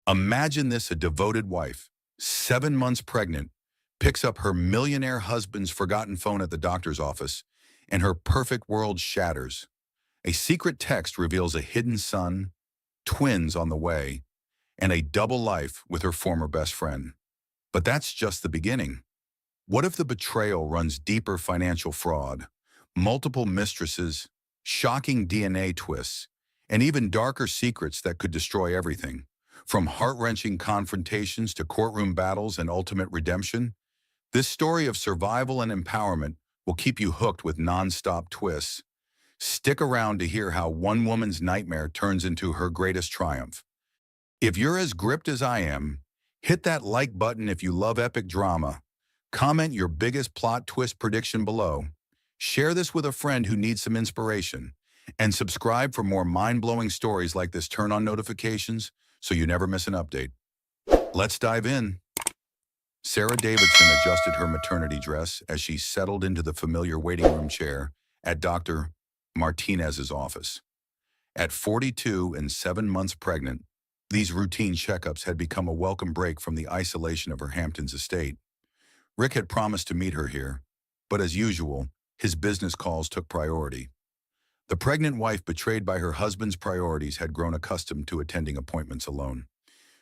Imagine this: a devoted wife, 7 months pregnant, picks up her millionaire husband's forgotten phone at the doctor's office, and her perfect world shatters. A secret text reveals a hidden son, twins on the way, and a double life with her former best friend. But that's just the beginning. What if the betrayal runs deeper: financial fraud, multiple mistresses, shocking DNA twists, and even darker secrets that could destroy everything? From heart-wrenching confrontations to courtroom battles and ultimate redemption, this story of survival and empowerment will keep you hooked with non-stop twists. Stick around to hear how one woman's nightmare turns into her greatest triumph. If you're as gripped as I am, hit that like button if you love epic drama. Comment your biggest plot twist prediction below. Share this with a friend who needs some inspiration. And subscribe for more mind-blowing stories like this. Turn on notifications so you never miss an update. Let's dive in. Sarah Davidson adjusted her maternity dress as she settled into the familiar waiting room chair at Dr. Martinez's office. At 42 and 7 months pregnant, these routine checkups had become a welcome break from the isolation of her Hamptons estate. Rick had promised to meet her here, but as usual, his business calls took priority. The pregnant wife, betrayed by her husband's priorities, had grown accustomed to attending appointments alone.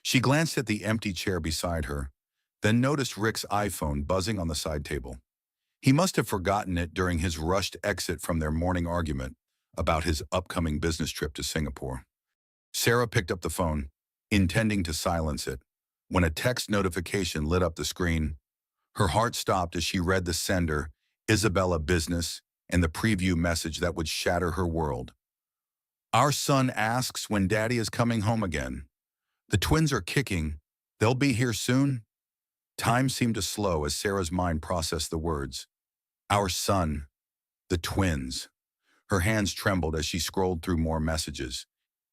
She glanced at the empty chair beside her, then noticed Rick's iPhone buzzing on the side table. He must have forgotten it during his rushed exit from their morning argument about his upcoming business trip to Singapore. Sarah picked up the phone, intending to silence it, when a text notification lit up the screen. Her heart stopped as she read the sender, Isabella Business, and the preview message that would shatter her world. Our son asks when Daddy is coming home again. The twins are kicking. They'll be here soon. Time seemed to slow as Sarah's mind processed the words. Our son. The twins. Her hands trembled as she scrolled through more messages,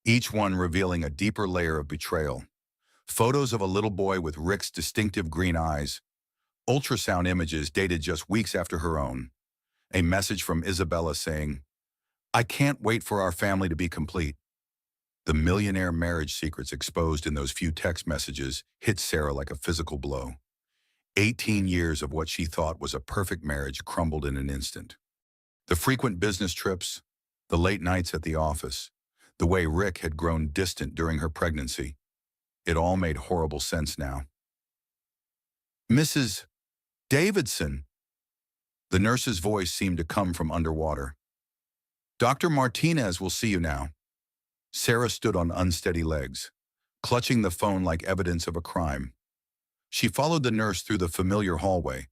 each one revealing a deeper layer of betrayal. Photos of a little boy with Rick's distinctive green eyes, ultrasound images dated just weeks after her own, a message from Isabella saying, I can't wait for our family to be complete. The millionaire marriage secrets exposed in those few text messages hit Sarah like a physical blow. 18 years of what she thought was a perfect marriage crumbled in an instant. The frequent business trips, the late nights at the office, the way Rick had grown distant during her pregnancy. It all made horrible sense now. Mrs. Davidson. The nurse's voice seemed to come from underwater. Dr. Martinez will see you now. Sarah stood on unsteady legs, clutching the phone like evidence of a crime. She followed the nurse through the familiar hallway,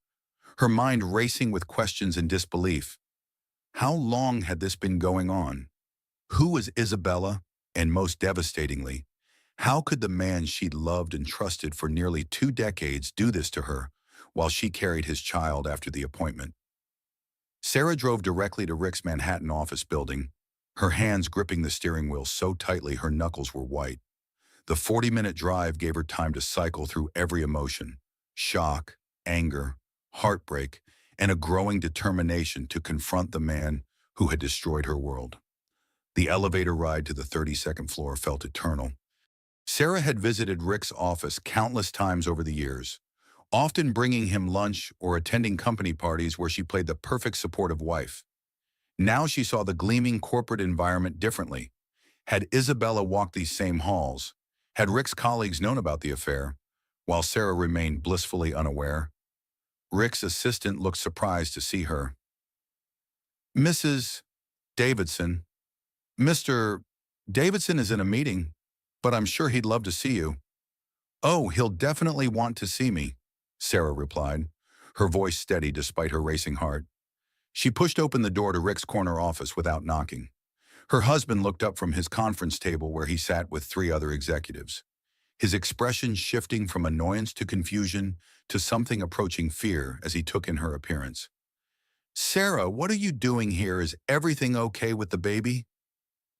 her mind racing with questions and disbelief. How long had this been going on? Who was Isabella? And most devastatingly, how could the man she'd loved and trusted for nearly 2 decades do this to her while she carried his child after the appointment? Sarah drove directly to Rick's Manhattan office building, her hands gripping the steering wheel so tightly her knuckles were white. The 40-minute drive gave her time to cycle through every emotion: shock, anger, heartbreak, and a growing determination to confront the man who had destroyed her world. The elevator ride to the 32nd floor felt eternal. Sarah had visited Rick's office countless times over the years, often bringing him lunch or attending company parties where she played the perfect supportive wife. Now she saw the gleaming corporate environment differently. Had Isabella walked these same halls? Had Rick's colleagues known about the affair, while Sarah remained blissfully unaware? Rick's assistant looked surprised to see her. Mrs. Davidson. Mr. Davidson is in a meeting, but I'm sure he'd love to see you. Oh, he'll definitely want to see me, Sarah replied, her voice steady despite her racing heart. She pushed open the door to Rick's corner office without knocking. Her husband looked up from his conference table where he sat with 3 other executives, his expression shifting from annoyance to confusion to something approaching fear as he took in her appearance. Sarah, what are you doing here? Is everything okay with the baby?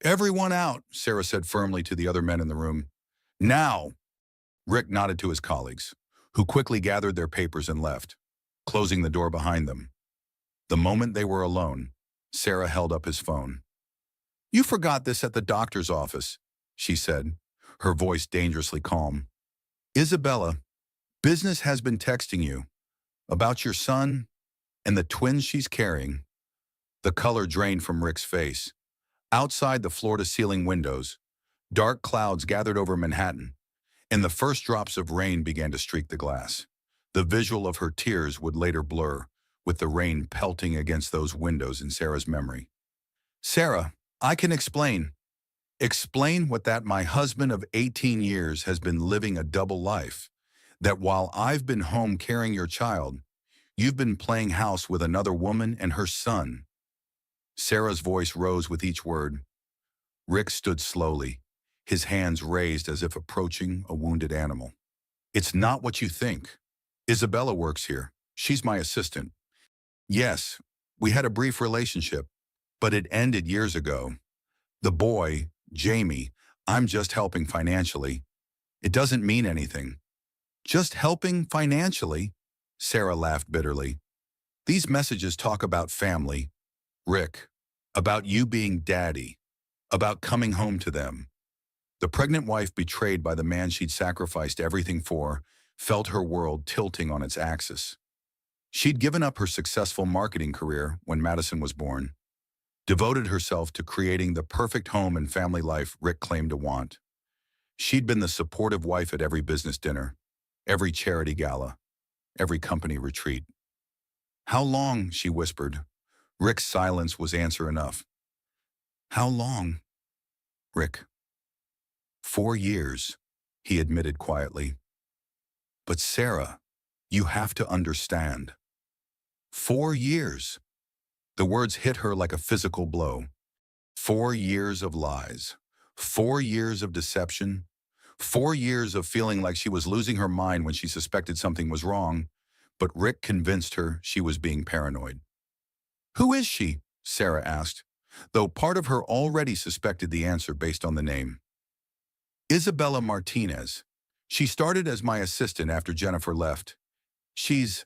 Everyone out, Sarah said firmly to the other men in the room. Now! Rick nodded to his colleagues, who quickly gathered their papers and left, closing the door behind them. The moment they were alone, Sarah held up his phone. You forgot this at the doctor's office, she said, her voice dangerously calm. Isabella, business has been texting you about your son and the twins she's carrying. The color drained from Rick's face. Outside the floor-to-ceiling windows, dark clouds gathered over Manhattan, and the first drops of rain began to streak the glass. The visual of her tears would later blur, with the rain pelting against those windows in Sarah's memory. Sarah, I can explain. Explain what that my husband of 18 years has been living a double life. That while I've been home carrying your child, you've been playing house with another woman and her son. Sarah's voice rose with each word. Rick stood slowly, his hands raised as if approaching a wounded animal. It's not what you think. Isabella works here. She's my assistant. Yes, we had a brief relationship, but it ended years ago. The boy, Jamie, I'm just helping financially. It doesn't mean anything. Just helping financially? Sarah laughed bitterly. These messages talk about family, Rick, about you being daddy, about coming home to them. The pregnant wife betrayed by the man she'd sacrificed everything for felt her world tilting on its axis. She'd given up her successful marketing career when Madison was born, devoted herself to creating the perfect home and family life Rick claimed to want. She'd been the supportive wife at every business dinner, every charity gala, every company retreat. How long, she whispered. Rick's silence was answer enough. How long? Rick. 4 years, he admitted quietly. But Sarah, you have to understand. 4 years. The words hit her like a physical blow. 4 years of lies. 4 years of deception. 4 years of feeling like she was losing her mind when she suspected something was wrong, but Rick convinced her she was being paranoid. Who is she? Sarah asked, though part of her already suspected the answer based on the name. Isabella Martinez. She started as my assistant after Jennifer left. She's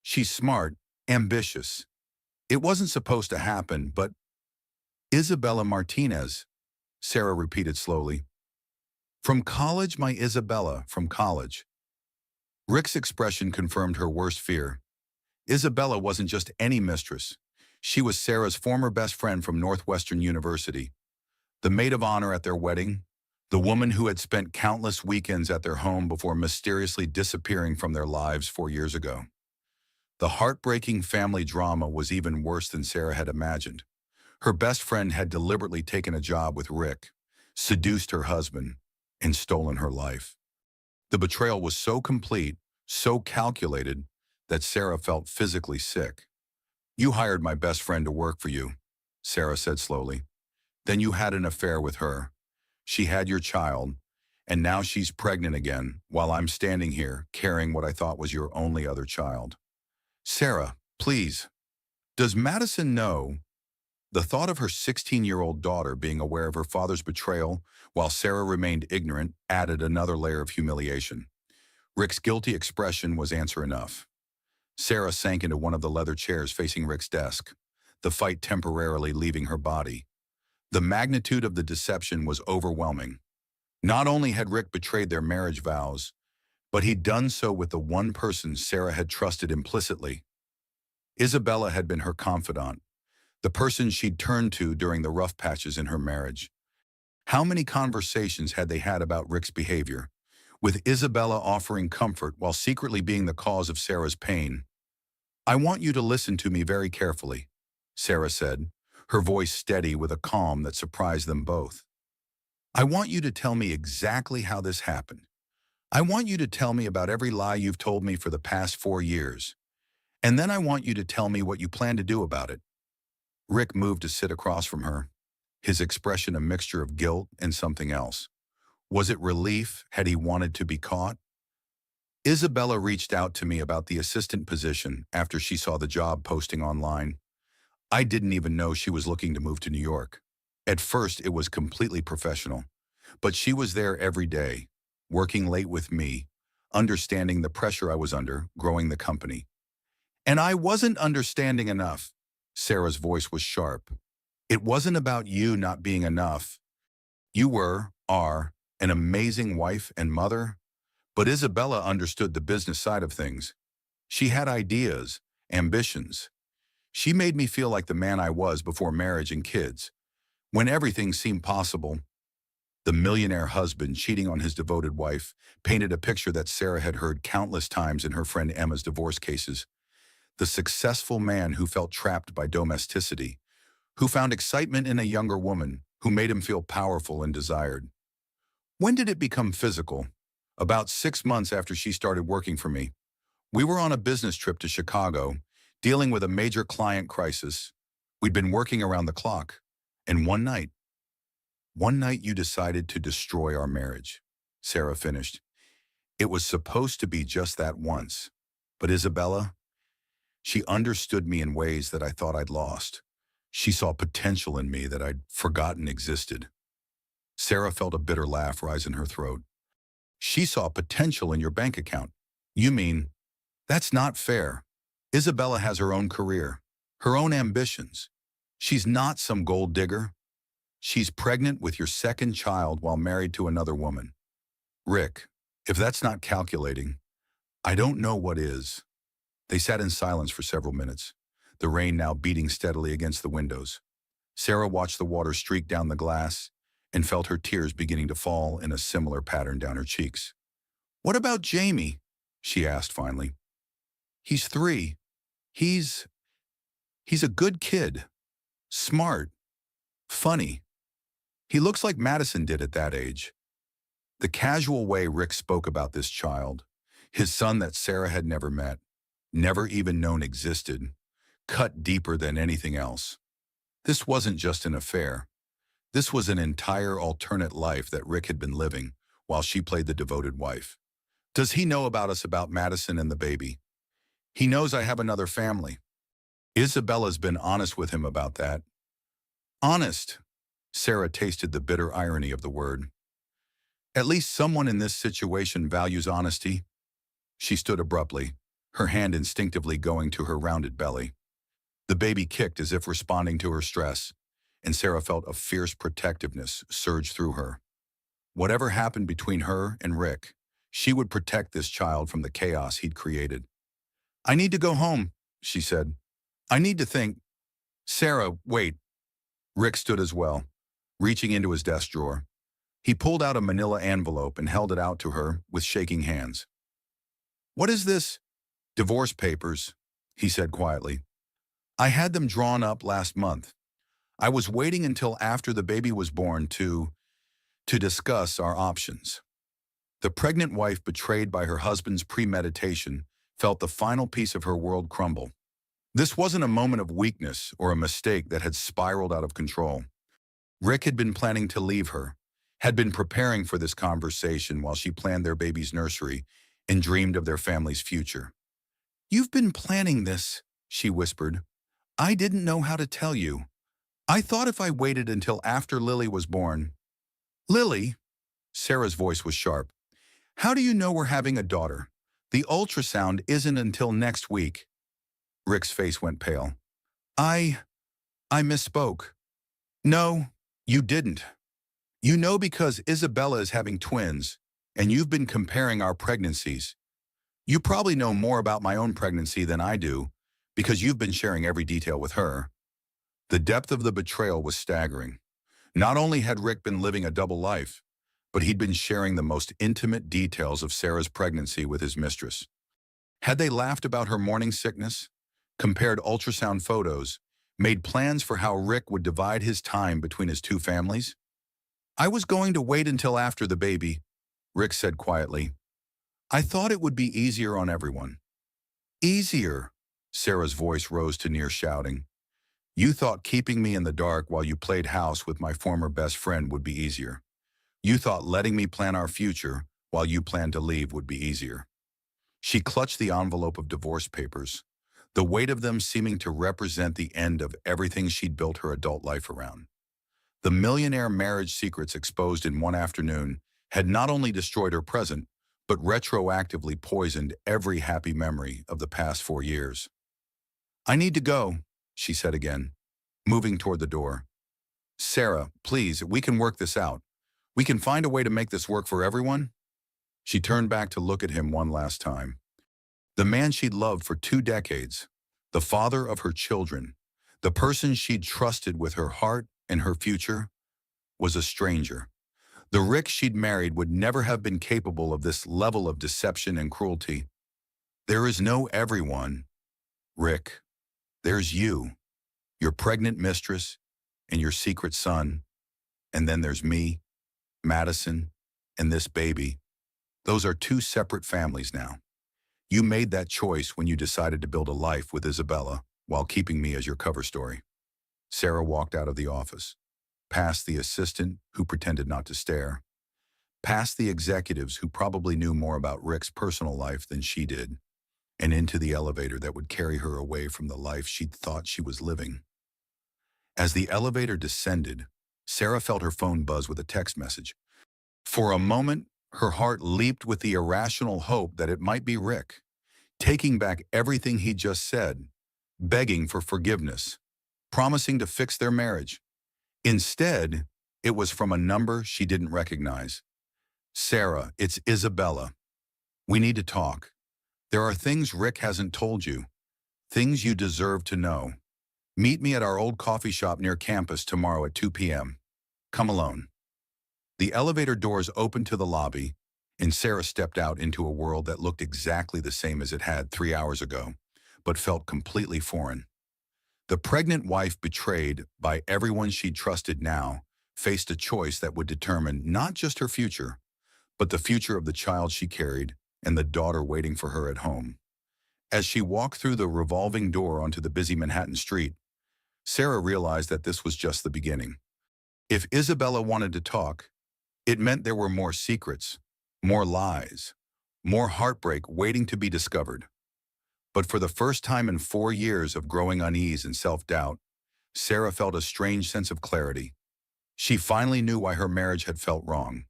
smart, ambitious. It wasn't supposed to happen, but Isabella Martinez, Sarah repeated slowly. From college, my Isabella, from college. Rick's expression confirmed her worst fear. Isabella wasn't just any mistress. She was Sarah's former best friend from Northwestern University, the maid of honor at their wedding, the woman who had spent countless weekends at their home before mysteriously disappearing from their lives 4 years ago. The heartbreaking family drama was even worse than Sarah had imagined. Her best friend had deliberately taken a job with Rick, seduced her husband, and stolen her life. The betrayal was so complete, so calculated, that Sarah felt physically sick. You hired my best friend to work for you, Sarah said slowly. Then you had an affair with her. She had your child, and now she's pregnant again while I'm standing here carrying what I thought was your only other child. Sarah, please. Does Madison know? The thought of her 16-year-old daughter being aware of her father's betrayal while Sarah remained ignorant added another layer of humiliation. Rick's guilty expression was answer enough. Sarah sank into one of the leather chairs facing Rick's desk, the fight temporarily leaving her body. The magnitude of the deception was overwhelming. Not only had Rick betrayed their marriage vows, but he'd done so with the one person Sarah had trusted implicitly. Isabella had been her confidant, the person she'd turned to during the rough patches in her marriage. How many conversations had they had about Rick's behavior, with Isabella offering comfort while secretly being the cause of Sarah's pain? I want you to listen to me very carefully, Sarah said, her voice steady with a calm that surprised them both. I want you to tell me exactly how this happened. I want you to tell me about every lie you've told me for the past 4 years. And then I want you to tell me what you plan to do about it. Rick moved to sit across from her, his expression a mixture of guilt and something else. Was it relief? Had he wanted to be caught? Isabella reached out to me about the assistant position after she saw the job posting online. I didn't even know she was looking to move to New York. At first, it was completely professional, but she was there every day, working late with me, understanding the pressure I was under, growing the company. And I wasn't understanding enough. Sarah's voice was sharp. It wasn't about you not being enough. You are. an amazing wife and mother, but Isabella understood the business side of things. She had ideas, ambitions. She made me feel like the man I was before marriage and kids, when everything seemed possible. The millionaire husband cheating on his devoted wife painted a picture that Sarah had heard countless times in her friend Emma's divorce cases. The successful man who felt trapped by domesticity, who found excitement in a younger woman who made him feel powerful and desired. When did it become physical? About 6 months after she started working for me. We were on a business trip to Chicago, dealing with a major client crisis. We'd been working around the clock. And one night you decided to destroy our marriage, Sarah finished. It was supposed to be just that once. But Isabella, she understood me in ways that I thought I'd lost. She saw potential in me that I'd forgotten existed. Sarah felt a bitter laugh rise in her throat. She saw potential in your bank account. You mean, that's not fair. Isabella has her own career, her own ambitions. She's not some gold digger. She's pregnant with your second child while married to another woman. Rick, if that's not calculating, I don't know what is. They sat in silence for several minutes, the rain now beating steadily against the windows. Sarah watched the water streak down the glass and felt her tears beginning to fall in a similar pattern down her cheeks. What about Jamie? She asked finally. He's 3. He's a good kid. Smart. Funny. He looks like Madison did at that age. The casual way Rick spoke about this child, his son that Sarah had never met, never even known existed, cut deeper than anything else. This wasn't just an affair. This was an entire alternate life that Rick had been living while she played the devoted wife. Does he know about us, about Madison and the baby? He knows I have another family. Isabella's been honest with him about that. Honest. Sarah tasted the bitter irony of the word. At least someone in this situation values honesty. She stood abruptly, her hand instinctively going to her rounded belly. The baby kicked as if responding to her stress, and Sarah felt a fierce protectiveness surge through her. Whatever happened between her and Rick, she would protect this child from the chaos he'd created. I need to go home, she said. I need to think. Sarah, wait. Rick stood as well, reaching into his desk drawer. He pulled out a manila envelope and held it out to her with shaking hands. What is this? Divorce papers, he said quietly. I had them drawn up last month. I was waiting until after the baby was born to discuss our options. The pregnant wife, betrayed by her husband's premeditation, felt the final piece of her world crumble. This wasn't a moment of weakness or a mistake that had spiraled out of control. Rick had been planning to leave her, had been preparing for this conversation while she planned their baby's nursery and dreamed of their family's future. You've been planning this, she whispered. I didn't know how to tell you. I thought if I waited until after Lily was born. Lily? Sarah's voice was sharp. How do you know we're having a daughter? The ultrasound isn't until next week. Rick's face went pale. I misspoke. No, you didn't. You know because Isabella is having twins, and you've been comparing our pregnancies. You probably know more about my own pregnancy than I do, because you've been sharing every detail with her. The depth of the betrayal was staggering. Not only had Rick been living a double life, but he'd been sharing the most intimate details of Sarah's pregnancy with his mistress. Had they laughed about her morning sickness, compared ultrasound photos, made plans for how Rick would divide his time between his two families? I was going to wait until after the baby, Rick said quietly. I thought it would be easier on everyone. Easier? Sarah's voice rose to near shouting. You thought keeping me in the dark while you played house with my former best friend would be easier. You thought letting me plan our future while you planned to leave would be easier. She clutched the envelope of divorce papers, the weight of them seeming to represent the end of everything she'd built her adult life around. The millionaire marriage secrets exposed in one afternoon had not only destroyed her present, but retroactively poisoned every happy memory of the past 4 years. I need to go, she said again, moving toward the door. Sarah, please, we can work this out. We can find a way to make this work for everyone? She turned back to look at him one last time. The man she'd loved for 2 decades, the father of her children, the person she'd trusted with her heart and her future, was a stranger. The Rick she'd married would never have been capable of this level of deception and cruelty. There is no everyone, Rick. There's you, your pregnant mistress, and your secret son. And then there's me, Madison, and this baby. Those are two separate families now. You made that choice when you decided to build a life with Isabella while keeping me as your cover story. Sarah walked out of the office, past the assistant who pretended not to stare, past the executives who probably knew more about Rick's personal life than she did, and into the elevator that would carry her away from the life she'd thought she was living. As the elevator descended, Sarah felt her phone buzz with a text message. For a moment, her heart leaped with the irrational hope that it might be Rick, taking back everything he just said, begging for forgiveness, promising to fix their marriage. Instead, it was from a number she didn't recognize. Sarah, it's Isabella. We need to talk. There are things Rick hasn't told you, things you deserve to know. Meet me at our old coffee shop near campus tomorrow at 2 p.m. Come alone. The elevator doors opened to the lobby, and Sarah stepped out into a world that looked exactly the same as it had 3 hours ago, but felt completely foreign. The pregnant wife betrayed by everyone she trusted now faced a choice that would determine not just her future, but the future of the child she carried and the daughter waiting for her at home. As she walked through the revolving door onto the busy Manhattan street, Sarah realized that this was just the beginning. If Isabella wanted to talk, it meant there were more secrets, more lies, more heartbreak waiting to be discovered. But for the first time in 4 years of growing unease and self-doubt, Sarah felt a strange sense of clarity. She finally knew why her marriage had felt wrong.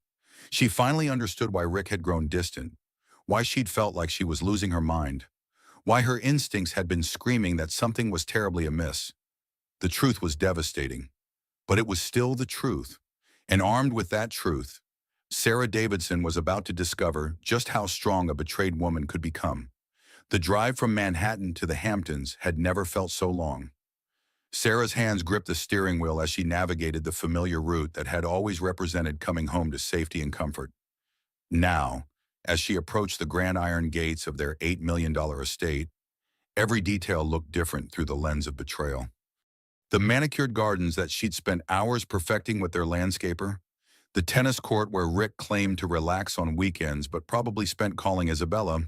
She finally understood why Rick had grown distant, why she'd felt like she was losing her mind, why her instincts had been screaming that something was terribly amiss. The truth was devastating, but it was still the truth. And armed with that truth, Sarah Davidson was about to discover just how strong a betrayed woman could become. The drive from Manhattan to the Hamptons had never felt so long. Sarah's hands gripped the steering wheel as she navigated the familiar route that had always represented coming home to safety and comfort. Now, as she approached the grand iron gates of their $8 million estate, every detail looked different through the lens of betrayal. The manicured gardens that she'd spent hours perfecting with their landscaper, the tennis court where Rick claimed to relax on weekends but probably spent calling Isabella,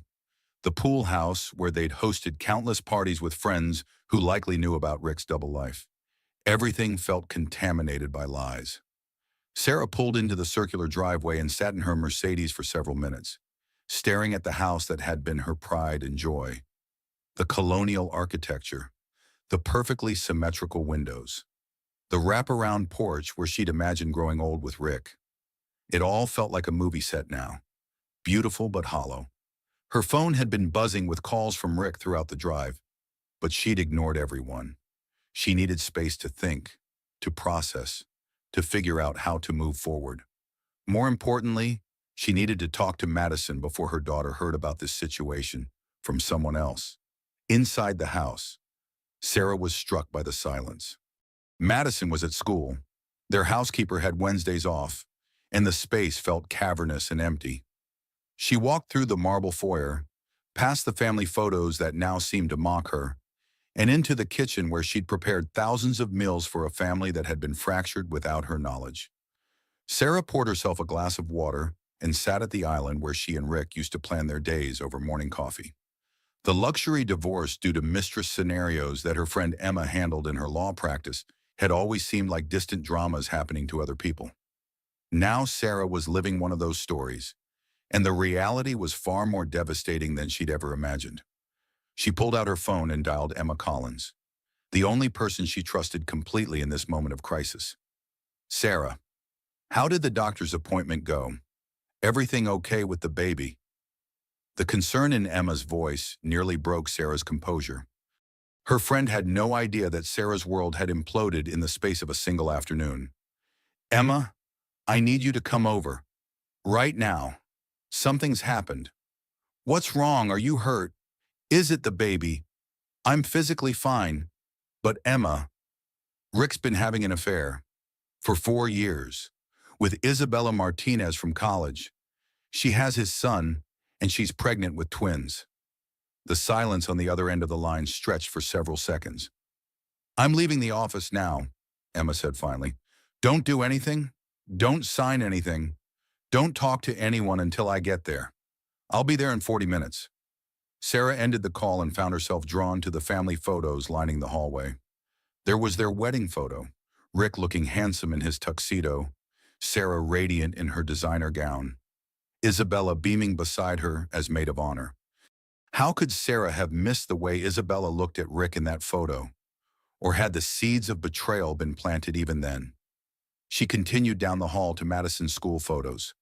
the pool house where they'd hosted countless parties with friends who likely knew about Rick's double life. Everything felt contaminated by lies. Sarah pulled into the circular driveway and sat in her Mercedes for several minutes, staring at the house that had been her pride and joy. The colonial architecture, the perfectly symmetrical windows, the wraparound porch where she'd imagined growing old with Rick. It all felt like a movie set now, beautiful but hollow. Her phone had been buzzing with calls from Rick throughout the drive, but she'd ignored everyone. She needed space to think, to process, to figure out how to move forward. More importantly, she needed to talk to Madison before her daughter heard about this situation from someone else. Inside the house, Sarah was struck by the silence. Madison was at school. Their housekeeper had Wednesdays off, and the space felt cavernous and empty. She walked through the marble foyer, past the family photos that now seemed to mock her, and into the kitchen where she'd prepared thousands of meals for a family that had been fractured without her knowledge. Sarah poured herself a glass of water and sat at the island where she and Rick used to plan their days over morning coffee. The luxury divorce due to mistress scenarios that her friend Emma handled in her law practice had always seemed like distant dramas happening to other people. Now Sarah was living one of those stories, and the reality was far more devastating than she'd ever imagined. She pulled out her phone and dialed Emma Collins, the only person she trusted completely in this moment of crisis. Sarah, how did the doctor's appointment go? Everything okay with the baby? The concern in Emma's voice nearly broke Sarah's composure. Her friend had no idea that Sarah's world had imploded in the space of a single afternoon. Emma, I need you to come over. Right now. Something's happened. What's wrong? Are you hurt? Is it the baby? I'm physically fine. But Emma, Rick's been having an affair for 4 years with Isabella Martinez from college. She has his son, and she's pregnant with twins. The silence on the other end of the line stretched for several seconds. I'm leaving the office now, Emma said finally. Don't do anything. Don't sign anything. Don't talk to anyone until I get there. I'll be there in 40 minutes. Sarah ended the call and found herself drawn to the family photos lining the hallway. There was their wedding photo, Rick looking handsome in his tuxedo, Sarah radiant in her designer gown, Isabella beaming beside her as maid of honor. How could Sarah have missed the way Isabella looked at Rick in that photo? Or had the seeds of betrayal been planted even then? She continued down the hall to Madison's school photos,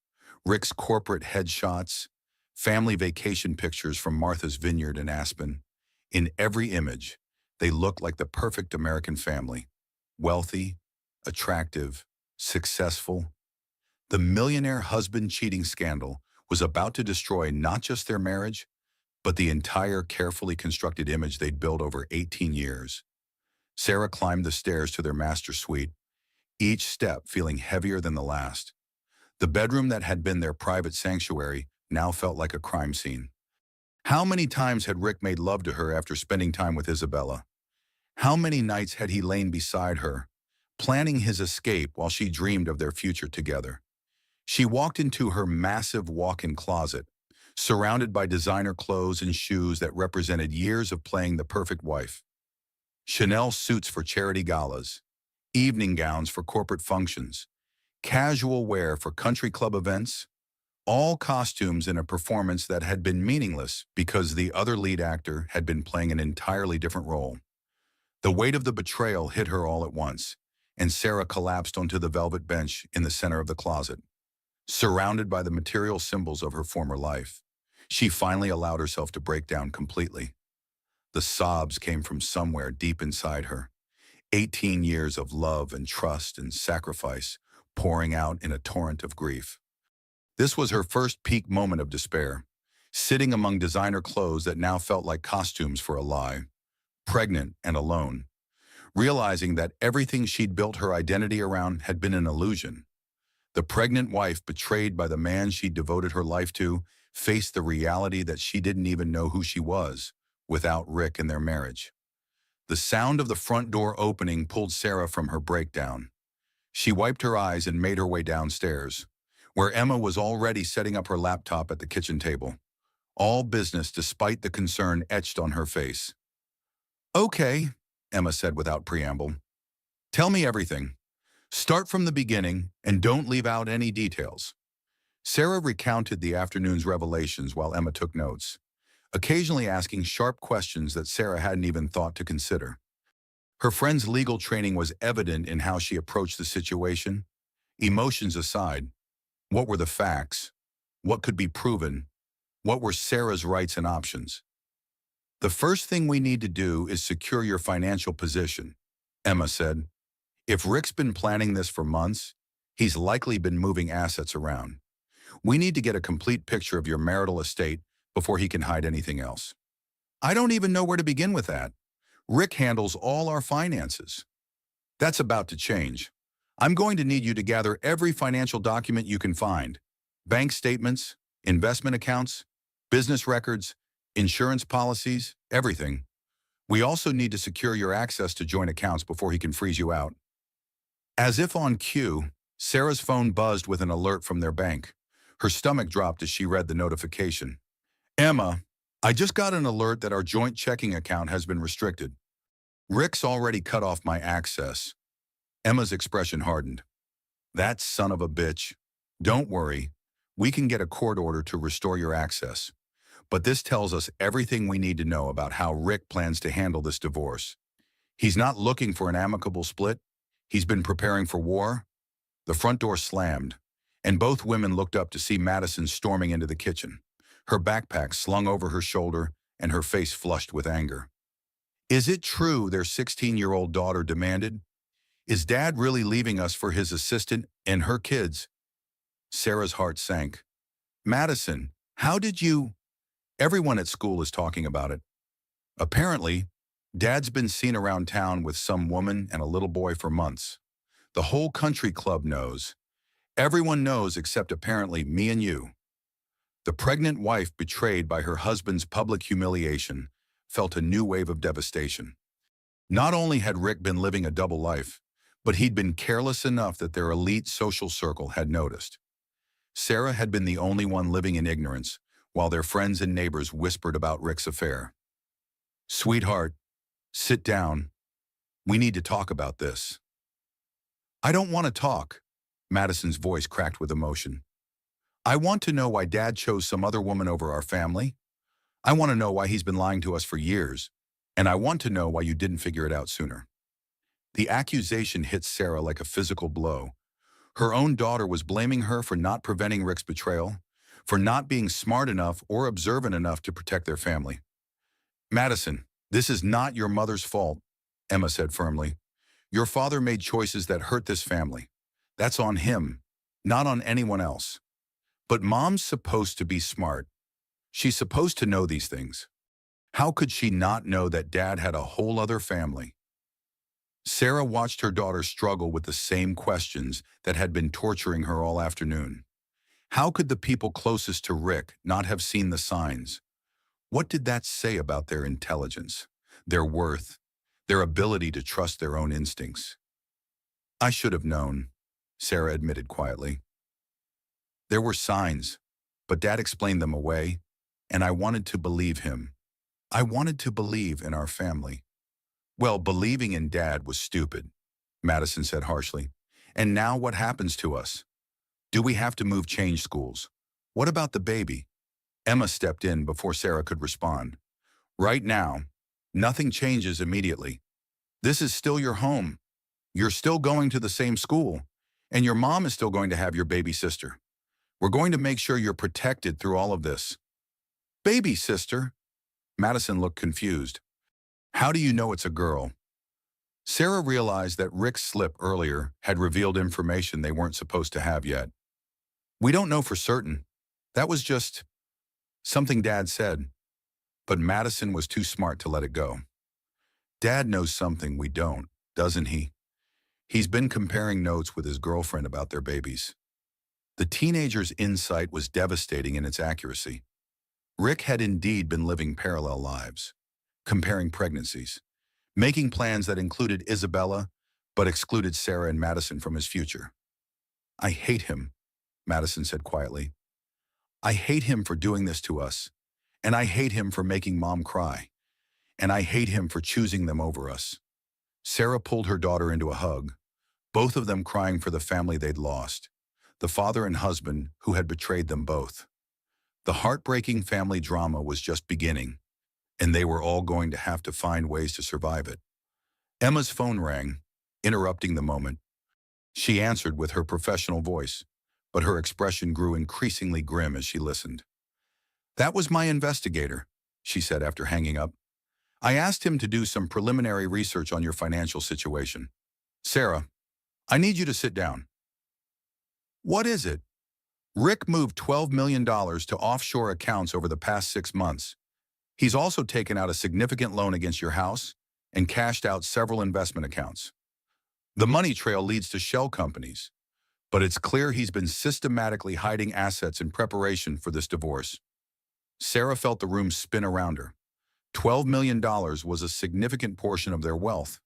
Rick's corporate headshots, family vacation pictures from Martha's Vineyard in Aspen. In every image, they looked like the perfect American family. Wealthy, attractive, successful. The millionaire husband cheating scandal was about to destroy not just their marriage, but the entire carefully constructed image they'd built over 18 years. Sarah climbed the stairs to their master suite, each step feeling heavier than the last. The bedroom that had been their private sanctuary now felt like a crime scene. How many times had Rick made love to her after spending time with Isabella? How many nights had he lain beside her, planning his escape while she dreamed of their future together? She walked into her massive walk-in closet, surrounded by designer clothes and shoes that represented years of playing the perfect wife. Chanel suits for charity galas, evening gowns for corporate functions, casual wear for country club events, all costumes in a performance that had been meaningless because the other lead actor had been playing an entirely different role. The weight of the betrayal hit her all at once, and Sarah collapsed onto the velvet bench in the center of the closet. Surrounded by the material symbols of her former life, she finally allowed herself to break down completely. The sobs came from somewhere deep inside her. 18 years of love and trust and sacrifice pouring out in a torrent of grief. This was her first peak moment of despair, sitting among designer clothes that now felt like costumes for a lie, pregnant and alone, realizing that everything she'd built her identity around had been an illusion. The pregnant wife, betrayed by the man she'd devoted her life to, faced the reality that she didn't even know who she was without Rick and their marriage. The sound of the front door opening pulled Sarah from her breakdown. She wiped her eyes and made her way downstairs, where Emma was already setting up her laptop at the kitchen table. All business despite the concern etched on her face. "Okay," Emma said without preamble. "Tell me everything. Start from the beginning and don't leave out any details." Sarah recounted the afternoon's revelations while Emma took notes, occasionally asking sharp questions that Sarah hadn't even thought to consider. Her friend's legal training was evident in how she approached the situation. Emotions aside, what were the facts? What could be proven? What were Sarah's rights and options? "The first thing we need to do is secure your financial position," Emma said. "If Rick's been planning this for months, he's likely been moving assets around. We need to get a complete picture of your marital estate before he can hide anything else." "I don't even know where to begin with that. Rick handles all our finances." "That's about to change. I'm going to need you to gather every financial document you can find. Bank statements, investment accounts, business records, insurance policies, everything. We also need to secure your access to joint accounts before he can freeze you out." As if on cue, Sarah's phone buzzed with an alert from their bank. Her stomach dropped as she read the notification. "Emma, I just got an alert that our joint checking account has been restricted. Rick's already cut off my access." Emma's expression hardened. "That son of a bitch. Don't worry. We can get a court order to restore your access. But this tells us everything we need to know about how Rick plans to handle this divorce. He's not looking for an amicable split. He's been preparing for war." The front door slammed, and both women looked up to see Madison storming into the kitchen, her backpack slung over her shoulder and her face flushed with anger. "Is it true?" their 16-year-old daughter demanded. "Is Dad really leaving us for his assistant and her kids Sarah's heart sank. Madison, how did you? Everyone at school is talking about it. Apparently, Dad's been seen around town with some woman and a little boy for months. The whole country club knows. Everyone knows except apparently me and you. The pregnant wife, betrayed by her husband's public humiliation, felt a new wave of devastation. Not only had Rick been living a double life, but he'd been careless enough that their elite social circle had noticed. Sarah had been the only one living in ignorance, while their friends and neighbors whispered about Rick's affair. Sweetheart, sit down. We need to talk about this. I don't want to talk. Madison's voice cracked with emotion. I want to know why Dad chose some other woman over our family. I want to know why he's been lying to us for years. And I want to know why you didn't figure it out sooner. The accusation hit Sarah like a physical blow. Her own daughter was blaming her for not preventing Rick's betrayal, for not being smart enough or observant enough to protect their family. Madison, this is not your mother's fault, Emma said firmly. Your father made choices that hurt this family. That's on him, not on anyone else. But Mom's supposed to be smart. She's supposed to know these things. How could she not know that Dad had a whole other family? Sarah watched her daughter struggle with the same questions that had been torturing her all afternoon. How could the people closest to Rick not have seen the signs? What did that say about their intelligence, their worth, their ability to trust their own instincts? I should have known, Sarah admitted quietly. There were signs, but Dad explained them away, and I wanted to believe him. I wanted to believe in our family. Well, believing in Dad was stupid, Madison said harshly. And now what happens to us? Do we have to change schools? What about the baby? Emma stepped in before Sarah could respond. Right now, nothing changes immediately. This is still your home. You're still going to the same school, and your mom is still going to have your baby sister. We're going to make sure you're protected through all of this. Baby sister? Madison looked confused. How do you know it's a girl? Sarah realized that Rick's slip earlier had revealed information they weren't supposed to have yet. We don't know for certain. That was just something Dad said. But Madison was too smart to let it go. Dad knows something we don't, doesn't he? He's been comparing notes with his girlfriend about their babies. The teenager's insight was devastating in its accuracy. Rick had indeed been living parallel lives, comparing pregnancies, making plans that included Isabella but excluded Sarah and Madison from his future. I hate him, Madison said quietly. I hate him for doing this to us, and I hate him for making Mom cry, and I hate him for choosing them over us. Sarah pulled her daughter into a hug, both of them crying for the family they'd lost, the father and husband who had betrayed them both. The heartbreaking family drama was just beginning, and they were all going to have to find ways to survive it. Emma's phone rang, interrupting the moment. She answered with her professional voice, but her expression grew increasingly grim as she listened. That was my investigator, she said after hanging up. I asked him to do some preliminary research on your financial situation. Sarah, I need you to sit down. What is it? Rick moved $12 million to offshore accounts over the past 6 months. He's also taken out a significant loan against your house and cashed out several investment accounts. The money trail leads to shell companies, but it's clear he's been systematically hiding assets in preparation for this divorce. Sarah felt the room spin around her. $12 million was a significant portion of their wealth,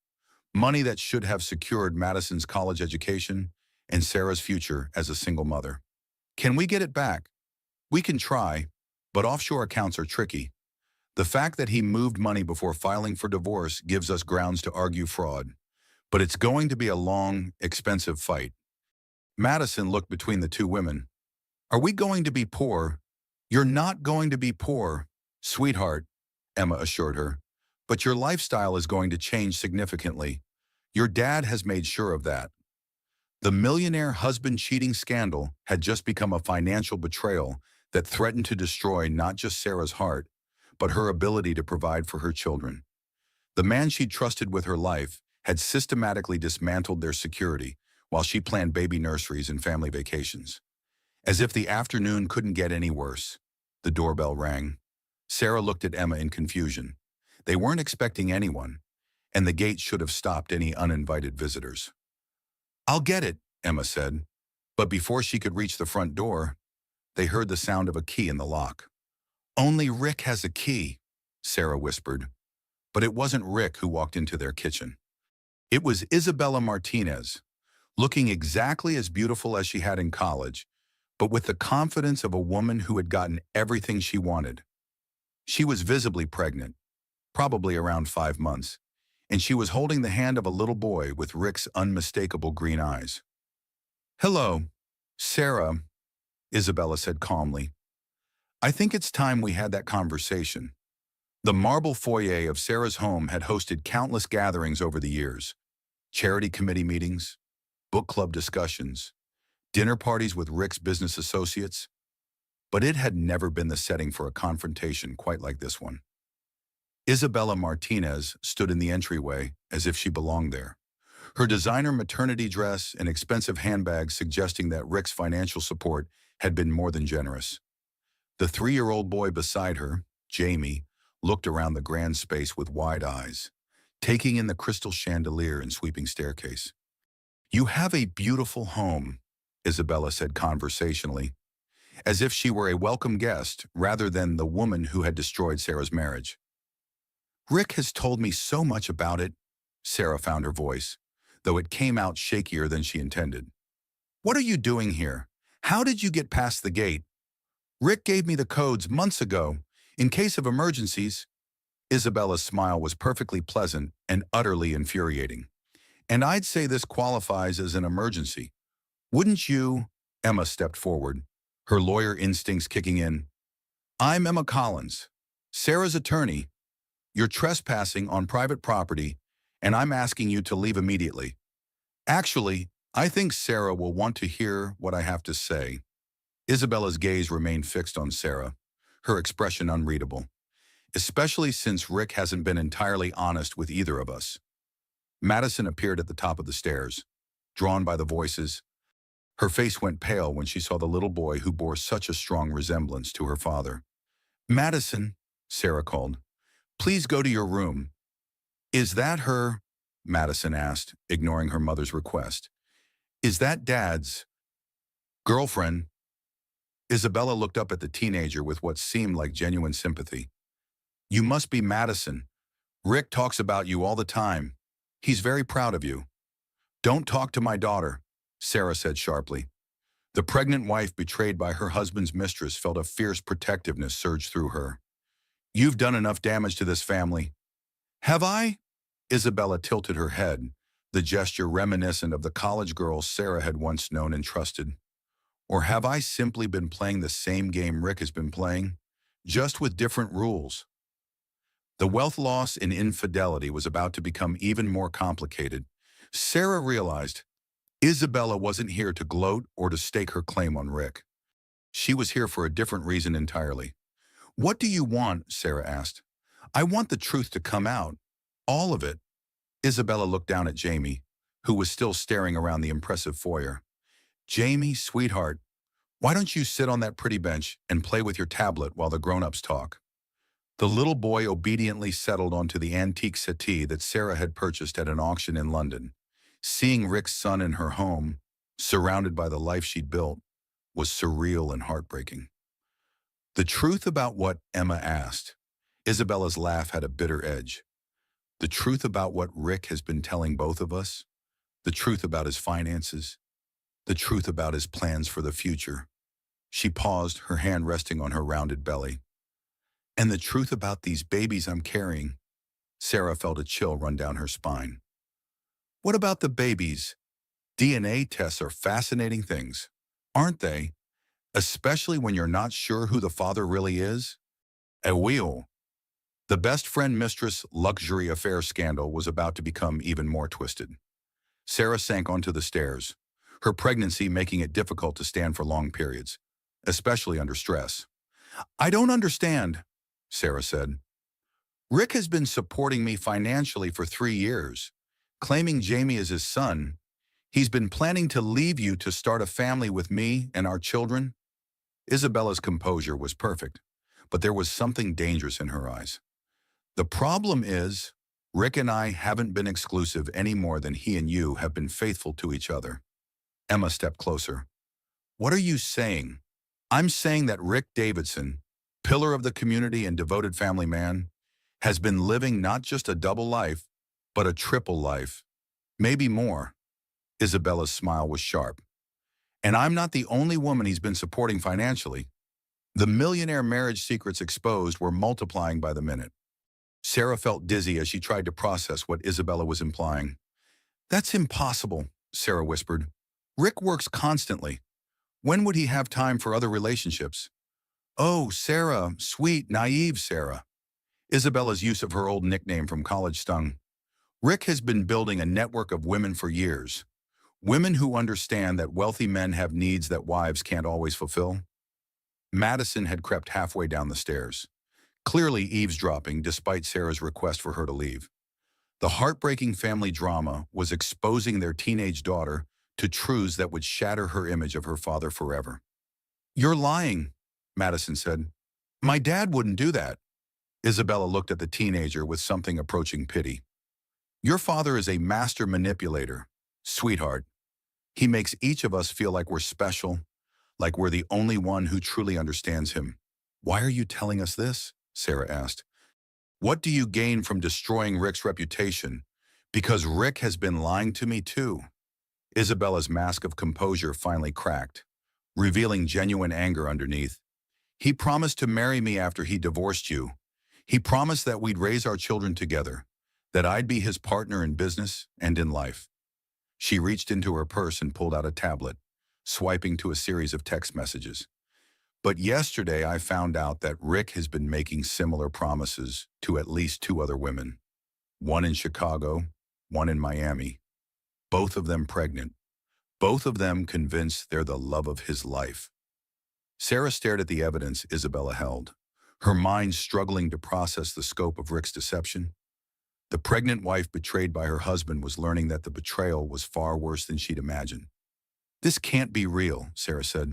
money that should have secured Madison's college education and Sarah's future as a single mother. Can we get it back? We can try, but offshore accounts are tricky. The fact that he moved money before filing for divorce gives us grounds to argue fraud, but it's going to be a long, expensive fight. Madison looked between the two women. Are we going to be poor? You're not going to be poor, sweetheart, Emma assured her, but your lifestyle is going to change significantly. Your dad has made sure of that. The millionaire husband cheating scandal had just become a financial betrayal that threatened to destroy not just Sarah's heart, but her ability to provide for her children. The man she'd trusted with her life had systematically dismantled their security while she planned baby nurseries and family vacations. As if the afternoon couldn't get any worse. The doorbell rang. Sarah looked at Emma in confusion. They weren't expecting anyone, and the gate should have stopped any uninvited visitors. "I'll get it," Emma said. But before she could reach the front door, they heard the sound of a key in the lock. "Only Rick has a key," Sarah whispered. But it wasn't Rick who walked into their kitchen. It was Isabella Martinez, looking exactly as beautiful as she had in college, but with the confidence of a woman who had gotten everything she wanted. She was visibly pregnant, probably around 5 months, and she was holding the hand of a little boy with Rick's unmistakable green eyes. "Hello, Sarah," Isabella said calmly. "I think it's time we had that conversation." The marble foyer of Sarah's home had hosted countless gatherings over the years: charity committee meetings, book club discussions, dinner parties with Rick's business associates, but it had never been the setting for a confrontation quite like this one. Isabella Martinez stood in the entryway as if she belonged there, her designer maternity dress and expensive handbags suggesting that Rick's financial support had been more than generous. The 3-year-old boy beside her, Jamie, looked around the grand space with wide eyes, taking in the crystal chandelier and sweeping staircase. "You have a beautiful home," Isabella said conversationally, as if she were a welcome guest rather than the woman who had destroyed Sarah's marriage. "Rick has told me so much about it," Sarah found her voice, though it came out shakier than she intended. "What are you doing here? How did you get past the gate?" "Rick gave me the codes months ago, in case of emergencies." Isabella's smile was perfectly pleasant and utterly infuriating. "And I'd say this qualifies as an emergency. Wouldn't you?" Emma stepped forward, her lawyer instincts kicking in. "I'm Emma Collins, Sarah's attorney. You're trespassing on private property, and I'm asking you to leave immediately." "Actually, I think Sarah will want to hear what I have to say." Isabella's gaze remained fixed on Sarah, her expression unreadable, especially since Rick hasn't been entirely honest with either of us. Madison appeared at the top of the stairs, drawn by the voices. Her face went pale when she saw the little boy who bore such a strong resemblance to her father. "Madison," Sarah called, "please go to your room." "Is that her?" Madison asked, ignoring her mother's request. "Is that Dad's girlfriend?" Isabella looked up at the teenager with what seemed like genuine sympathy. "You must be Madison. Rick talks about you all the time. He's very proud of you." "Don't talk to my daughter," Sarah said sharply. The pregnant wife betrayed by her husband's mistress felt a fierce protectiveness surge through her. "You've done enough damage to this family." "Have I?" Isabella tilted her head, the gesture reminiscent of the college girl Sarah had once known and trusted. "Or have I simply been playing the same game Rick has been playing, just with different rules?" The wealth loss and infidelity was about to become even more complicated. Sarah realized Isabella wasn't here to gloat or to stake her claim on Rick. She was here for a different reason entirely. "What do you want?" Sarah asked. "I want the truth to come out. All of it." Isabella looked down at Jamie, who was still staring around the impressive foyer. "Jamie, sweetheart, why don't you sit on that pretty bench and play with your tablet while the grown-ups talk?" The little boy obediently settled onto the antique settee that Sarah had purchased at an auction in London. Seeing Rick's son in her home, surrounded by the life she'd built, was surreal and heartbreaking. The truth about what Emma asked. Isabella's laugh had a bitter edge. The truth about what Rick has been telling both of us, the truth about his finances, the truth about his plans for the future. She paused, her hand resting on her rounded belly. "And the truth about these babies I'm carrying." Sarah felt a chill run down her spine. "What about the babies? DNA tests are fascinating things, aren't they? Especially when you're not sure who the father really is." A wheel. The best friend mistress luxury affair scandal was about to become even more twisted. Sarah sank onto the stairs, her pregnancy making it difficult to stand for long periods, especially under stress. "I don't understand," Sarah said. "Rick has been supporting me financially for 3 years, claiming Jamie as his son. He's been planning to leave you to start a family with me and our children. Isabella's composure was perfect, but there was something dangerous in her eyes. The problem is, Rick and I haven't been exclusive any more than he and you have been faithful to each other. Emma stepped closer. What are you saying? I'm saying that Rick Davidson, pillar of the community and devoted family man, has been living not just a double life, but a triple life. Maybe more. Isabella's smile was sharp. And I'm not the only woman he's been supporting financially. The millionaire marriage secrets exposed were multiplying by the minute. Sarah felt dizzy as she tried to process what Isabella was implying. That's impossible, Sarah whispered. Rick works constantly. When would he have time for other relationships? Oh, Sarah, sweet, naive Sarah. Isabella's use of her old nickname from college stung. Rick has been building a network of women for years. Women who understand that wealthy men have needs that wives can't always fulfill. Madison had crept halfway down the stairs, clearly eavesdropping despite Sarah's request for her to leave. The heartbreaking family drama was exposing their teenage daughter to truths that would shatter her image of her father forever. You're lying, Madison said. My dad wouldn't do that. Isabella looked at the teenager with something approaching pity. Your father is a master manipulator, sweetheart. He makes each of us feel like we're special, like we're the only one who truly understands him. Why are you telling us this? Sarah asked. What do you gain from destroying Rick's reputation? Because Rick has been lying to me too. Isabella's mask of composure finally cracked, revealing genuine anger underneath. He promised to marry me after he divorced you. He promised that we'd raise our children together, that I'd be his partner in business and in life. She reached into her purse and pulled out a tablet, swiping to a series of text messages. But yesterday I found out that Rick has been making similar promises to at least two other women. One in Chicago, one in Miami. Both of them pregnant. Both of them convinced they're the love of his life. Sarah stared at the evidence Isabella held, her mind struggling to process the scope of Rick's deception. The pregnant wife betrayed by her husband was learning that the betrayal was far worse than she'd imagined. This can't be real, Sarah said.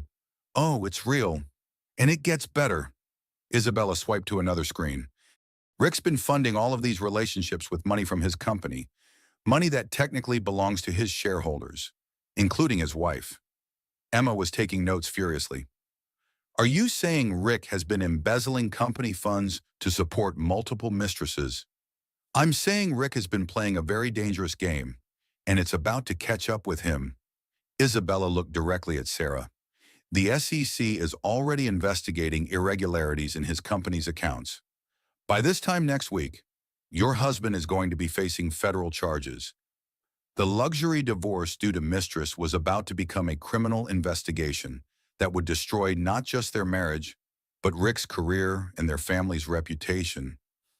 Oh, it's real. And it gets better. Isabella swiped to another screen. Rick's been funding all of these relationships with money from his company, money that technically belongs to his shareholders, including his wife. Emma was taking notes furiously. Are you saying Rick has been embezzling company funds to support multiple mistresses? I'm saying Rick has been playing a very dangerous game, and it's about to catch up with him. Isabella looked directly at Sarah. The SEC is already investigating irregularities in his company's accounts. By this time next week, your husband is going to be facing federal charges. The luxury divorce due to mistress was about to become a criminal investigation that would destroy not just their marriage, but Rick's career and their family's reputation.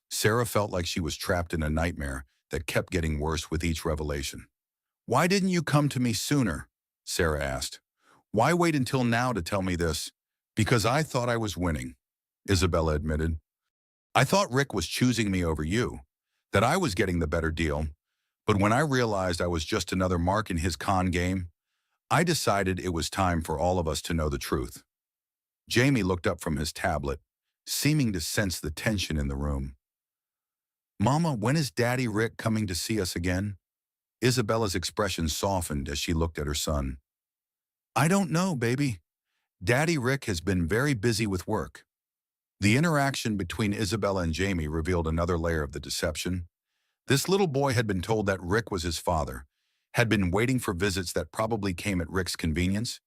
Sarah felt like she was trapped in a nightmare that kept getting worse with each revelation. Why didn't you come to me sooner? Sarah asked. Why wait until now to tell me this? Because I thought I was winning, Isabella admitted. I thought Rick was choosing me over you, that I was getting the better deal. But when I realized I was just another mark in his con game, I decided it was time for all of us to know the truth. Jamie looked up from his tablet, seeming to sense the tension in the room. Mama, when is Daddy Rick coming to see us again? Isabella's expression softened as she looked at her son. I don't know, baby. Daddy Rick has been very busy with work. The interaction between Isabella and Jamie revealed another layer of the deception. This little boy had been told that Rick was his father, had been waiting for visits that probably came at Rick's convenience,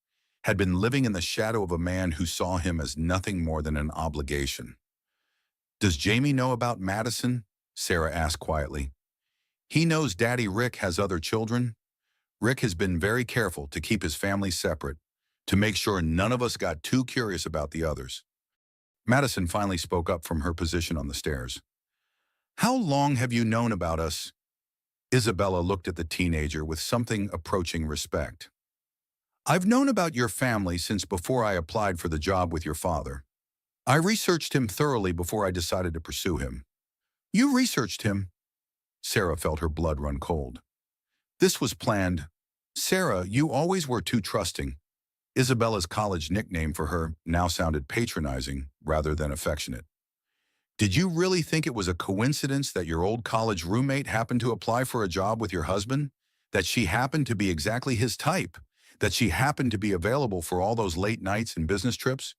had been living in the shadow of a man who saw him as nothing more than an obligation. Does Jamie know about Madison? Sarah asked quietly. He knows Daddy Rick has other children. Rick has been very careful to keep his family separate, to make sure none of us got too curious about the others. Madison finally spoke up from her position on the stairs. How long have you known about us? Isabella looked at the teenager with something approaching respect. I've known about your family since before I applied for the job with your father. I researched him thoroughly before I decided to pursue him. You researched him? Sarah felt her blood run cold. This was planned. Sarah, you always were too trusting. Isabella's college nickname for her now sounded patronizing rather than affectionate. Did you really think it was a coincidence that your old college roommate happened to apply for a job with your husband? That she happened to be exactly his type? That she happened to be available for all those late nights and business trips?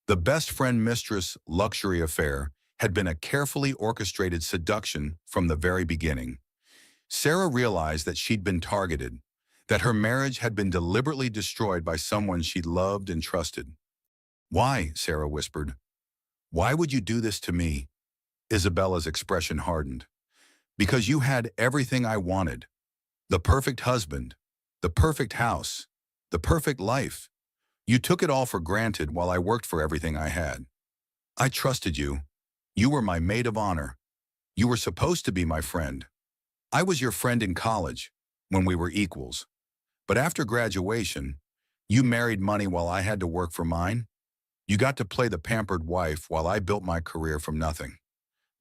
The best friend mistress luxury affair had been a carefully orchestrated seduction from the very beginning. Sarah realized that she'd been targeted, that her marriage had been deliberately destroyed by someone she loved and trusted. Why? Sarah whispered. Why would you do this to me? Isabella's expression hardened. Because you had everything I wanted. The perfect husband, the perfect house, the perfect life. You took it all for granted while I worked for everything I had. I trusted you. You were my maid of honor. You were supposed to be my friend. I was your friend in college, when we were equals. But after graduation, you married money while I had to work for mine. You got to play the pampered wife while I built my career from nothing.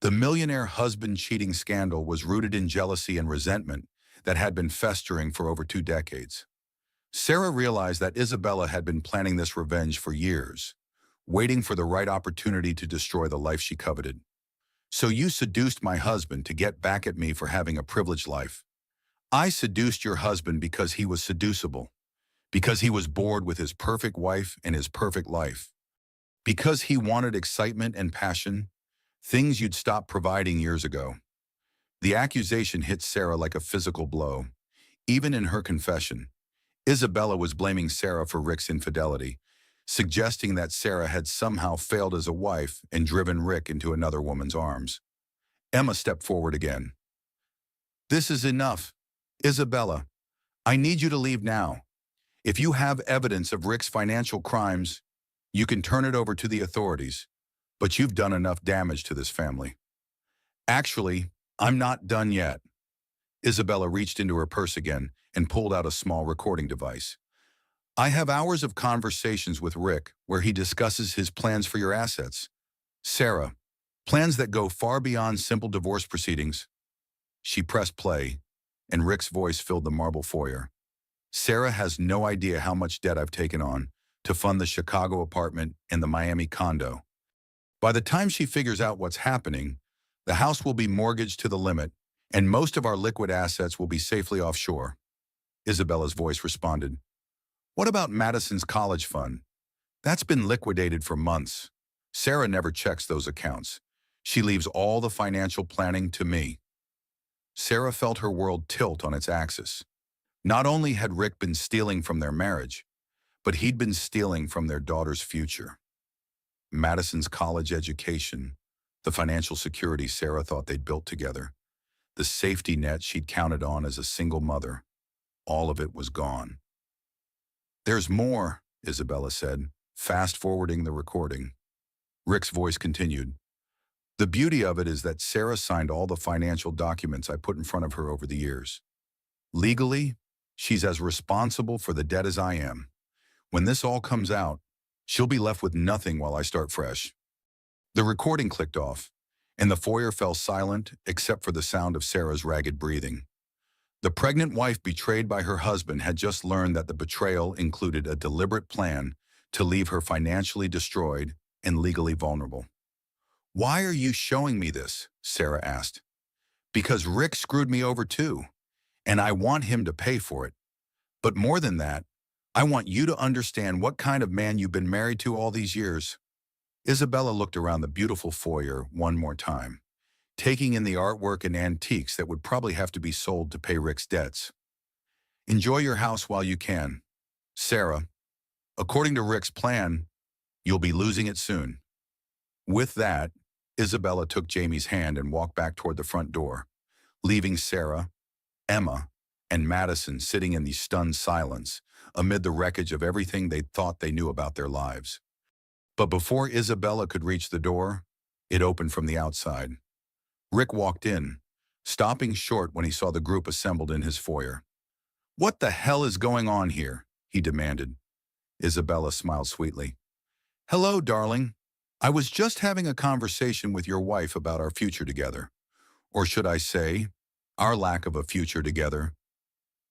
The millionaire husband cheating scandal was rooted in jealousy and resentment that had been festering for over 2 decades. Sarah realized that Isabella had been planning this revenge for years, waiting for the right opportunity to destroy the life she coveted. So you seduced my husband to get back at me for having a privileged life. I seduced your husband because he was seducible, because he was bored with his perfect wife and his perfect life, because he wanted excitement and passion, things you'd stopped providing years ago. The accusation hit Sarah like a physical blow. Even in her confession, Isabella was blaming Sarah for Rick's infidelity, suggesting that Sarah had somehow failed as a wife and driven Rick into another woman's arms. Emma stepped forward again. This is enough. Isabella, I need you to leave now. If you have evidence of Rick's financial crimes, you can turn it over to the authorities, but you've done enough damage to this family. Actually, I'm not done yet. Isabella reached into her purse again and pulled out a small recording device. I have hours of conversations with Rick where he discusses his plans for your assets. Sarah, plans that go far beyond simple divorce proceedings. She pressed play, and Rick's voice filled the marble foyer. Sarah has no idea how much debt I've taken on to fund the Chicago apartment and the Miami condo. By the time she figures out what's happening, the house will be mortgaged to the limit, and most of our liquid assets will be safely offshore. Isabella's voice responded. What about Madison's college fund? That's been liquidated for months. Sarah never checks those accounts. She leaves all the financial planning to me. Sarah felt her world tilt on its axis. Not only had Rick been stealing from their marriage, but he'd been stealing from their daughter's future. Madison's college education, the financial security Sarah thought they'd built together, the safety net she'd counted on as a single mother, all of it was gone. There's more, Isabella said, fast-forwarding the recording. Rick's voice continued. The beauty of it is that Sarah signed all the financial documents I put in front of her over the years. Legally, she's as responsible for the debt as I am. When this all comes out, she'll be left with nothing while I start fresh. The recording clicked off, and the foyer fell silent except for the sound of Sarah's ragged breathing. The pregnant wife betrayed by her husband had just learned that the betrayal included a deliberate plan to leave her financially destroyed and legally vulnerable. Why are you showing me this? Sarah asked. Because Rick screwed me over too, and I want him to pay for it. But more than that, I want you to understand what kind of man you've been married to all these years. Isabella looked around the beautiful foyer one more time, taking in the artwork and antiques that would probably have to be sold to pay Rick's debts. Enjoy your house while you can. Sarah, according to Rick's plan, you'll be losing it soon. With that, Isabella took Jamie's hand and walked back toward the front door, leaving Sarah, Emma, and Madison sitting in the stunned silence amid the wreckage of everything they thought they knew about their lives. But before Isabella could reach the door, it opened from the outside. Rick walked in, stopping short when he saw the group assembled in his foyer. What the hell is going on here? He demanded. Isabella smiled sweetly. Hello, darling. I was just having a conversation with your wife about our future together. Or should I say, our lack of a future together.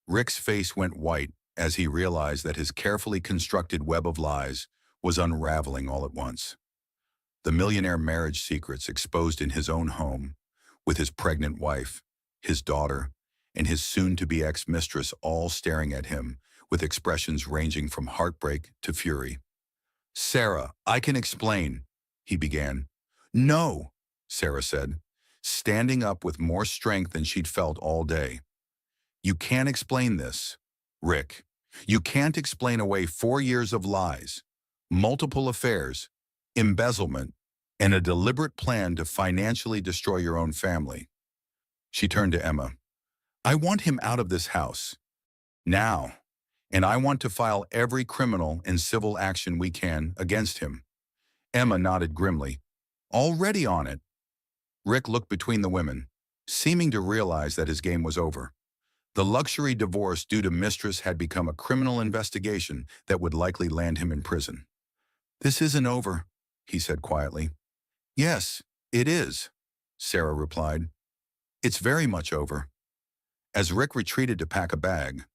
Rick's face went white as he realized that his carefully constructed web of lies was unraveling all at once. The millionaire marriage secrets exposed in his own home, with his pregnant wife, his daughter, and his soon-to-be ex-mistress all staring at him with expressions ranging from heartbreak to fury. "Sarah, I can explain," he began. "No," Sarah said, standing up with more strength than she'd felt all day. "You can't explain this, Rick. You can't explain away 4 years of lies, multiple affairs, embezzlement, and a deliberate plan to financially destroy your own family." She turned to Emma. "I want him out of this house. Now. And I want to file every criminal and civil action we can against him." Emma nodded grimly. "Already on it." Rick looked between the women, seeming to realize that his game was over. The luxury divorce due to mistress had become a criminal investigation that would likely land him in prison. "This isn't over," he said quietly. "Yes, it is," Sarah replied. "It's very much over." As Rick retreated to pack a bag,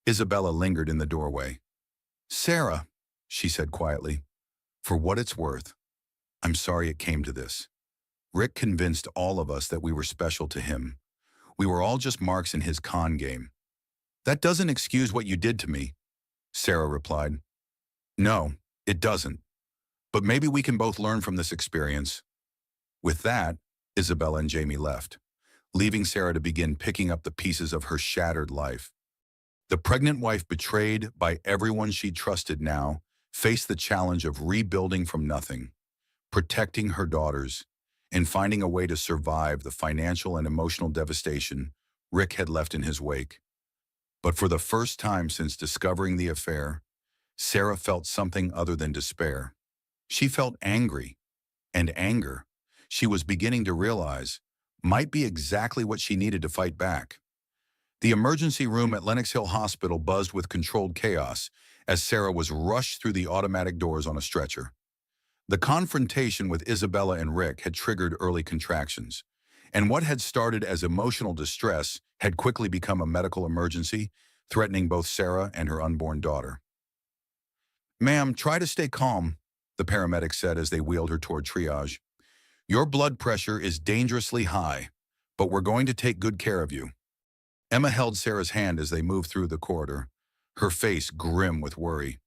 Isabella lingered in the doorway. "Sarah," she said quietly, "for what it's worth, I'm sorry it came to this. Rick convinced all of us that we were special to him. We were all just marks in his con game." "That doesn't excuse what you did to me," Sarah replied. "No, it doesn't. But maybe we can both learn from this experience." With that, Isabella and Jamie left, leaving Sarah to begin picking up the pieces of her shattered life. The pregnant wife, betrayed by everyone she trusted now, faced the challenge of rebuilding from nothing, protecting her daughters, and finding a way to survive the financial and emotional devastation Rick had left in his wake. But for the first time since discovering the affair, Sarah felt something other than despair. She felt angry, and anger, she was beginning to realize, might be exactly what she needed to fight back. The emergency room at Lenox Hill Hospital buzzed with controlled chaos as Sarah was rushed through the automatic doors on a stretcher. The confrontation with Isabella and Rick had triggered early contractions, and what had started as emotional distress had quickly become a medical emergency, threatening both Sarah and her unborn daughter. "Ma'am, try to stay calm," the paramedic said as they wheeled her toward triage. "Your blood pressure is dangerously high, but we're going to take good care of you." Emma held Sarah's hand as they moved through the corridor, her face grim with worry.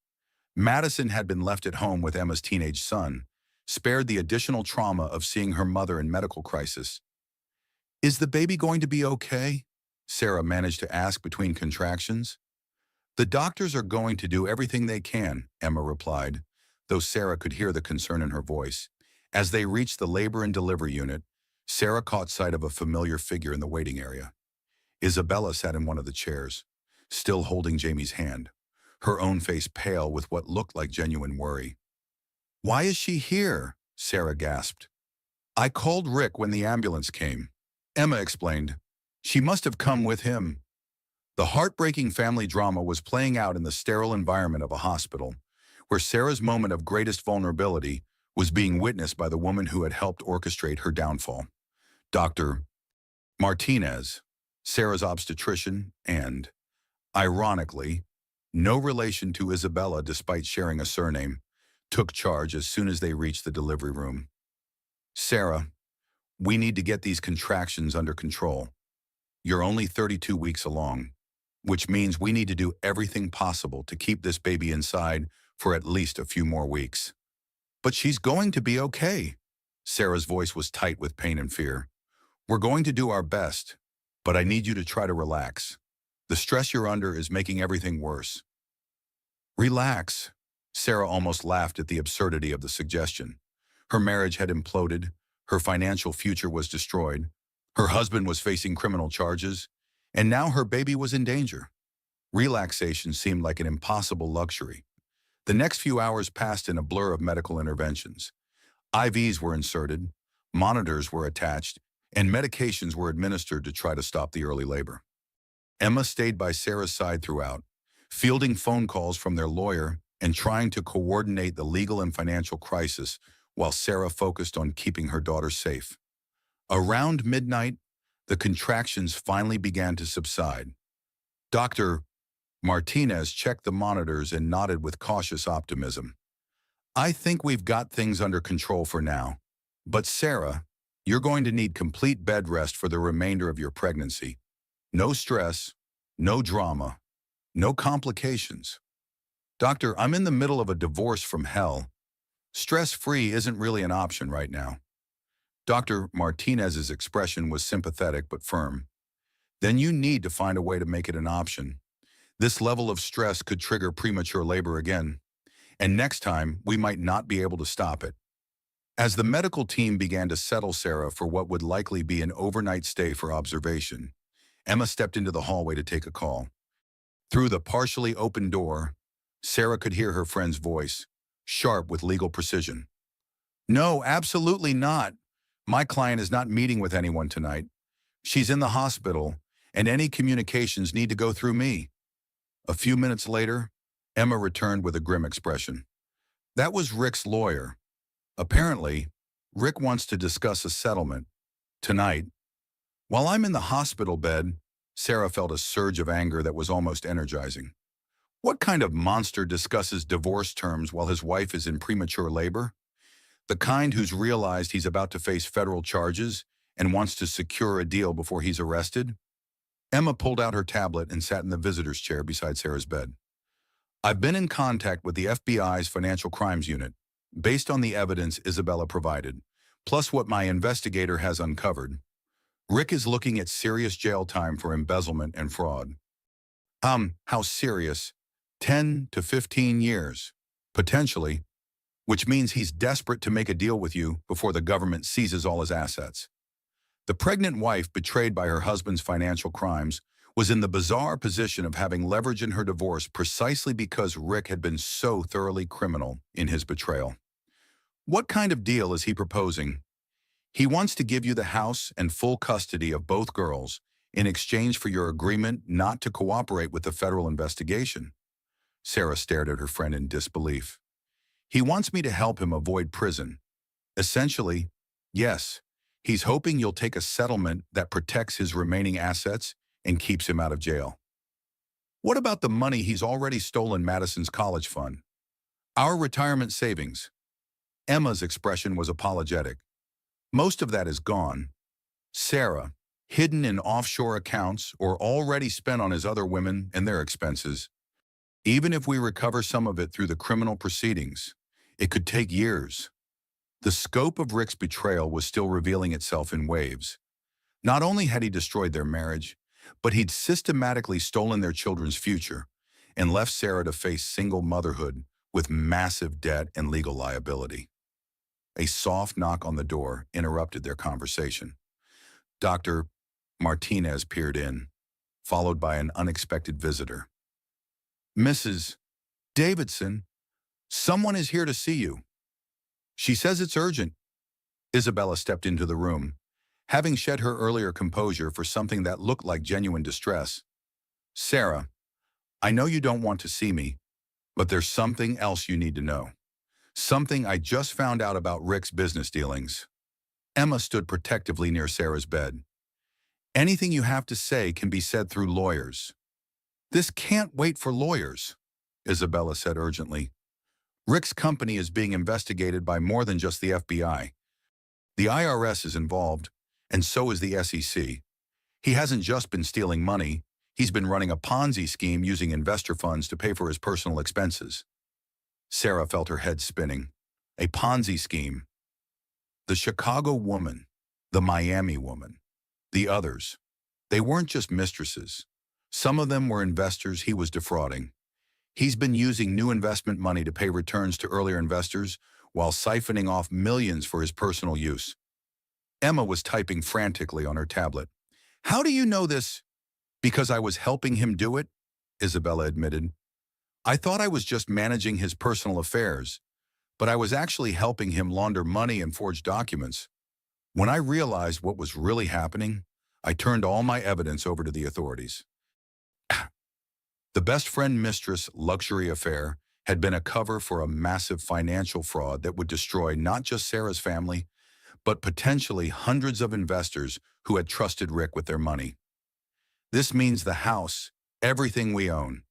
Madison had been left at home with Emma's teenage son, spared the additional trauma of seeing her mother in medical crisis. "Is the baby going to be okay?" Sarah managed to ask between contractions. "The doctors are going to do everything they can," Emma replied, though Sarah could hear the concern in her voice. As they reached the labor and delivery unit, Sarah caught sight of a familiar figure in the waiting area. Isabella sat in one of the chairs, still holding Jamie's hand, her own face pale with what looked like genuine worry. "Why is she here?" Sarah gasped. "I called Rick when the ambulance came," Emma explained. "She must have come with him." The heartbreaking family drama was playing out in the sterile environment of a hospital, where Sarah's moment of greatest vulnerability was being witnessed by the woman who had helped orchestrate her downfall. Dr. Martinez, Sarah's obstetrician and, ironically, no relation to Isabella despite sharing a surname, took charge as soon as they reached the delivery room. "Sarah, we need to get these contractions under control. You're only 32 weeks along, which means we need to do everything possible to keep this baby inside for at least a few more weeks." "But she's going to be okay." Sarah's voice was tight with pain and fear. "We're going to do our best, but I need you to try to relax. The stress you're under is making everything worse." "Relax." Sarah almost laughed at the absurdity of the suggestion. Her marriage had imploded, her financial future was destroyed, her husband was facing criminal charges, and now her baby was in danger. Relaxation seemed like an impossible luxury. The next few hours passed in a blur of medical interventions. IVs were inserted, monitors were attached, and medications were administered to try to stop the early labor. Emma stayed by Sarah's side throughout, fielding phone calls from their lawyer and trying to coordinate the legal and financial crisis while Sarah focused on keeping her daughter safe. Around midnight, the contractions finally began to subside. Dr. Martinez checked the monitors and nodded with cautious optimism. I think we've got things under control for now. But Sarah, you're going to need complete bed rest for the remainder of your pregnancy. No stress, no drama, no complications. Doctor, I'm in the middle of a divorce from hell. Stress-free isn't really an option right now. Dr. Martinez's expression was sympathetic but firm. Then you need to find a way to make it an option. This level of stress could trigger premature labor again, and next time we might not be able to stop it. As the medical team began to settle Sarah for what would likely be an overnight stay for observation, Emma stepped into the hallway to take a call. Through the partially open door, Sarah could hear her friend's voice, sharp with legal precision. No, absolutely not. My client is not meeting with anyone tonight. She's in the hospital, and any communications need to go through me. A few minutes later, Emma returned with a grim expression. That was Rick's lawyer. Apparently, Rick wants to discuss a settlement. Tonight. While I'm in the hospital bed, Sarah felt a surge of anger that was almost energizing. What kind of monster discusses divorce terms while his wife is in premature labor? The kind who's realized he's about to face federal charges and wants to secure a deal before he's arrested? Emma pulled out her tablet and sat in the visitor's chair beside Sarah's bed. I've been in contact with the FBI's Financial Crimes Unit, based on the evidence Isabella provided, plus what my investigator has uncovered. Rick is looking at serious jail time for embezzlement and fraud. How serious? 10 to 15 years, potentially, which means he's desperate to make a deal with you before the government seizes all his assets. The pregnant wife betrayed by her husband's financial crimes was in the bizarre position of having leverage in her divorce precisely because Rick had been so thoroughly criminal in his betrayal. What kind of deal is he proposing? He wants to give you the house and full custody of both girls in exchange for your agreement not to cooperate with the federal investigation. Sarah stared at her friend in disbelief. He wants me to help him avoid prison. Essentially, yes, he's hoping you'll take a settlement that protects his remaining assets and keeps him out of jail. What about the money he's already stolen Madison's college fund? Our retirement savings. Emma's expression was apologetic. Most of that is gone. Sarah, hidden in offshore accounts or already spent on his other women and their expenses. Even if we recover some of it through the criminal proceedings, it could take years. The scope of Rick's betrayal was still revealing itself in waves. Not only had he destroyed their marriage, but he'd systematically stolen their children's future and left Sarah to face single motherhood with massive debt and legal liability. A soft knock on the door interrupted their conversation. Dr. Martinez peered in, followed by an unexpected visitor. Mrs. Davidson, someone is here to see you. She says it's urgent. Isabella stepped into the room, having shed her earlier composure for something that looked like genuine distress. Sarah, I know you don't want to see me, but there's something else you need to know. Something I just found out about Rick's business dealings. Emma stood protectively near Sarah's bed. Anything you have to say can be said through lawyers. This can't wait for lawyers, Isabella said urgently. Rick's company is being investigated by more than just the FBI. The IRS is involved, and so is the SEC. He hasn't just been stealing money, he's been running a Ponzi scheme using investor funds to pay for his personal expenses. Sarah felt her head spinning. A Ponzi scheme. The Chicago woman, the Miami woman, the others. They weren't just mistresses. Some of them were investors he was defrauding. He's been using new investment money to pay returns to earlier investors while siphoning off millions for his personal use. Emma was typing frantically on her tablet. How do you know this? Because I was helping him do it, Isabella admitted. I thought I was just managing his personal affairs, but I was actually helping him launder money and forge documents. When I realized what was really happening, I turned all my evidence over to the authorities. The best friend mistress luxury affair had been a cover for a massive financial fraud that would destroy not just Sarah's family, but potentially hundreds of investors who had trusted Rick with their money. This means the house Everything we own.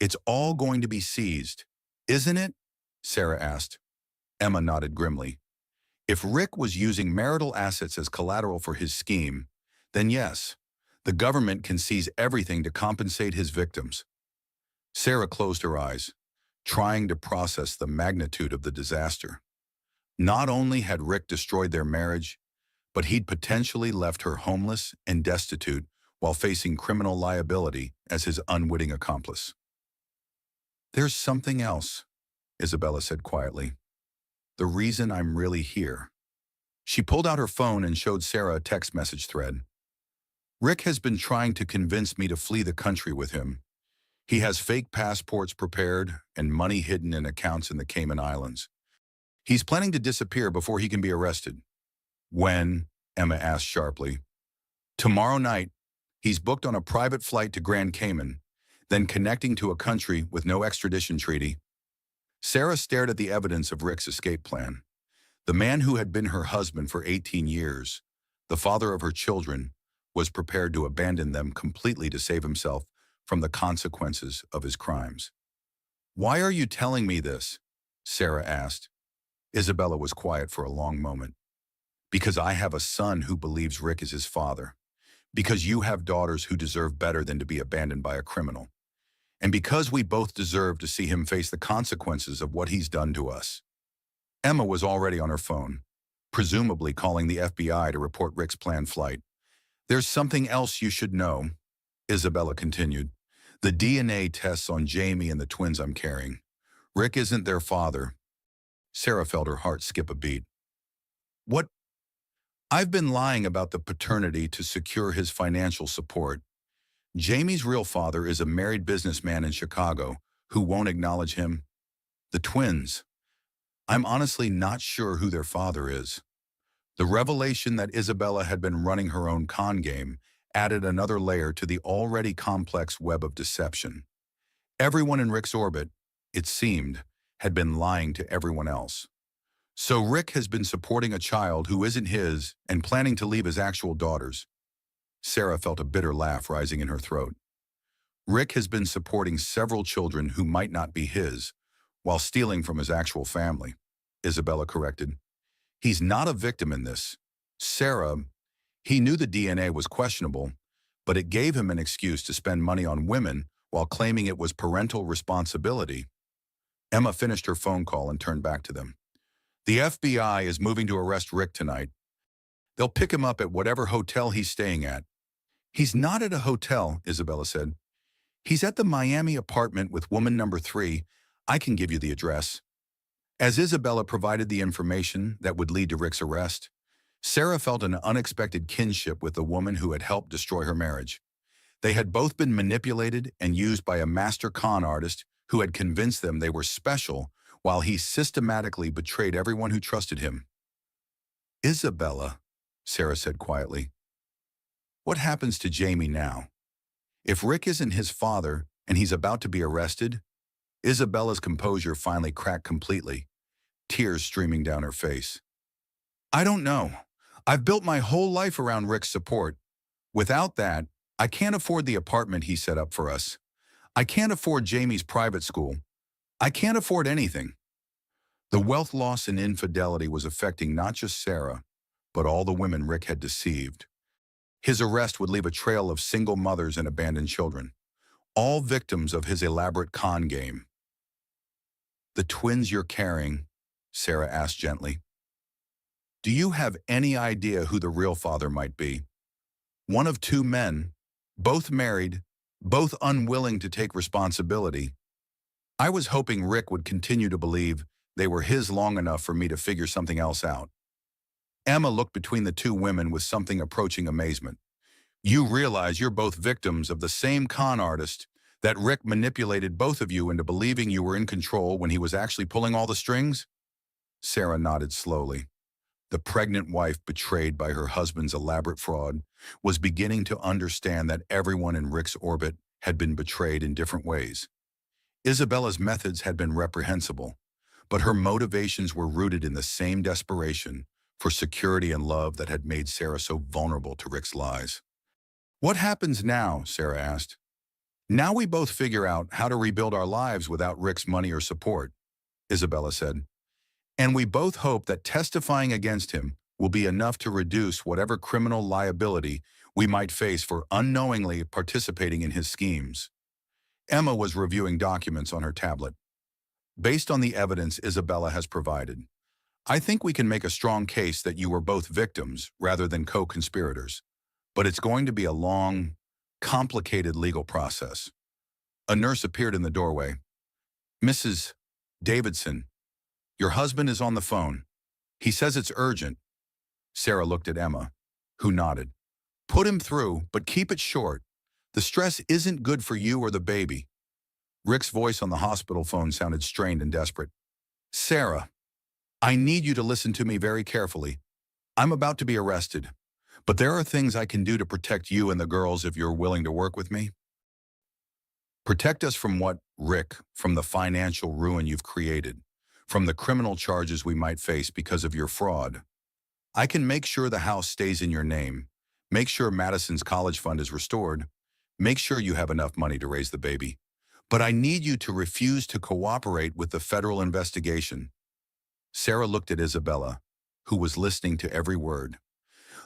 It's all going to be seized, isn't it? Sarah asked. Emma nodded grimly. If Rick was using marital assets as collateral for his scheme, then yes, the government can seize everything to compensate his victims. Sarah closed her eyes, trying to process the magnitude of the disaster. Not only had Rick destroyed their marriage, but he'd potentially left her homeless and destitute while facing criminal liability as his unwitting accomplice. There's something else, Isabella said quietly. The reason I'm really here. She pulled out her phone and showed Sarah a text message thread. Rick has been trying to convince me to flee the country with him. He has fake passports prepared and money hidden in accounts in the Cayman Islands. He's planning to disappear before he can be arrested. When? Emma asked sharply. Tomorrow night. He's booked on a private flight to Grand Cayman, then connecting to a country with no extradition treaty. Sarah stared at the evidence of Rick's escape plan. The man who had been her husband for 18 years, the father of her children, was prepared to abandon them completely to save himself from the consequences of his crimes. Why are you telling me this? Sarah asked. Isabella was quiet for a long moment. Because I have a son who believes Rick is his father. Because you have daughters who deserve better than to be abandoned by a criminal. And because we both deserve to see him face the consequences of what he's done to us. Emma was already on her phone, presumably calling the FBI to report Rick's planned flight. There's something else you should know, Isabella continued. The DNA tests on Jamie and the twins I'm carrying. Rick isn't their father. Sarah felt her heart skip a beat. What? I've been lying about the paternity to secure his financial support. Jamie's real father is a married businessman in Chicago who won't acknowledge him. The twins. I'm honestly not sure who their father is. The revelation that Isabella had been running her own con game added another layer to the already complex web of deception. Everyone in Rick's orbit, it seemed, had been lying to everyone else. So Rick has been supporting a child who isn't his and planning to leave his actual daughters. Sarah felt a bitter laugh rising in her throat. Rick has been supporting several children who might not be his, while stealing from his actual family, Isabella corrected. He's not a victim in this. Sarah, he knew the DNA was questionable, but it gave him an excuse to spend money on women while claiming it was parental responsibility. Emma finished her phone call and turned back to them. The FBI is moving to arrest Rick tonight. They'll pick him up at whatever hotel he's staying at. He's not at a hotel, Isabella said. He's at the Miami apartment with woman number 3. I can give you the address. As Isabella provided the information that would lead to Rick's arrest, Sarah felt an unexpected kinship with the woman who had helped destroy her marriage. They had both been manipulated and used by a master con artist who had convinced them they were special while he systematically betrayed everyone who trusted him. Isabella, Sarah said quietly, what happens to Jamie now? If Rick isn't his father and he's about to be arrested, Isabella's composure finally cracked completely, tears streaming down her face. I don't know. I've built my whole life around Rick's support. Without that, I can't afford the apartment he set up for us. I can't afford Jamie's private school. I can't afford anything. The wealth loss and infidelity was affecting not just Sarah, but all the women Rick had deceived. His arrest would leave a trail of single mothers and abandoned children, all victims of his elaborate con game. The twins you're carrying, Sarah asked gently. Do you have any idea who the real father might be? One of 2 men, both married, both unwilling to take responsibility. I was hoping Rick would continue to believe they were his long enough for me to figure something else out. Emma looked between the 2 women with something approaching amazement. You realize you're both victims of the same con artist, that Rick manipulated both of you into believing you were in control when he was actually pulling all the strings? Sarah nodded slowly. The pregnant wife betrayed by her husband's elaborate fraud was beginning to understand that everyone in Rick's orbit had been betrayed in different ways. Isabella's methods had been reprehensible, but her motivations were rooted in the same desperation for security and love that had made Sarah so vulnerable to Rick's lies. What happens now? Sarah asked. Now we both figure out how to rebuild our lives without Rick's money or support, Isabella said. And we both hope that testifying against him will be enough to reduce whatever criminal liability we might face for unknowingly participating in his schemes. Emma was reviewing documents on her tablet. Based on the evidence Isabella has provided, I think we can make a strong case that you were both victims rather than co-conspirators. But it's going to be a long, complicated legal process. A nurse appeared in the doorway. Mrs. Davidson, your husband is on the phone. He says it's urgent. Sarah looked at Emma, who nodded. Put him through, but keep it short. The stress isn't good for you or the baby. Rick's voice on the hospital phone sounded strained and desperate. Sarah, I need you to listen to me very carefully. I'm about to be arrested, but there are things I can do to protect you and the girls if you're willing to work with me. Protect us from what, Rick? From the financial ruin you've created, from the criminal charges we might face because of your fraud. I can make sure the house stays in your name, make sure Madison's college fund is restored, make sure you have enough money to raise the baby. But I need you to refuse to cooperate with the federal investigation. Sarah looked at Isabella, who was listening to every word.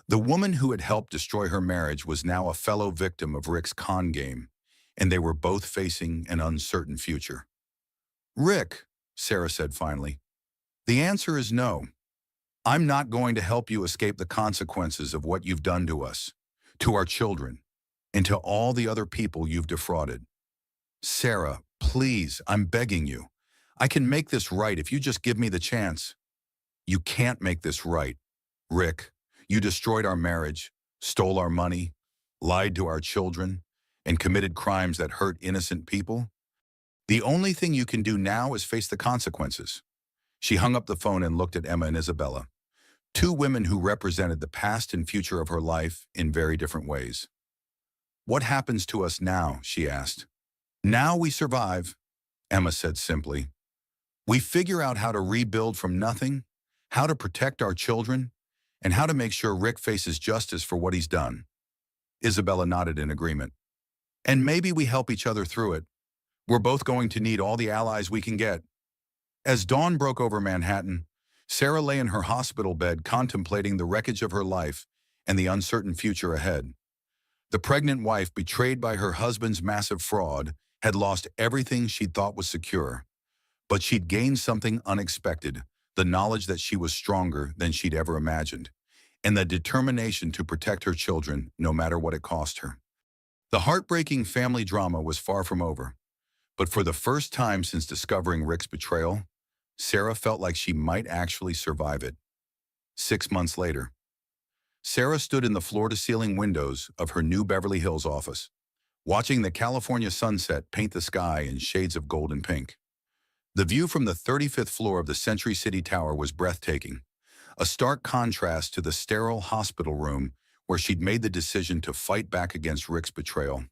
The woman who had helped destroy her marriage was now a fellow victim of Rick's con game, and they were both facing an uncertain future. Rick, Sarah said finally, the answer is no. I'm not going to help you escape the consequences of what you've done to us, to our children, and to all the other people you've defrauded. Sarah, please, I'm begging you. I can make this right if you just give me the chance. You can't make this right. Rick, you destroyed our marriage, stole our money, lied to our children, and committed crimes that hurt innocent people. The only thing you can do now is face the consequences. She hung up the phone and looked at Emma and Isabella, two women who represented the past and future of her life in very different ways. What happens to us now? She asked. Now we survive, Emma said simply. We figure out how to rebuild from nothing, how to protect our children, and how to make sure Rick faces justice for what he's done. Isabella nodded in agreement. And maybe we help each other through it. We're both going to need all the allies we can get. As dawn broke over Manhattan, Sarah lay in her hospital bed contemplating the wreckage of her life and the uncertain future ahead. The pregnant wife, betrayed by her husband's massive fraud, had lost everything she'd thought was secure. But she'd gained something unexpected, the knowledge that she was stronger than she'd ever imagined, and the determination to protect her children no matter what it cost her. The heartbreaking family drama was far from over, but for the first time since discovering Rick's betrayal, Sarah felt like she might actually survive it. 6 months later, Sarah stood in the floor-to-ceiling windows of her new Beverly Hills office, watching the California sunset paint the sky in shades of gold and pink. The view from the 35th floor of the Century City Tower was breathtaking, a stark contrast to the sterile hospital room where she'd made the decision to fight back against Rick's betrayal.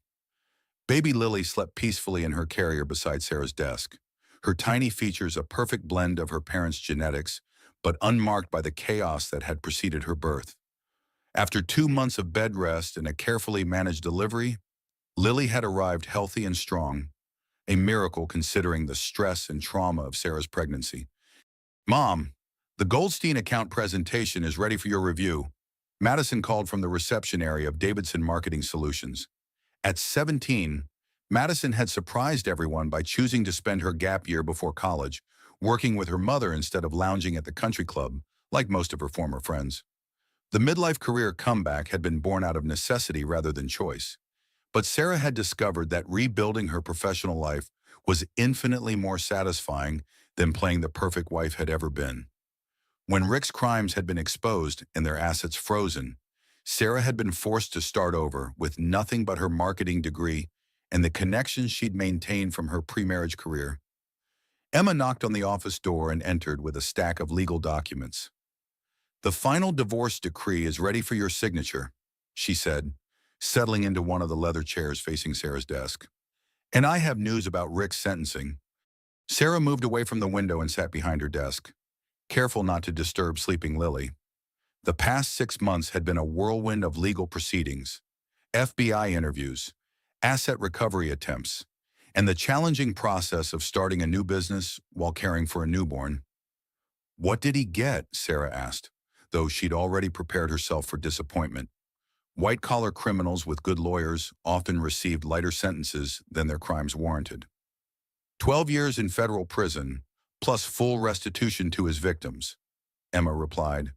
Baby Lily slept peacefully in her carrier beside Sarah's desk, her tiny features a perfect blend of her parents' genetics, but unmarked by the chaos that had preceded her birth. After 2 months of bed rest and a carefully managed delivery, Lily had arrived healthy and strong, a miracle considering the stress and trauma of Sarah's pregnancy. Mom, the Goldstein account presentation is ready for your review. Madison called from the reception area of Davidson Marketing Solutions. At 17, Madison had surprised everyone by choosing to spend her gap year before college, working with her mother instead of lounging at the country club, like most of her former friends. The midlife career comeback had been born out of necessity rather than choice. But Sarah had discovered that rebuilding her professional life was infinitely more satisfying than playing the perfect wife had ever been. When Rick's crimes had been exposed and their assets frozen, Sarah had been forced to start over with nothing but her marketing degree and the connections she'd maintained from her pre-marriage career. Emma knocked on the office door and entered with a stack of legal documents. The final divorce decree is ready for your signature, she said, settling into one of the leather chairs facing Sarah's desk. And I have news about Rick's sentencing. Sarah moved away from the window and sat behind her desk, careful not to disturb sleeping Lily. The past 6 months had been a whirlwind of legal proceedings, FBI interviews, asset recovery attempts, and the challenging process of starting a new business while caring for a newborn. What did he get? Sarah asked, though she'd already prepared herself for disappointment. White-collar criminals with good lawyers often received lighter sentences than their crimes warranted. 12 years in federal prison, plus full restitution to his victims, Emma replied.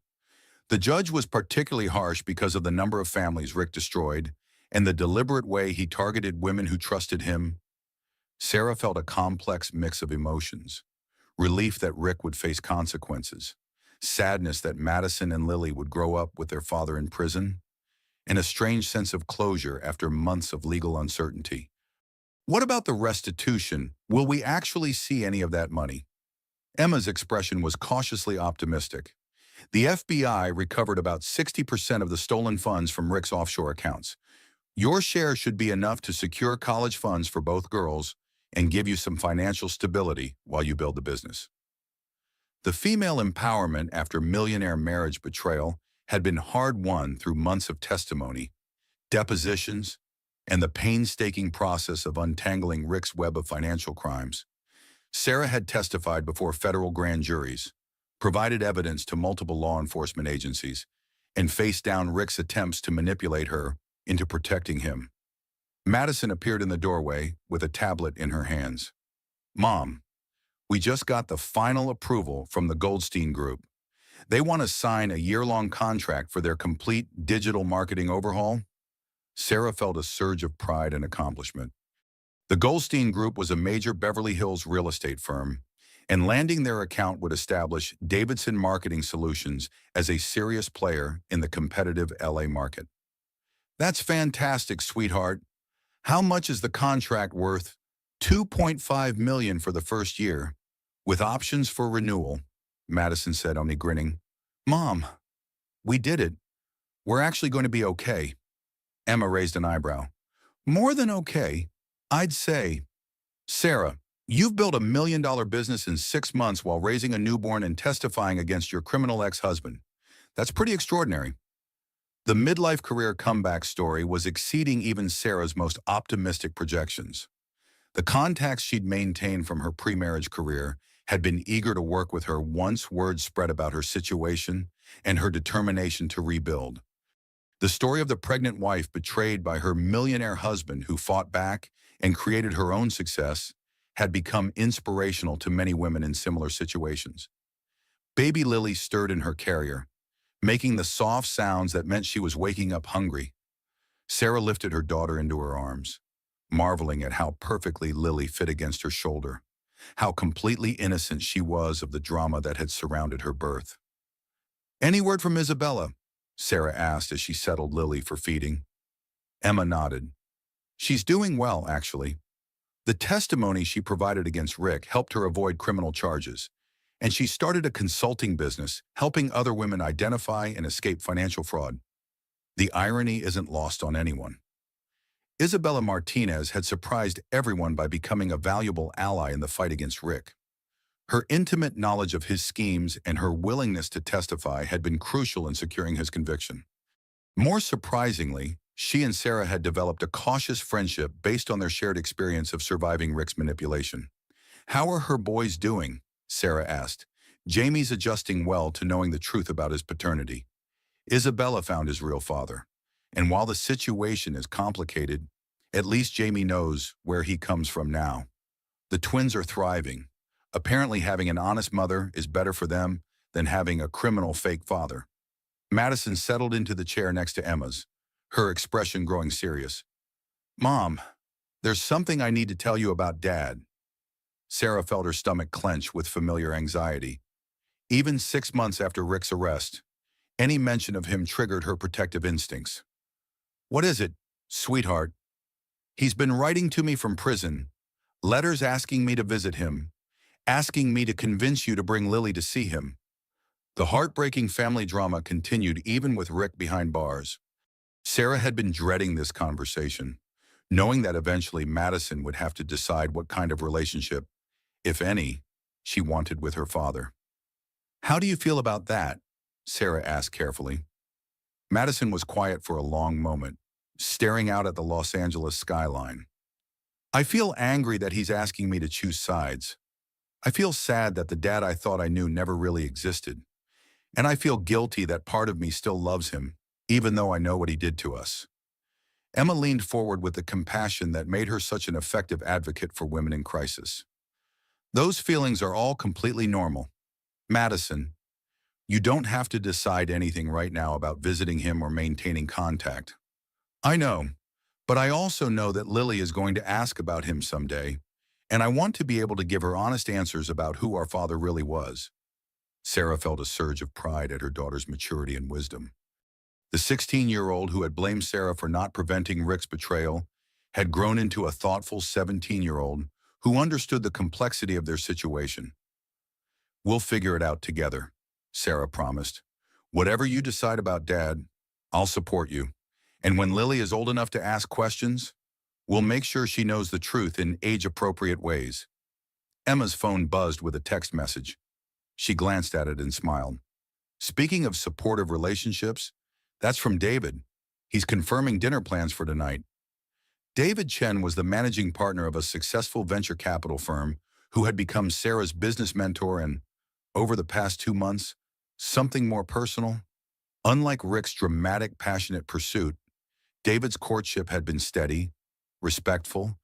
The judge was particularly harsh because of the number of families Rick destroyed and the deliberate way he targeted women who trusted him. Sarah felt a complex mix of emotions. Relief that Rick would face consequences, sadness that Madison and Lily would grow up with their father in prison, and a strange sense of closure after months of legal uncertainty. What about the restitution? Will we actually see any of that money? Emma's expression was cautiously optimistic. The FBI recovered about 60% of the stolen funds from Rick's offshore accounts. Your share should be enough to secure college funds for both girls and give you some financial stability while you build the business. The female empowerment after millionaire marriage betrayal had been hard-won through months of testimony, depositions, and the painstaking process of untangling Rick's web of financial crimes. Sarah had testified before federal grand juries, provided evidence to multiple law enforcement agencies, and faced down Rick's attempts to manipulate her into protecting him. Madison appeared in the doorway with a tablet in her hands. Mom, we just got the final approval from the Goldstein Group. They want to sign a year-long contract for their complete digital marketing overhaul. Sarah felt a surge of pride and accomplishment. The Goldstein Group was a major Beverly Hills real estate firm, and landing their account would establish Davidson Marketing Solutions as a serious player in the competitive LA market. That's fantastic, sweetheart. How much is the contract worth? $2.5 million for the first year, with options for renewal, Madison said, only grinning. Mom, we did it. We're actually going to be okay. Emma raised an eyebrow. More than okay, I'd say. Sarah, you've built $1 million business in 6 months while raising a newborn and testifying against your criminal ex-husband. That's pretty extraordinary. The midlife career comeback story was exceeding even Sarah's most optimistic projections. The contacts she'd maintained from her pre-marriage career had been eager to work with her once word spread about her situation and her determination to rebuild. The story of the pregnant wife betrayed by her millionaire husband who fought back and created her own success had become inspirational to many women in similar situations. Baby Lily stirred in her carrier, making the soft sounds that meant she was waking up hungry. Sarah lifted her daughter into her arms, marveling at how perfectly Lily fit against her shoulder, how completely innocent she was of the drama that had surrounded her birth. Any word from Isabella? Sarah asked as she settled Lily for feeding. Emma nodded. She's doing well, actually. The testimony she provided against Rick helped her avoid criminal charges, and she started a consulting business helping other women identify and escape financial fraud. The irony isn't lost on anyone. Isabella Martinez had surprised everyone by becoming a valuable ally in the fight against Rick. Her intimate knowledge of his schemes and her willingness to testify had been crucial in securing his conviction. More surprisingly, she and Sarah had developed a cautious friendship based on their shared experience of surviving Rick's manipulation. How are her boys doing? Sarah asked. Jamie's adjusting well to knowing the truth about his paternity. Isabella found his real father, and while the situation is complicated, at least Jamie knows where he comes from now. The twins are thriving. Apparently having an honest mother is better for them than having a criminal fake father. Madison settled into the chair next to Emma's, her expression growing serious. Mom, there's something I need to tell you about Dad. Sarah felt her stomach clench with familiar anxiety. Even 6 months after Rick's arrest, any mention of him triggered her protective instincts. What is it, sweetheart? He's been writing to me from prison, letters asking me to visit him, asking me to convince you to bring Lily to see him. The heartbreaking family drama continued even with Rick behind bars. Sarah had been dreading this conversation, knowing that eventually Madison would have to decide what kind of relationship, if any, she wanted with her father. How do you feel about that? Sarah asked carefully. Madison was quiet for a long moment, staring out at the Los Angeles skyline. I feel angry that he's asking me to choose sides. I feel sad that the dad I thought I knew never really existed. And I feel guilty that part of me still loves him, even though I know what he did to us. Emma leaned forward with the compassion that made her such an effective advocate for women in crisis. Those feelings are all completely normal. Madison, you don't have to decide anything right now about visiting him or maintaining contact. I know, but I also know that Lily is going to ask about him someday, and I want to be able to give her honest answers about who our father really was. Sarah felt a surge of pride at her daughter's maturity and wisdom. The 16-year-old who had blamed Sarah for not preventing Rick's betrayal had grown into a thoughtful 17-year-old who understood the complexity of their situation. We'll figure it out together, Sarah promised. Whatever you decide about Dad, I'll support you. And when Lily is old enough to ask questions, we'll make sure she knows the truth in age-appropriate ways. Emma's phone buzzed with a text message. She glanced at it and smiled. Speaking of supportive relationships, that's from David. He's confirming dinner plans for tonight. David Chen was the managing partner of a successful venture capital firm who had become Sarah's business mentor and, over the past 2 months, something more personal. Unlike Rick's dramatic, passionate pursuit, David's courtship had been steady, respectful,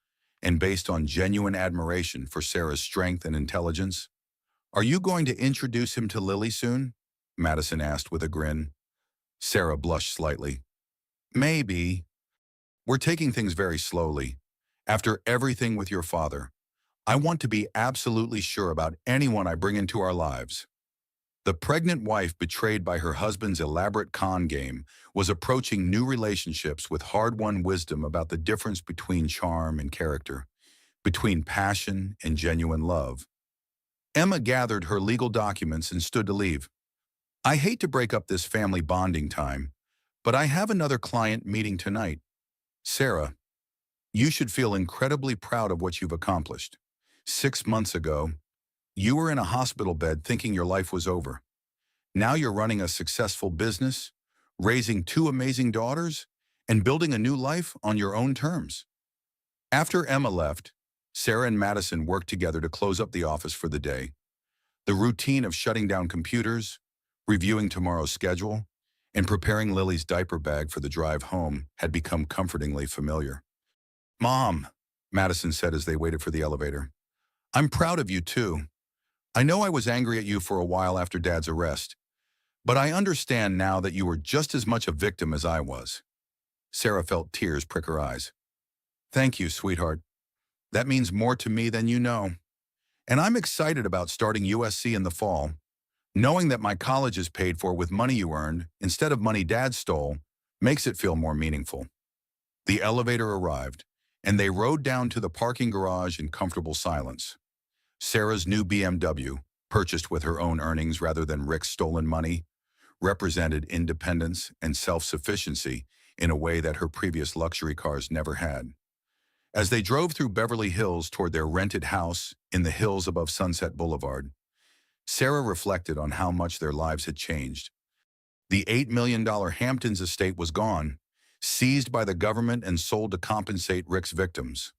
and based on genuine admiration for Sarah's strength and intelligence. Are you going to introduce him to Lily soon? Madison asked with a grin. Sarah blushed slightly. Maybe. We're taking things very slowly. After everything with your father, I want to be absolutely sure about anyone I bring into our lives. The pregnant wife betrayed by her husband's elaborate con game was approaching new relationships with hard-won wisdom about the difference between charm and character, between passion and genuine love. Emma gathered her legal documents and stood to leave. I hate to break up this family bonding time, but I have another client meeting tonight. Sarah, you should feel incredibly proud of what you've accomplished. 6 months ago, you were in a hospital bed thinking your life was over. Now you're running a successful business, raising two amazing daughters, and building a new life on your own terms. After Emma left, Sarah and Madison worked together to close up the office for the day. The routine of shutting down computers, reviewing tomorrow's schedule, and preparing Lily's diaper bag for the drive home had become comfortingly familiar. Mom, Madison said as they waited for the elevator, I'm proud of you too. I know I was angry at you for a while after Dad's arrest, but I understand now that you were just as much a victim as I was. Sarah felt tears prick her eyes. Thank you, sweetheart. That means more to me than you know. And I'm excited about starting USC in the fall. Knowing that my college is paid for with money you earned instead of money Dad stole makes it feel more meaningful. The elevator arrived, and they rode down to the parking garage in comfortable silence. Sarah's new BMW, purchased with her own earnings rather than Rick's stolen money, represented independence and self-sufficiency in a way that her previous luxury cars never had. As they drove through Beverly Hills toward their rented house in the hills above Sunset Boulevard, Sarah reflected on how much their lives had changed. The $8 million Hamptons estate was gone, seized by the government and sold to compensate Rick's victims.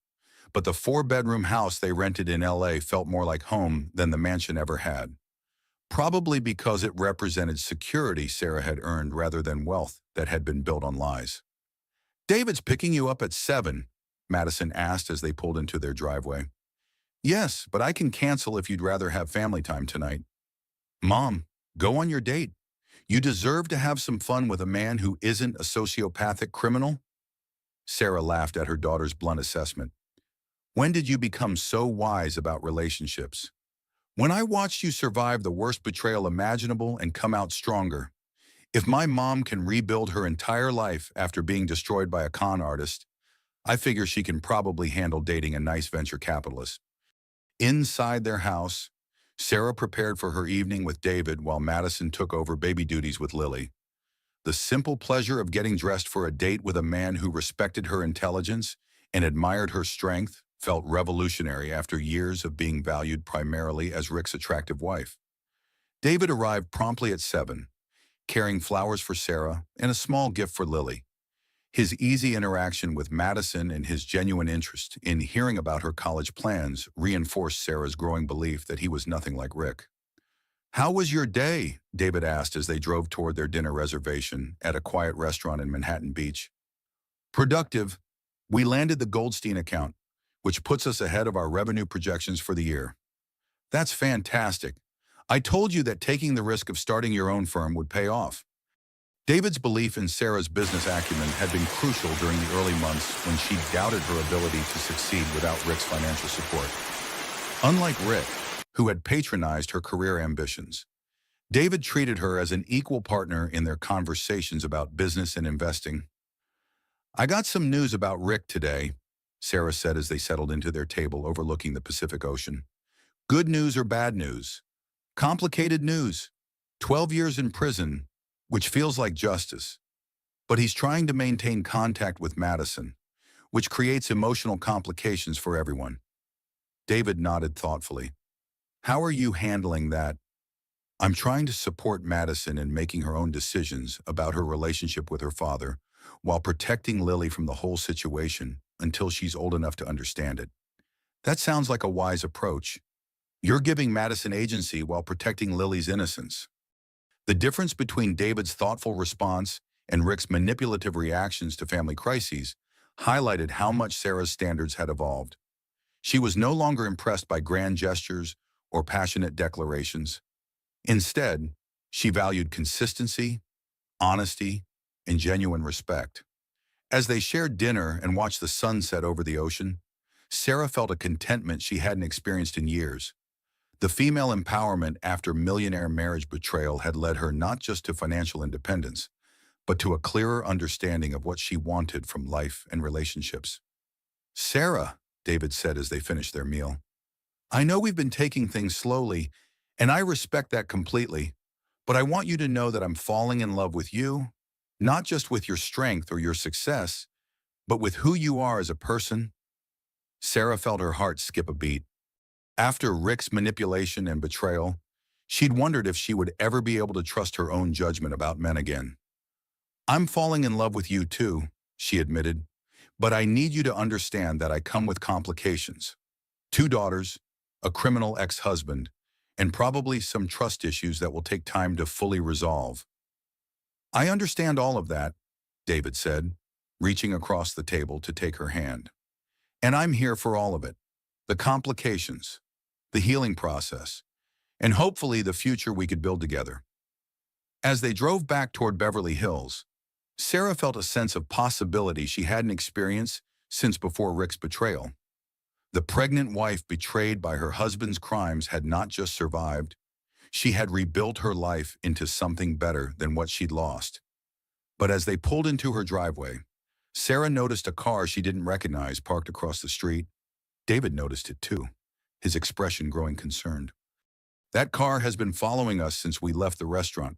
But the 4-bedroom house they rented in LA felt more like home than the mansion ever had. Probably because it represented security Sarah had earned rather than wealth that had been built on lies. David's picking you up at 7, Madison asked as they pulled into their driveway. Yes, but I can cancel if you'd rather have family time tonight. Mom, go on your date. You deserve to have some fun with a man who isn't a sociopathic criminal. Sarah laughed at her daughter's blunt assessment. When did you become so wise about relationships? When I watched you survive the worst betrayal imaginable and come out stronger. If my mom can rebuild her entire life after being destroyed by a con artist, I figure she can probably handle dating a nice venture capitalist. Inside their house, Sarah prepared for her evening with David while Madison took over baby duties with Lily. The simple pleasure of getting dressed for a date with a man who respected her intelligence and admired her strength felt revolutionary after years of being valued primarily as Rick's attractive wife. David arrived promptly at 7, carrying flowers for Sarah and a small gift for Lily. His easy interaction with Madison and his genuine interest in hearing about her college plans reinforced Sarah's growing belief that he was nothing like Rick. "How was your day?" David asked as they drove toward their dinner reservation at a quiet restaurant in Manhattan Beach. "Productive. We landed the Goldstein account, which puts us ahead of our revenue projections for the year." "That's fantastic. I told you that taking the risk of starting your own firm would pay off." David's belief in Sarah's business acumen had been crucial during the early months when she doubted her ability to succeed without Rick's financial support. Unlike Rick, who had patronized her career ambitions, David treated her as an equal partner in their conversations about business and investing. "I got some news about Rick today," Sarah said as they settled into their table overlooking the Pacific Ocean. "Good news or bad news? Complicated news. 12 years in prison, which feels like justice. But he's trying to maintain contact with Madison, which creates emotional complications for everyone." David nodded thoughtfully. "How are you handling that?" "I'm trying to support Madison in making her own decisions about her relationship with her father, while protecting Lily from the whole situation until she's old enough to understand it." "That sounds like a wise approach. You're giving Madison agency while protecting Lily's innocence." The difference between David's thoughtful response and Rick's manipulative reactions to family crises highlighted how much Sarah's standards had evolved. She was no longer impressed by grand gestures or passionate declarations. Instead, she valued consistency, honesty, and genuine respect. As they shared dinner and watched the sun set over the ocean, Sarah felt a contentment she hadn't experienced in years. The female empowerment after millionaire marriage betrayal had led her not just to financial independence, but to a clearer understanding of what she wanted from life and relationships. "Sarah," David said as they finished their meal, "I know we've been taking things slowly, and I respect that completely, but I want you to know that I'm falling in love with you, not just with your strength or your success, but with who you are as a person." Sarah felt her heart skip a beat. After Rick's manipulation and betrayal, she'd wondered if she would ever be able to trust her own judgment about men again. "I'm falling in love with you too," she admitted, "but I need you to understand that I come with complications. 2 daughters, a criminal ex-husband, and probably some trust issues that will take time to fully resolve." "I understand all of that," David said, reaching across the table to take her hand. "And I'm here for all of it. The complications, the healing process, and hopefully the future we could build together." As they drove back toward Beverly Hills, Sarah felt a sense of possibility she hadn't experienced since before Rick's betrayal. The pregnant wife betrayed by her husband's crimes had not just survived, she had rebuilt her life into something better than what she'd lost. But as they pulled into her driveway, Sarah noticed a car she didn't recognize parked across the street. David noticed it too, his expression growing concerned. "That car has been following us since we left the restaurant,"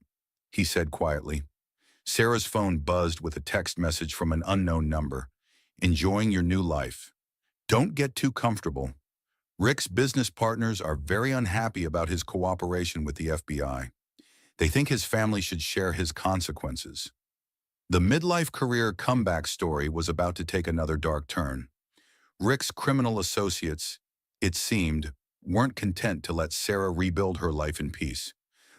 he said quietly. Sarah's phone buzzed with a text message from an unknown number. "Enjoying your new life. Don't get too comfortable. Rick's business partners are very unhappy about his cooperation with the FBI. They think his family should share his consequences." The midlife career comeback story was about to take another dark turn. Rick's criminal associates, it seemed, weren't content to let Sarah rebuild her life in peace.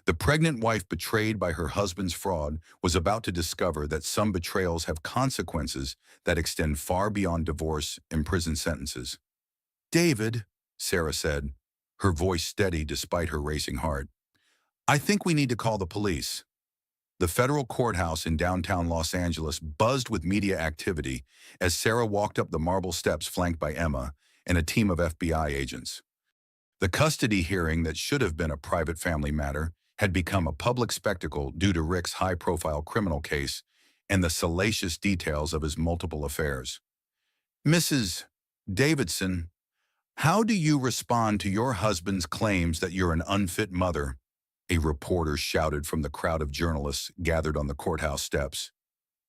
The pregnant wife betrayed by her husband's fraud was about to discover that some betrayals have consequences that extend far beyond divorce and prison sentences. "David," Sarah said, her voice steady despite her racing heart, "I think we need to call the police." The federal courthouse in downtown Los Angeles buzzed with media activity as Sarah walked up the marble steps flanked by Emma and a team of FBI agents. The custody hearing that should have been a private family matter had become a public spectacle due to Rick's high-profile criminal case and the salacious details of his multiple affairs. "Mrs. Davidson, how do you respond to your husband's claims that you're an unfit mother?" a reporter shouted from the crowd of journalists gathered on the courthouse steps.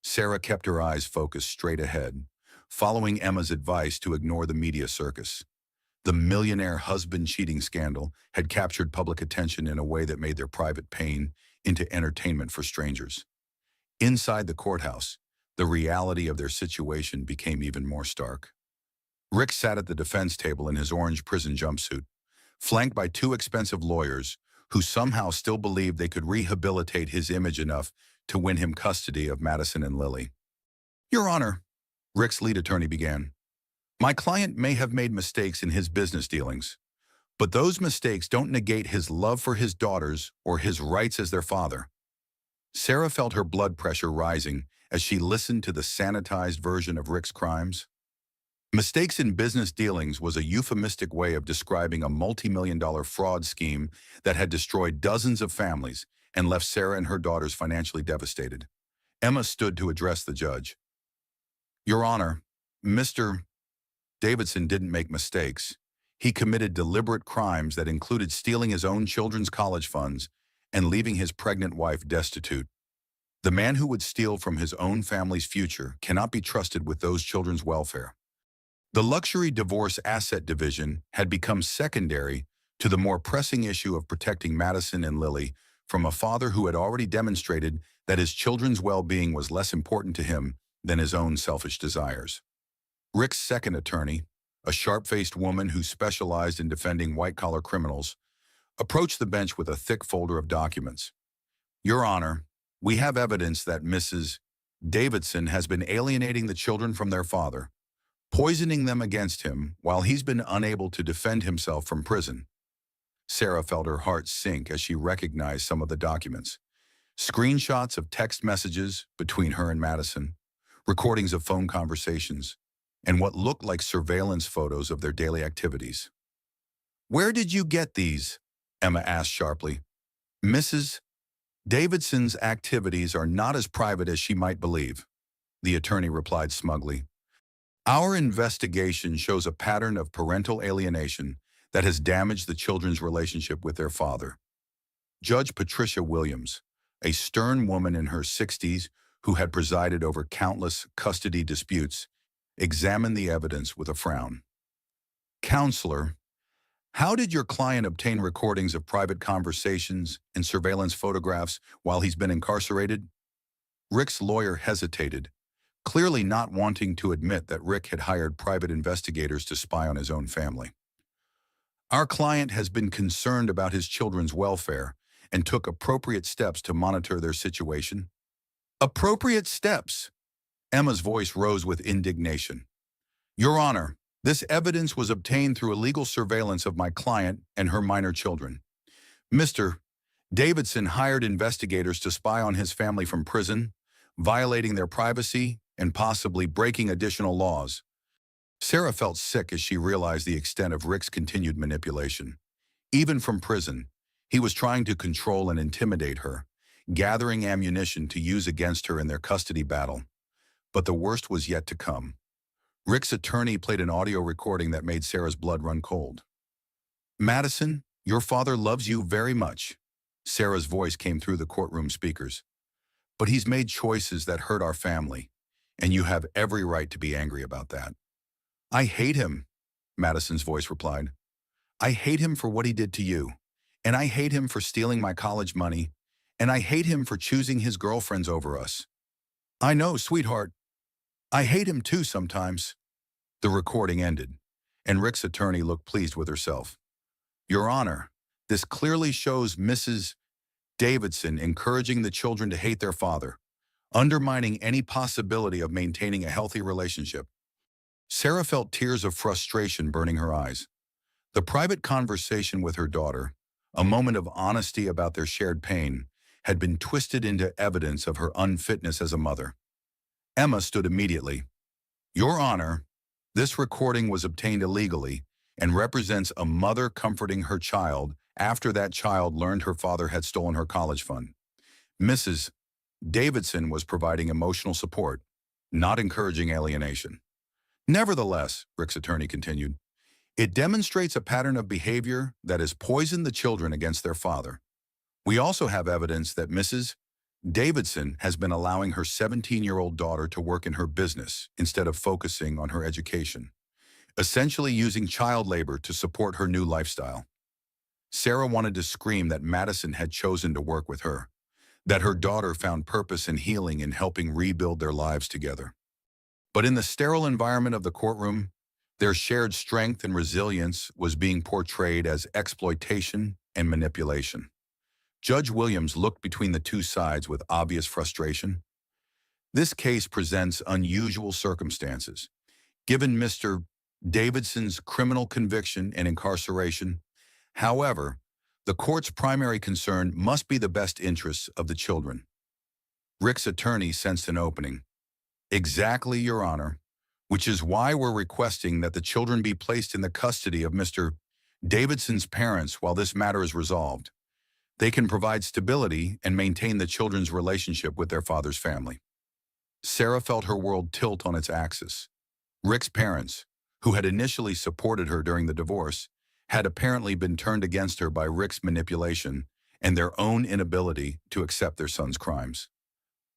Sarah kept her eyes focused straight ahead, following Emma's advice to ignore the media circus. The millionaire husband cheating scandal had captured public attention in a way that made their private pain into entertainment for strangers. Inside the courthouse, The reality of their situation became even more stark. Rick sat at the defense table in his orange prison jumpsuit, flanked by two expensive lawyers who somehow still believed they could rehabilitate his image enough to win him custody of Madison and Lily. Your Honor, Rick's lead attorney began, my client may have made mistakes in his business dealings, but those mistakes don't negate his love for his daughters or his rights as their father. Sarah felt her blood pressure rising as she listened to the sanitized version of Rick's crimes. Mistakes in business dealings was a euphemistic way of describing a multi-million-dollar fraud scheme that had destroyed dozens of families and left Sarah and her daughters financially devastated. Emma stood to address the judge. Your Honor, Mr. Davidson didn't make mistakes. He committed deliberate crimes that included stealing his own children's college funds and leaving his pregnant wife destitute. The man who would steal from his own family's future cannot be trusted with those children's welfare. The luxury divorce asset division had become secondary to the more pressing issue of protecting Madison and Lily from a father who had already demonstrated that his children's well-being was less important to him than his own selfish desires. Rick's second attorney, a sharp-faced woman who specialized in defending white-collar criminals, approached the bench with a thick folder of documents. Your Honor, we have evidence that Mrs. Davidson has been alienating the children from their father, poisoning them against him while he's been unable to defend himself from prison. Sarah felt her heart sink as she recognized some of the documents. Screenshots of text messages between her and Madison, recordings of phone conversations, and what looked like surveillance photos of their daily activities. Where did you get these? Emma asked sharply. Mrs. Davidson's activities are not as private as she might believe, the attorney replied smugly. Our investigation shows a pattern of parental alienation that has damaged the children's relationship with their father. Judge Patricia Williams, a stern woman in her 60s who had presided over countless custody disputes, examined the evidence with a frown. Counselor, how did your client obtain recordings of private conversations and surveillance photographs while he's been incarcerated? Rick's lawyer hesitated, clearly not wanting to admit that Rick had hired private investigators to spy on his own family. Our client has been concerned about his children's welfare and took appropriate steps to monitor their situation. Appropriate steps? Emma's voice rose with indignation. Your Honor, this evidence was obtained through illegal surveillance of my client and her minor children. Mr. Davidson hired investigators to spy on his family from prison, violating their privacy and possibly breaking additional laws. Sarah felt sick as she realized the extent of Rick's continued manipulation. Even from prison, he was trying to control and intimidate her, gathering ammunition to use against her in their custody battle. But the worst was yet to come. Rick's attorney played an audio recording that made Sarah's blood run cold. Madison, your father loves you very much. Sarah's voice came through the courtroom speakers. But he's made choices that hurt our family, and you have every right to be angry about that. I hate him, Madison's voice replied. I hate him for what he did to you, and I hate him for stealing my college money, and I hate him for choosing his girlfriends over us. I know, sweetheart. I hate him too sometimes. The recording ended, and Rick's attorney looked pleased with herself. Your Honor, this clearly shows Mrs. Davidson encouraging the children to hate their father, undermining any possibility of maintaining a healthy relationship. Sarah felt tears of frustration burning her eyes. The private conversation with her daughter, a moment of honesty about their shared pain, had been twisted into evidence of her unfitness as a mother. Emma stood immediately. Your Honor, this recording was obtained illegally and represents a mother comforting her child after that child learned her father had stolen her college fund. Mrs. Davidson was providing emotional support, not encouraging alienation. Nevertheless, Rick's attorney continued, it demonstrates a pattern of behavior that has poisoned the children against their father. We also have evidence that Mrs. Davidson has been allowing her 17-year-old daughter to work in her business instead of focusing on her education, essentially using child labor to support her new lifestyle. Sarah wanted to scream that Madison had chosen to work with her. that her daughter found purpose and healing in helping rebuild their lives together. But in the sterile environment of the courtroom, their shared strength and resilience was being portrayed as exploitation and manipulation. Judge Williams looked between the two sides with obvious frustration. This case presents unusual circumstances. Given Mr. Davidson's criminal conviction and incarceration, however, the court's primary concern must be the best interests of the children. Rick's attorney sensed an opening. Exactly, Your Honor, which is why we're requesting that the children be placed in the custody of Mr. Davidson's parents while this matter is resolved. They can provide stability and maintain the children's relationship with their father's family. Sarah felt her world tilt on its axis. Rick's parents, who had initially supported her during the divorce, had apparently been turned against her by Rick's manipulation and their own inability to accept their son's crimes.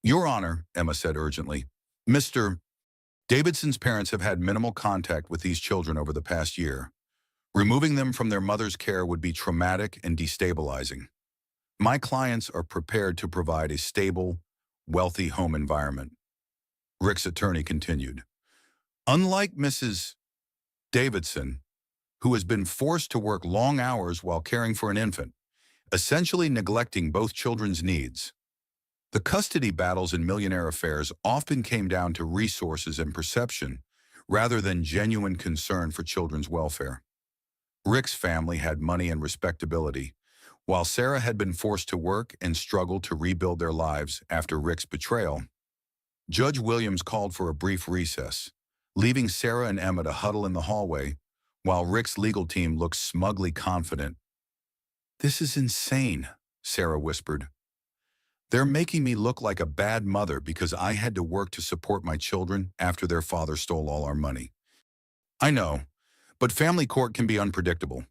Your Honor, Emma said urgently, Mr. Davidson's parents have had minimal contact with these children over the past year. Removing them from their mother's care would be traumatic and destabilizing. My clients are prepared to provide a stable, wealthy home environment. Rick's attorney continued. Unlike Mrs. Davidson, who has been forced to work long hours while caring for an infant, essentially neglecting both children's needs, the custody battles in Millionaire affairs often came down to resources and perception rather than genuine concern for children's welfare. Rick's family had money and respectability, while Sarah had been forced to work and struggle to rebuild their lives after Rick's betrayal. Judge Williams called for a brief recess, leaving Sarah and Emma to huddle in the hallway, while Rick's legal team looked smugly confident. "This is insane," Sarah whispered. "They're making me look like a bad mother because I had to work to support my children after their father stole all our money." "I know, but family court can be unpredictable,"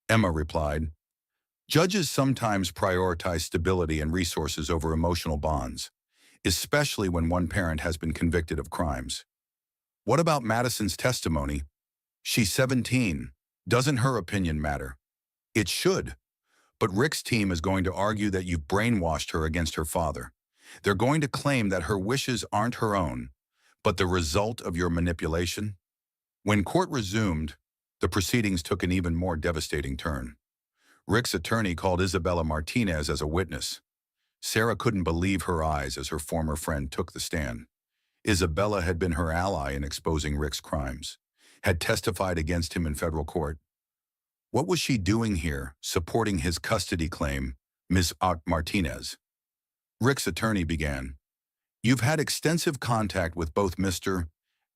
Emma replied. "Judges sometimes prioritize stability and resources over emotional bonds, especially when one parent has been convicted of crimes. What about Madison's testimony? She's 17. Doesn't her opinion matter? It should. But Rick's team is going to argue that you've brainwashed her against her father. They're going to claim that her wishes aren't her own, but the result of your manipulation." When court resumed, the proceedings took an even more devastating turn. Rick's attorney called Isabella Martinez as a witness. Sarah couldn't believe her eyes as her former friend took the stand. Isabella had been her ally in exposing Rick's crimes, had testified against him in federal court. What was she doing here, supporting his custody claim, Ms. Martinez? Rick's attorney began. "You've had extensive contact with both Mr.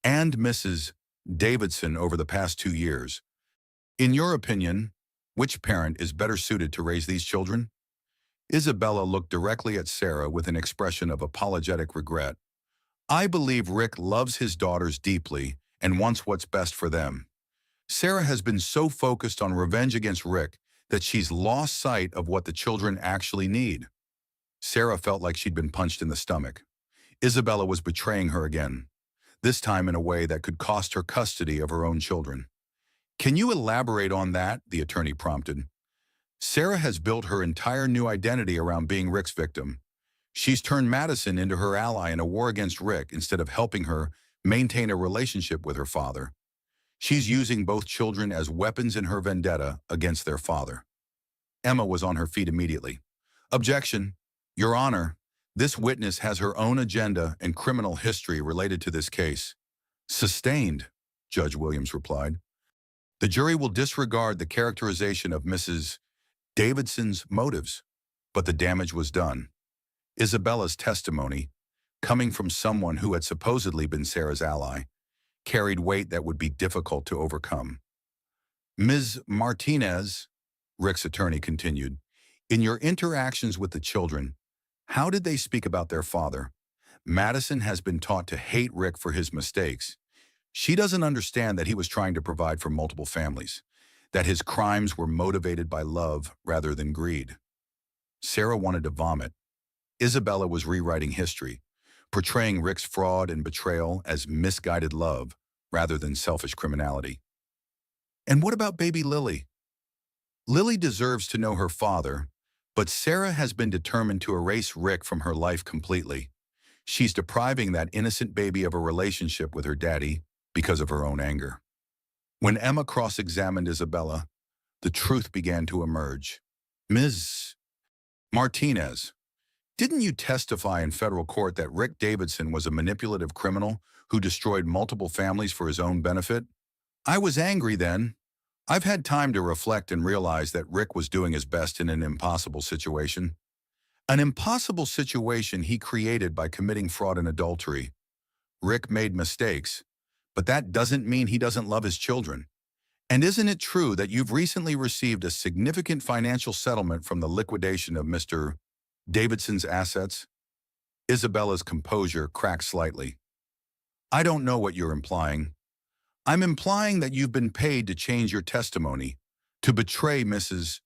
and Mrs. Davidson over the past 2 years. In your opinion, which parent is better suited to raise these children?" Isabella looked directly at Sarah with an expression of apologetic regret. "I believe Rick loves his daughters deeply and wants what's best for them. Sarah has been so focused on revenge against Rick that she's lost sight of what the children actually need." Sarah felt like she'd been punched in the stomach. Isabella was betraying her again, this time in a way that could cost her custody of her own children. "Can you elaborate on that?" the attorney prompted. "Sarah has built her entire new identity around being Rick's victim. She's turned Madison into her ally in a war against Rick instead of helping her maintain a relationship with her father. She's using both children as weapons in her vendetta against their father." Emma was on her feet immediately. "Objection. Your Honor, this witness has her own agenda and criminal history related to this case." "Sustained," Judge Williams replied. "The jury will disregard the characterization of Mrs. Davidson's motives, but the damage was done." Isabella's testimony, coming from someone who had supposedly been Sarah's ally, carried weight that would be difficult to overcome. "Ms. Martinez," Rick's attorney continued, "in your interactions with the children, how did they speak about their father? Madison has been taught to hate Rick for his mistakes. She doesn't understand that he was trying to provide for multiple families, that his crimes were motivated by love rather than greed." Sarah wanted to vomit. Isabella was rewriting history, portraying Rick's fraud and betrayal as misguided love rather than selfish criminality. "And what about baby Lily? Lily deserves to know her father, But Sarah has been determined to erase Rick from her life completely. She's depriving that innocent baby of a relationship with her daddy because of her own anger. When Emma cross-examined Isabella, the truth began to emerge. Ms. Martinez, didn't you testify in federal court that Rick Davidson was a manipulative criminal who destroyed multiple families for his own benefit? I was angry then. I've had time to reflect and realize that Rick was doing his best in an impossible situation. An impossible situation he created by committing fraud and adultery. Rick made mistakes, but that doesn't mean he doesn't love his children. And isn't it true that you've recently received a significant financial settlement from the liquidation of Mr. Davidson's assets? Isabella's composure cracked slightly. I don't know what you're implying. I'm implying that you've been paid to change your testimony, to betray Mrs.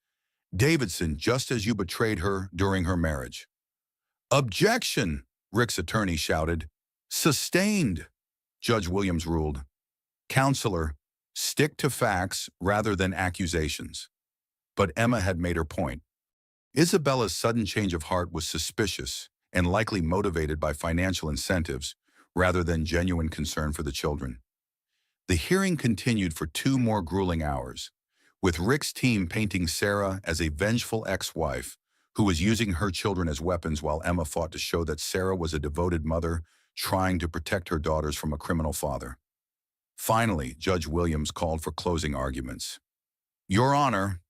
Davidson just as you betrayed her during her marriage. Objection, Rick's attorney shouted. Sustained, Judge Williams ruled. Counselor, stick to facts rather than accusations. But Emma had made her point. Isabella's sudden change of heart was suspicious and likely motivated by financial incentives rather than genuine concern for the children. The hearing continued for 2 more grueling hours, with Rick's team painting Sarah as a vengeful ex-wife who was using her children as weapons while Emma fought to show that Sarah was a devoted mother trying to protect her daughters from a criminal father. Finally, Judge Williams called for closing arguments. Your Honor,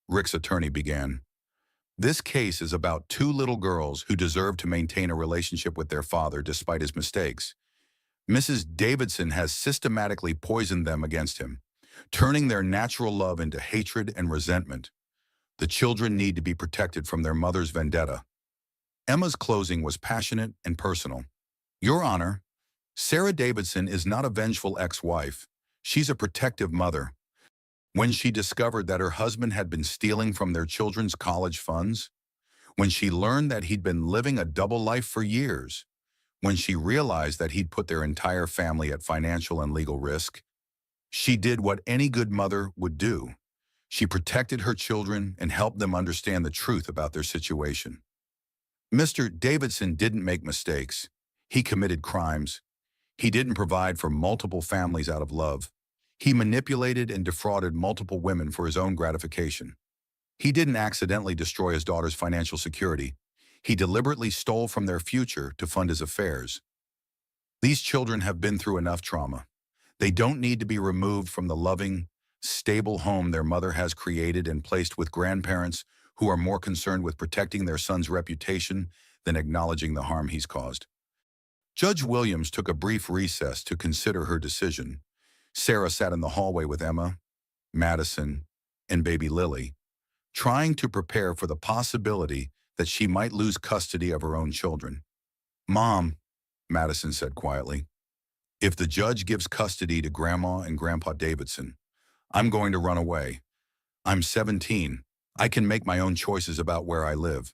Rick's attorney began, this case is about 2 little girls who deserve to maintain a relationship with their father despite his mistakes. Mrs. Davidson has systematically poisoned them against him, turning their natural love into hatred and resentment. The children need to be protected from their mother's vendetta. Emma's closing was passionate and personal. Your Honor, Sarah Davidson is not a vengeful ex-wife. She's a protective mother. When she discovered that her husband had been stealing from their children's college funds, when she learned that he'd been living a double life for years, when she realized that he'd put their entire family at financial and legal risk, she did what any good mother would do. She protected her children and helped them understand the truth about their situation. Mr. Davidson didn't make mistakes. He committed crimes. He didn't provide for multiple families out of love. He manipulated and defrauded multiple women for his own gratification. He didn't accidentally destroy his daughter's financial security. He deliberately stole from their future to fund his affairs. These children have been through enough trauma. They don't need to be removed from the loving, stable home their mother has created and placed with grandparents who are more concerned with protecting their son's reputation than acknowledging the harm he's caused. Judge Williams took a brief recess to consider her decision. Sarah sat in the hallway with Emma, Madison, and baby Lily, trying to prepare for the possibility that she might lose custody of her own children. Mom, Madison said quietly, if the judge gives custody to Grandma and Grandpa Davidson, I'm going to run away. I'm 17. I can make my own choices about where I live.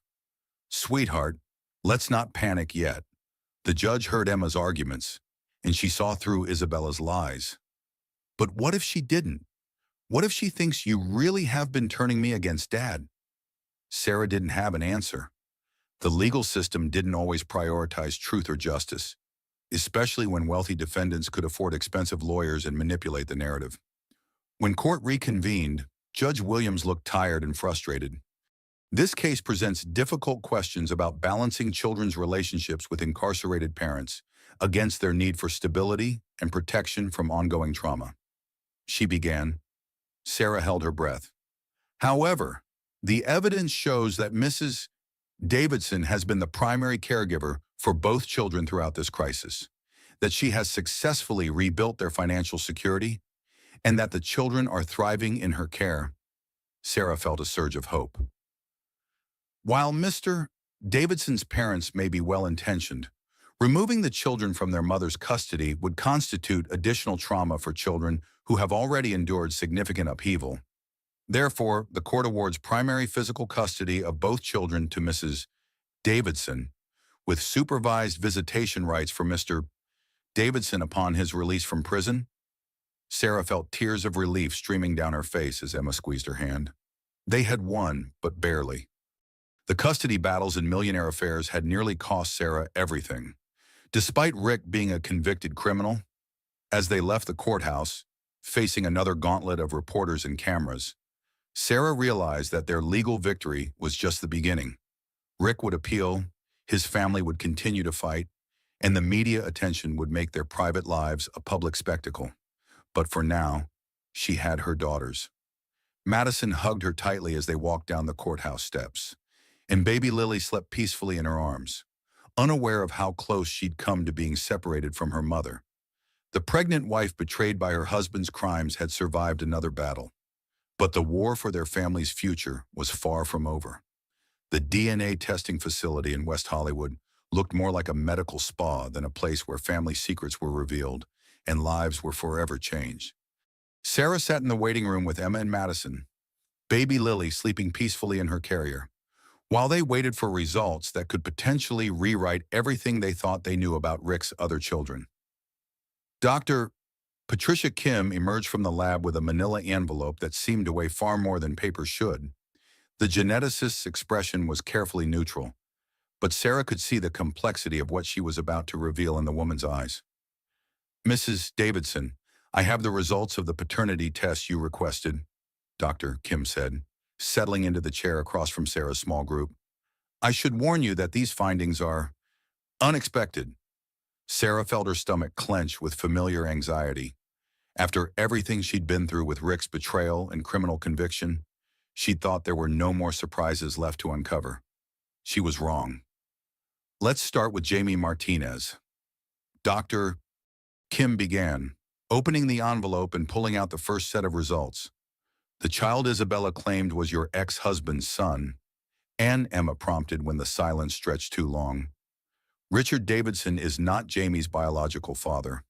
Sweetheart, let's not panic yet. The judge heard Emma's arguments, and she saw through Isabella's lies. But what if she didn't? What if she thinks you really have been turning me against Dad? Sarah didn't have an answer. The legal system didn't always prioritize truth or justice, especially when wealthy defendants could afford expensive lawyers and manipulate the narrative. When court reconvened, Judge Williams looked tired and frustrated. This case presents difficult questions about balancing children's relationships with incarcerated parents against their need for stability and protection from ongoing trauma. She began. Sarah held her breath. However, the evidence shows that Mrs. Davidson has been the primary caregiver for both children throughout this crisis, that she has successfully rebuilt their financial security, and that the children are thriving in her care. Sarah felt a surge of hope. While Mr. Davidson's parents may be well-intentioned, removing the children from their mother's custody would constitute additional trauma for children who have already endured significant upheaval. Therefore, the court awards primary physical custody of both children to Mrs. Davidson, with supervised visitation rights for Mr. Davidson upon his release from prison. Sarah felt tears of relief streaming down her face as Emma squeezed her hand. They had won, but barely. The custody battles in Millionaire affairs had nearly cost Sarah everything. Despite Rick being a convicted criminal, as they left the courthouse, facing another gauntlet of reporters and cameras, Sarah realized that their legal victory was just the beginning. Rick would appeal, his family would continue to fight, and the media attention would make their private lives a public spectacle. But for now, she had her daughters. Madison hugged her tightly as they walked down the courthouse steps, and baby Lily slept peacefully in her arms, unaware of how close she'd come to being separated from her mother. The pregnant wife betrayed by her husband's crimes had survived another battle, but the war for their family's future was far from over. The DNA testing facility in West Hollywood looked more like a medical spa than a place where family secrets were revealed and lives were forever changed. Sarah sat in the waiting room with Emma and Madison, baby Lily sleeping peacefully in her carrier, while they waited for results that could potentially rewrite everything they thought they knew about Rick's other children. Dr. Patricia Kim emerged from the lab with a manila envelope that seemed to weigh far more than paper should. The geneticist's expression was carefully neutral, but Sarah could see the complexity of what she was about to reveal in the woman's eyes. "Mrs. Davidson, I have the results of the paternity test you requested," Dr. Kim said, settling into the chair across from Sarah's small group. "I should warn you that these findings are unexpected." Sarah felt her stomach clench with familiar anxiety. After everything she'd been through with Rick's betrayal and criminal conviction, she thought there were no more surprises left to uncover. She was wrong. "Let's start with Jamie Martinez." Dr. Kim began, opening the envelope and pulling out the first set of results. "The child Isabella claimed was your ex-husband's son," and Emma prompted when the silence stretched too long. "Richard Davidson is not Jamie's biological father.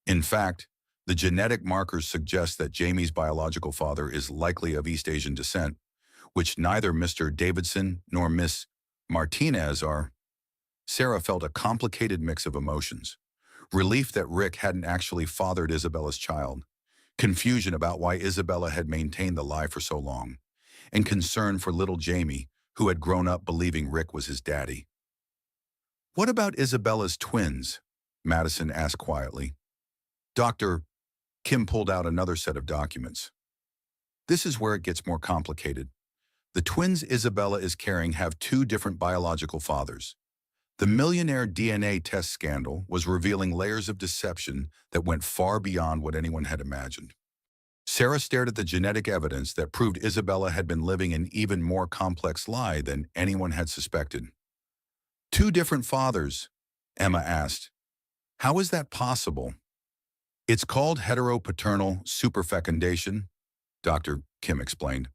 In fact, the genetic markers suggest that Jamie's biological father is likely of East Asian descent, which neither Mr. Davidson nor Miss Martinez are." Sarah felt a complicated mix of emotions. Relief that Rick hadn't actually fathered Isabella's child, confusion about why Isabella had maintained the lie for so long, and concern for little Jamie, who had grown up believing Rick was his daddy. "What about Isabella's twins?" Madison asked quietly. Dr. Kim pulled out another set of documents. "This is where it gets more complicated. The twins Isabella is carrying have two different biological fathers. The Millionaire DNA test scandal was revealing layers of deception that went far beyond what anyone had imagined." Sarah stared at the genetic evidence that proved Isabella had been living an even more complex lie than anyone had suspected. "Two different fathers?" Emma asked. "How is that possible?" "It's called heteropaternal superfecundation," Dr. Kim explained.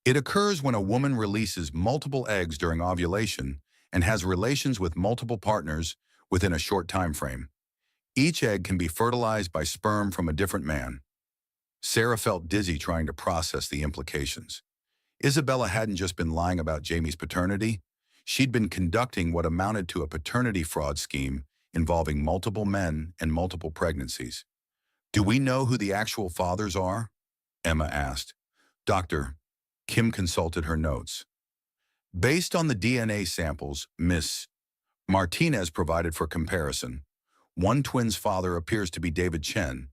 "It occurs when a woman releases multiple eggs during ovulation and has relations with multiple partners within a short time frame. Each egg can be fertilized by sperm from a different man." Sarah felt dizzy trying to process the implications. Isabella hadn't just been lying about Jamie's paternity. She'd been conducting what amounted to a paternity fraud scheme involving multiple men and multiple pregnancies. "Do we know who the actual fathers are?" Emma asked. Dr. Kim consulted her notes. "Based on the DNA samples Miss Martinez provided for comparison, one twin's father appears to be David Chen,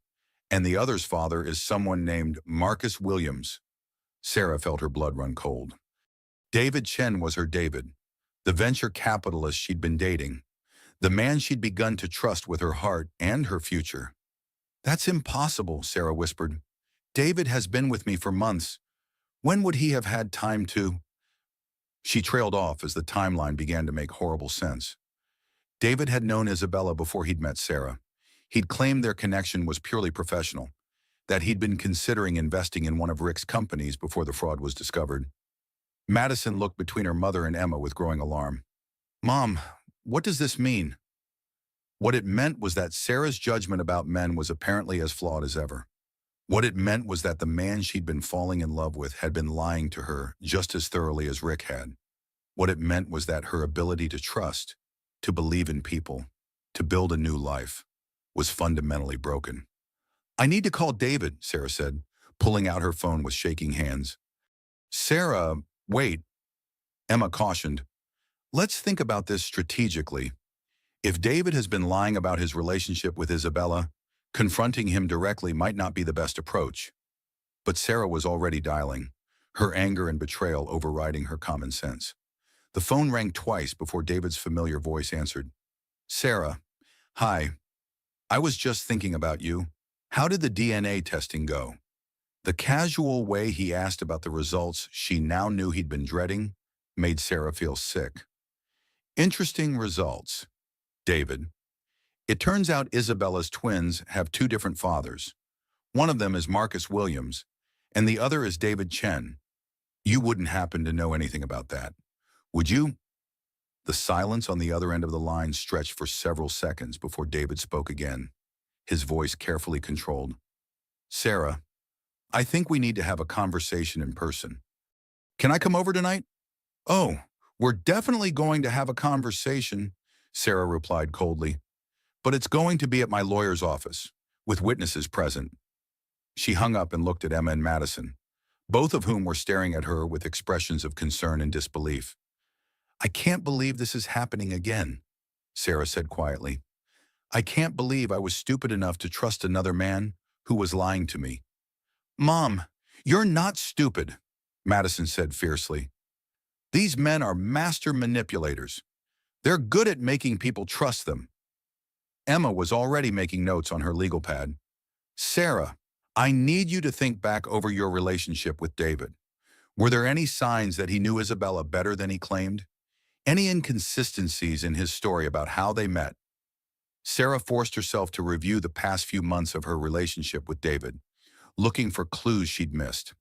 and the other's father is someone named Marcus Williams." Sarah felt her blood run cold. David Chen was her David, the venture capitalist she'd been dating, the man she'd begun to trust with her heart and her future. "That's impossible," Sarah whispered. "David has been with me for months. When would he have had time to—" She trailed off as the timeline began to make horrible sense. David had known Isabella before he'd met Sarah. He'd claimed their connection was purely professional, that he'd been considering investing in one of Rick's companies before the fraud was discovered. Madison looked between her mother and Emma with growing alarm. "Mom, what does this mean?" What it meant was that Sarah's judgment about men was apparently as flawed as ever. What it meant was that the man she'd been falling in love with had been lying to her just as thoroughly as Rick had. What it meant was that her ability to trust, to believe in people, to build a new life, was fundamentally broken. "I need to call David," Sarah said, pulling out her phone with shaking hands. "Sarah, wait." Emma cautioned, let's think about this strategically. If David has been lying about his relationship with Isabella, confronting him directly might not be the best approach. But Sarah was already dialing, her anger and betrayal overriding her common sense. The phone rang twice before David's familiar voice answered. Sarah, hi. I was just thinking about you. How did the DNA testing go? The casual way he asked about the results she now knew he'd been dreading made Sarah feel sick. Interesting results, David. It turns out Isabella's twins have two different fathers. One of them is Marcus Williams, and the other is David Chen. You wouldn't happen to know anything about that, would you? The silence on the other end of the line stretched for several seconds before David spoke again, his voice carefully controlled. Sarah, I think we need to have a conversation in person. Can I come over tonight? Oh, we're definitely going to have a conversation, Sarah replied coldly. But it's going to be at my lawyer's office, with witnesses present. She hung up and looked at Emma and Madison, both of whom were staring at her with expressions of concern and disbelief. I can't believe this is happening again, Sarah said quietly. I can't believe I was stupid enough to trust another man who was lying to me. Mom, you're not stupid, Madison said fiercely. These men are master manipulators. They're good at making people trust them. Emma was already making notes on her legal pad. Sarah, I need you to think back over your relationship with David. Were there any signs that he knew Isabella better than he claimed? Any inconsistencies in his story about how they met? Sarah forced herself to review the past few months of her relationship with David, looking for clues she'd missed.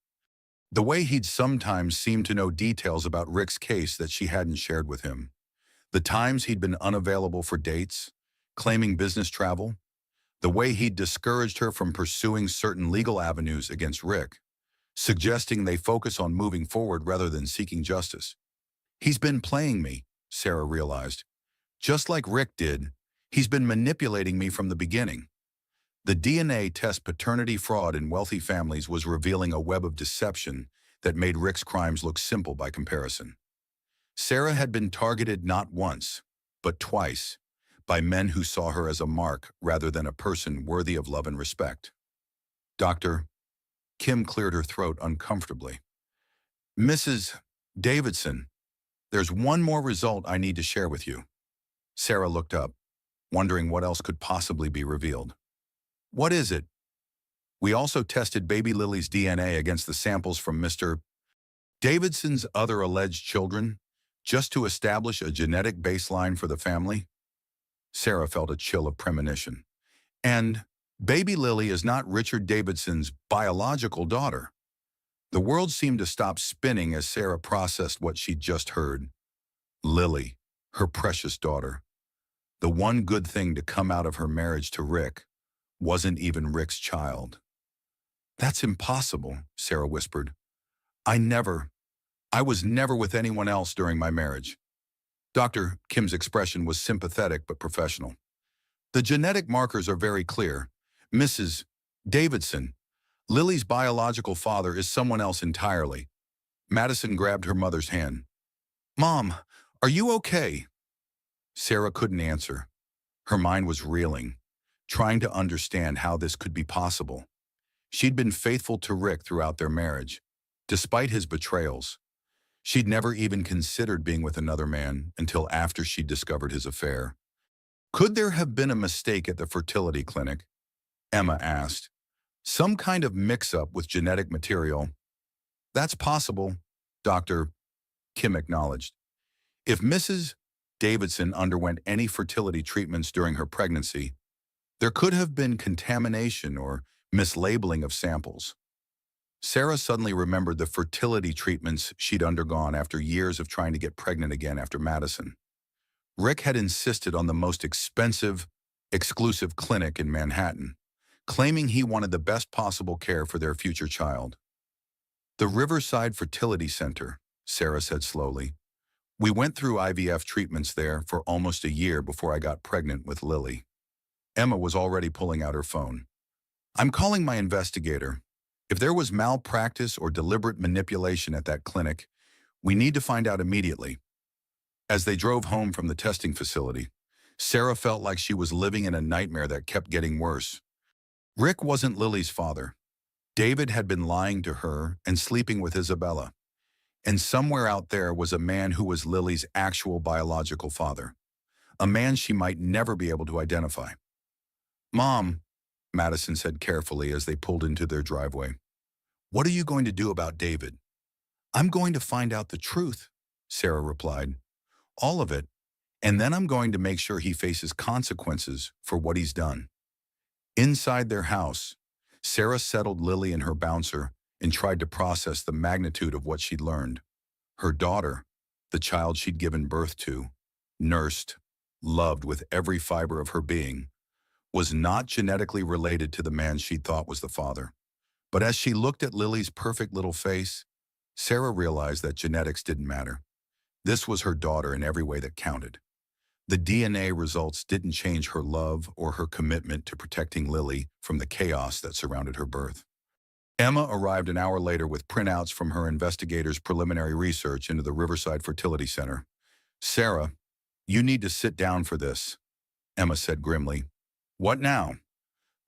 The way he'd sometimes seemed to know details about Rick's case that she hadn't shared with him. The times he'd been unavailable for dates, claiming business travel. The way he'd discouraged her from pursuing certain legal avenues against Rick, suggesting they focus on moving forward rather than seeking justice. He's been playing me, Sarah realized. Just like Rick did, he's been manipulating me from the beginning. The DNA test paternity fraud in wealthy families was revealing a web of deception that made Rick's crimes look simple by comparison. Sarah had been targeted not once, but twice, by men who saw her as a mark rather than a person worthy of love and respect. Doctor, Kim cleared her throat uncomfortably. Mrs. Davidson, there's one more result I need to share with you. Sarah looked up, wondering what else could possibly be revealed. What is it? We also tested baby Lily's DNA against the samples from Mr. Davidson's other alleged children, just to establish a genetic baseline for the family. Sarah felt a chill of premonition. And baby Lily is not Richard Davidson's biological daughter. The world seemed to stop spinning as Sarah processed what she'd just heard. Lily, her precious daughter. The one good thing to come out of her marriage to Rick wasn't even Rick's child. That's impossible, Sarah whispered. I was never with anyone else during my marriage. Dr. Kim's expression was sympathetic but professional. The genetic markers are very clear. Mrs. Davidson, Lily's biological father is someone else entirely. Madison grabbed her mother's hand. Mom, are you okay? Sarah couldn't answer. Her mind was reeling, trying to understand how this could be possible. She'd been faithful to Rick throughout their marriage, despite his betrayals. She'd never even considered being with another man until after she'd discovered his affair. Could there have been a mistake at the fertility clinic? Emma asked. Some kind of mix-up with genetic material. That's possible, Dr. Kim acknowledged. If Mrs. Davidson underwent any fertility treatments during her pregnancy, there could have been contamination or mislabeling of samples. Sarah suddenly remembered the fertility treatments she'd undergone after years of trying to get pregnant again after Madison. Rick had insisted on the most expensive, exclusive clinic in Manhattan, claiming he wanted the best possible care for their future child. The Riverside Fertility Center, Sarah said slowly. We went through IVF treatments there for almost a year before I got pregnant with Lily. Emma was already pulling out her phone. I'm calling my investigator. If there was malpractice or deliberate manipulation at that clinic, We need to find out immediately. As they drove home from the testing facility, Sarah felt like she was living in a nightmare that kept getting worse. Rick wasn't Lily's father. David had been lying to her and sleeping with Isabella. And somewhere out there was a man who was Lily's actual biological father. A man she might never be able to identify. "Mom," Madison said carefully as they pulled into their driveway, "what are you going to do about David?" "I'm going to find out the truth," Sarah replied. "All of it. And then I'm going to make sure he faces consequences for what he's done." Inside their house, Sarah settled Lily in her bouncer and tried to process the magnitude of what she'd learned. Her daughter, the child she'd given birth to, nursed, loved with every fiber of her being, was not genetically related to the man she thought was the father. But as she looked at Lily's perfect little face, Sarah realized that genetics didn't matter. This was her daughter in every way that counted. The DNA results didn't change her love or her commitment to protecting Lily from the chaos that surrounded her birth. Emma arrived an hour later with printouts from her investigators' preliminary research into the Riverside Fertility Center. "Sarah, you need to sit down for this," Emma said grimly. "What now?"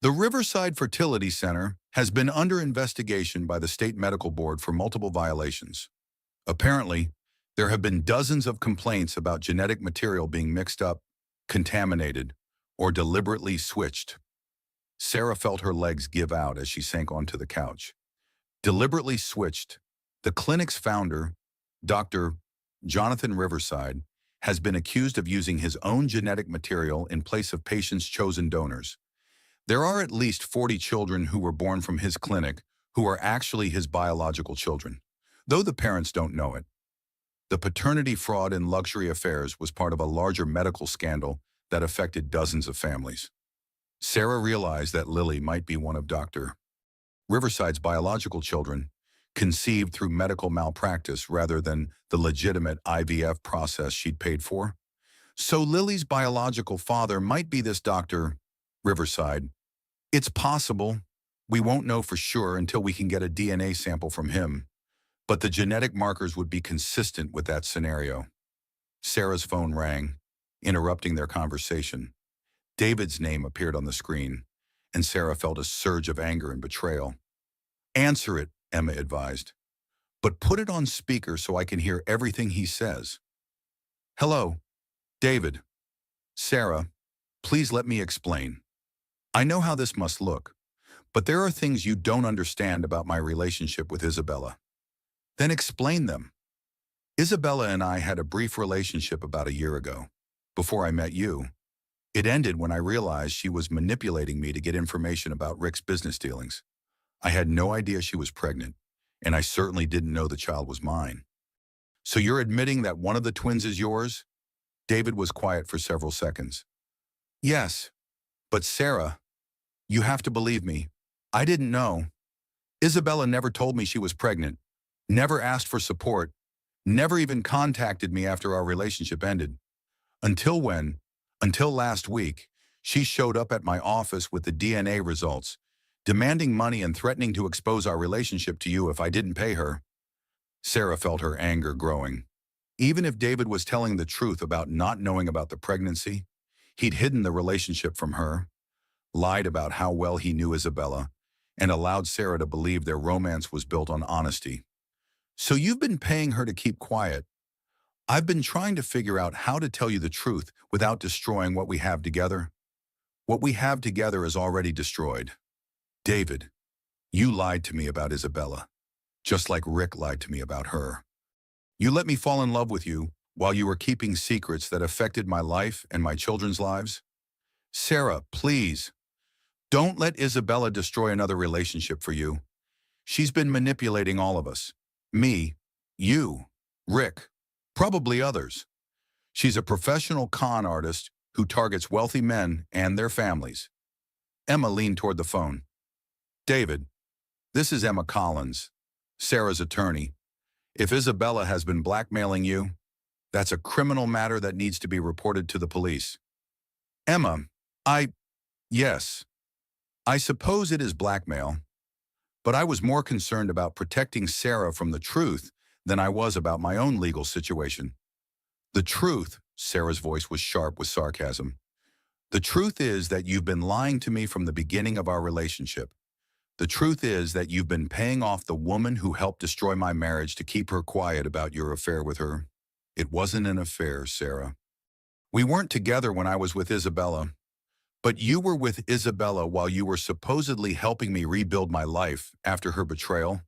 "The Riverside Fertility Center has been under investigation by the State Medical Board for multiple violations. Apparently, there have been dozens of complaints about genetic material being mixed up, contaminated, or deliberately switched." Sarah felt her legs give out as she sank onto the couch. Deliberately switched. The clinic's founder, Dr. Jonathan Riverside, has been accused of using his own genetic material in place of patients' chosen donors. There are at least 40 children who were born from his clinic who are actually his biological children, though the parents don't know it. The paternity fraud in luxury affairs was part of a larger medical scandal that affected dozens of families. Sarah realized that Lily might be one of Dr. Riverside's biological children, conceived through medical malpractice rather than the legitimate IVF process she'd paid for. So Lily's biological father might be this Dr. Riverside. It's possible. We won't know for sure until we can get a DNA sample from him. But the genetic markers would be consistent with that scenario. Sarah's phone rang, interrupting their conversation. David's name appeared on the screen, and Sarah felt a surge of anger and betrayal. "Answer it," Emma advised. "But put it on speaker so I can hear everything he says." "Hello, David." "Sarah, please let me explain. I know how this must look, but there are things you don't understand about my relationship with Isabella." "Then explain them." "Isabella and I had a brief relationship about a year ago, before I met you. It ended when I realized she was manipulating me to get information about Rick's business dealings. I had no idea she was pregnant, and I certainly didn't know the child was mine." "So you're admitting that one of the twins is yours?" David was quiet for several seconds. "Yes, but Sarah, you have to believe me. I didn't know. Isabella never told me she was pregnant, never asked for support, never even contacted me after our relationship ended. Until when? Until last week, she showed up at my office with the DNA results, demanding money and threatening to expose our relationship to you if I didn't pay her." Sarah felt her anger growing. Even if David was telling the truth about not knowing about the pregnancy, he'd hidden the relationship from her, lied about how well he knew Isabella, and allowed Sarah to believe their romance was built on honesty. "So you've been paying her to keep quiet. I've been trying to figure out how to tell you the truth without destroying what we have together. What we have together is already destroyed. David, you lied to me about Isabella, just like Rick lied to me about her. You let me fall in love with you while you were keeping secrets that affected my life and my children's lives. Sarah, please, don't let Isabella destroy another relationship for you. She's been manipulating all of us. Me, you, Rick, probably others. She's a professional con artist who targets wealthy men and their families." Emma leaned toward the phone. "David, this is Emma Collins, Sarah's attorney. If Isabella has been blackmailing you, that's a criminal matter that needs to be reported to the police." "Emma, yes, I suppose it is blackmail, but I was more concerned about protecting Sarah from the truth than I was about my own legal situation. The truth, Sarah's voice was sharp with sarcasm. The truth is that you've been lying to me from the beginning of our relationship. The truth is that you've been paying off the woman who helped destroy my marriage to keep her quiet about your affair with her. It wasn't an affair, Sarah. We weren't together when I was with Isabella, but you were with Isabella while you were supposedly helping me rebuild my life after her betrayal.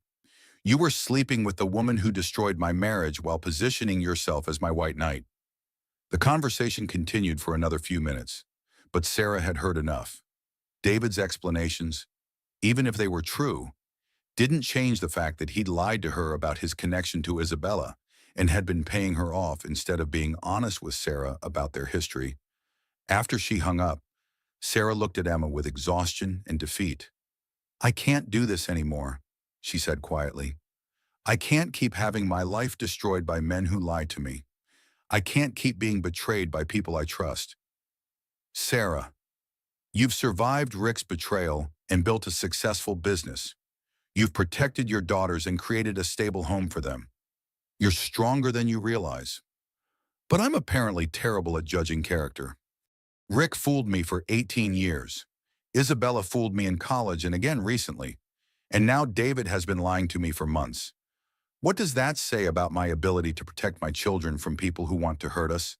You were sleeping with the woman who destroyed my marriage while positioning yourself as my white knight. The conversation continued for another few minutes, but Sarah had heard enough. David's explanations, even if they were true, didn't change the fact that he'd lied to her about his connection to Isabella and had been paying her off instead of being honest with Sarah about their history. After she hung up, Sarah looked at Emma with exhaustion and defeat. "I can't do this anymore," she said quietly. "I can't keep having my life destroyed by men who lie to me. I can't keep being betrayed by people I trust." "Sarah, you've survived Rick's betrayal and built a successful business. You've protected your daughters and created a stable home for them. You're stronger than you realize. But I'm apparently terrible at judging character. Rick fooled me for 18 years. Isabella fooled me in college and again recently. And now David has been lying to me for months. What does that say about my ability to protect my children from people who want to hurt us?"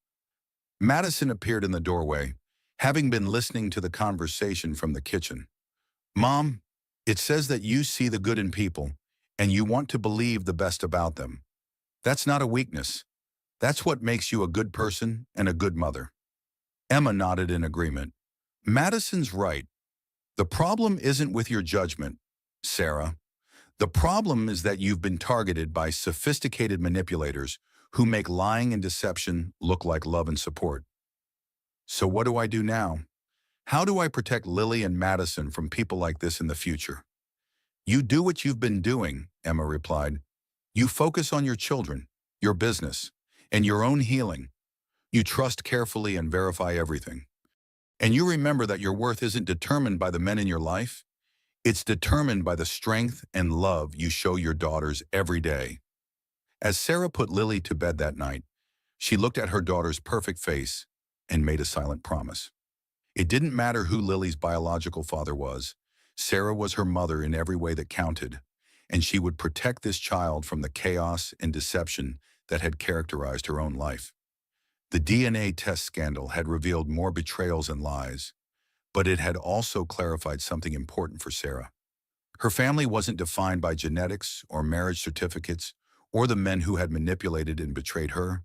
Madison appeared in the doorway, having been listening to the conversation from the kitchen. "Mom, it says that you see the good in people, and you want to believe the best about them. That's not a weakness. That's what makes you a good person and a good mother." Emma nodded in agreement. "Madison's right. The problem isn't with your judgment, Sarah. The problem is that you've been targeted by sophisticated manipulators who make lying and deception look like love and support. So what do I do now? How do I protect Lily and Madison from people like this in the future?" "You do what you've been doing," Emma replied. "You focus on your children, your business, and your own healing. You trust carefully and verify everything. And you remember that your worth isn't determined by the men in your life. It's determined by the strength and love you show your daughters every day." As Sarah put Lily to bed that night, she looked at her daughter's perfect face and made a silent promise. It didn't matter who Lily's biological father was. Sarah was her mother in every way that counted, and she would protect this child from the chaos and deception that had characterized her own life. The DNA test scandal had revealed more betrayals and lies, but it had also clarified something important for Sarah. Her family wasn't defined by genetics or marriage certificates or the men who had manipulated and betrayed her.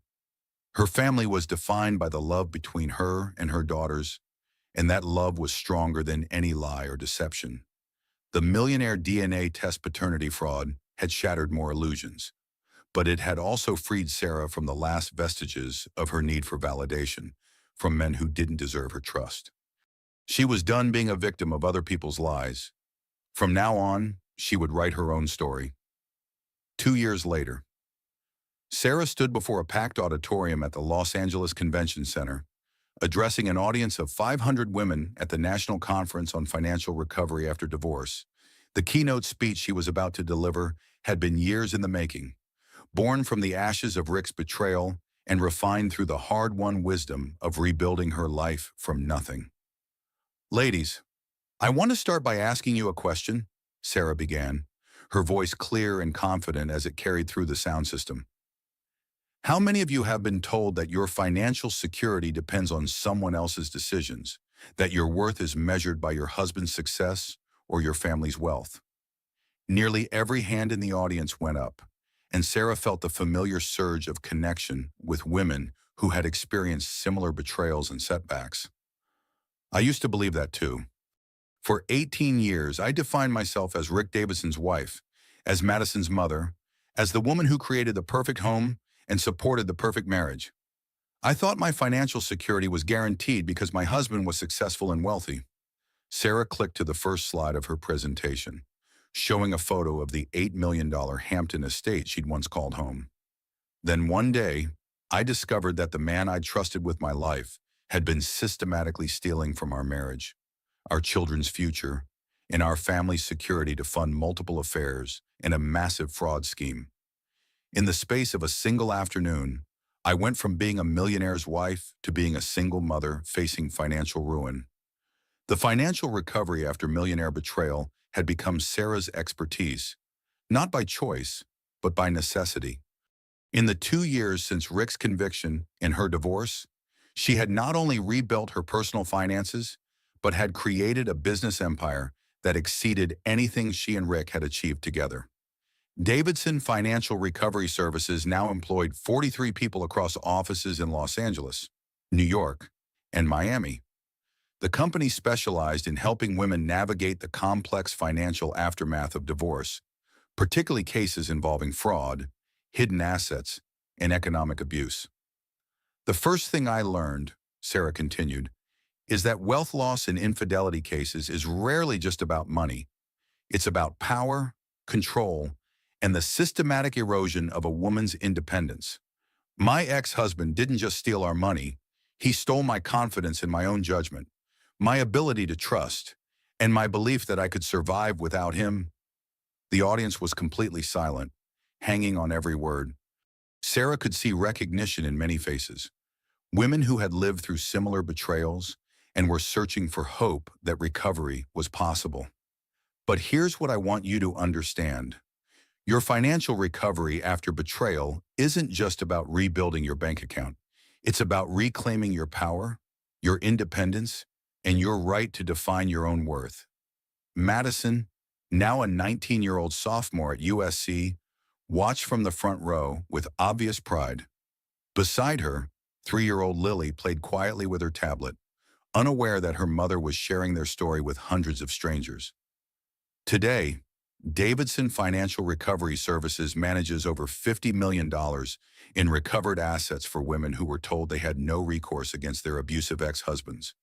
Her family was defined by the love between her and her daughters, and that love was stronger than any lie or deception. The Millionaire DNA test paternity fraud had shattered more illusions, but it had also freed Sarah from the last vestiges of her need for validation from men who didn't deserve her trust. She was done being a victim of other people's lies. From now on, she would write her own story. 2 years later, Sarah stood before a packed auditorium at the Los Angeles Convention Center, addressing an audience of 500 women at the National Conference on Financial Recovery After Divorce. The keynote speech she was about to deliver had been years in the making, born from the ashes of Rick's betrayal and refined through the hard-won wisdom of rebuilding her life from nothing. "Ladies, I want to start by asking you a question," Sarah began, her voice clear and confident as it carried through the sound system. "How many of you have been told that your financial security depends on someone else's decisions, that your worth is measured by your husband's success or your family's wealth?" Nearly every hand in the audience went up, and Sarah felt the familiar surge of connection with women who had experienced similar betrayals and setbacks. "I used to believe that too. For 18 years, I defined myself as Rick Davidson's wife, as Madison's mother, as the woman who created the perfect home and supported the perfect marriage. I thought my financial security was guaranteed because my husband was successful and wealthy." Sarah clicked to the first slide of her presentation, showing a photo of the $8 million Hampton estate she'd once called home. "Then one day, I discovered that the man I'd trusted with my life had been systematically stealing from our marriage, our children's future, and our family's security to fund multiple affairs in a massive fraud scheme. In the space of a single afternoon, I went from being a millionaire's wife to being a single mother facing financial ruin. The financial recovery after millionaire betrayal had become Sarah's expertise, not by choice, but by necessity. In the 2 years since Rick's conviction and her divorce, she had not only rebuilt her personal finances, but had created a business empire that exceeded anything she and Rick had achieved together. Davidson Financial Recovery Services now employed 43 people across offices in Los Angeles, New York, and Miami. The company specialized in helping women navigate the complex financial aftermath of divorce, particularly cases involving fraud, hidden assets, and economic abuse. The first thing I learned, Sarah continued, is that wealth loss in infidelity cases is rarely just about money. It's about power, control, and the systematic erosion of a woman's independence. My ex-husband didn't just steal our money, he stole my confidence in my own judgment, my ability to trust, and my belief that I could survive without him. The audience was completely silent, hanging on every word. Sarah could see recognition in many faces. Women who had lived through similar betrayals and were searching for hope that recovery was possible. But here's what I want you to understand. Your financial recovery after betrayal isn't just about rebuilding your bank account. It's about reclaiming your power, your independence, and your right to define your own worth. Madison, now a 19-year-old sophomore at USC, watched from the front row with obvious pride. Beside her, 3-year-old Lily played quietly with her tablet, unaware that her mother was sharing their story with hundreds of strangers. Today, Davidson Financial Recovery Services manages over $50 million in recovered assets for women who were told they had no recourse against their abusive ex-husbands.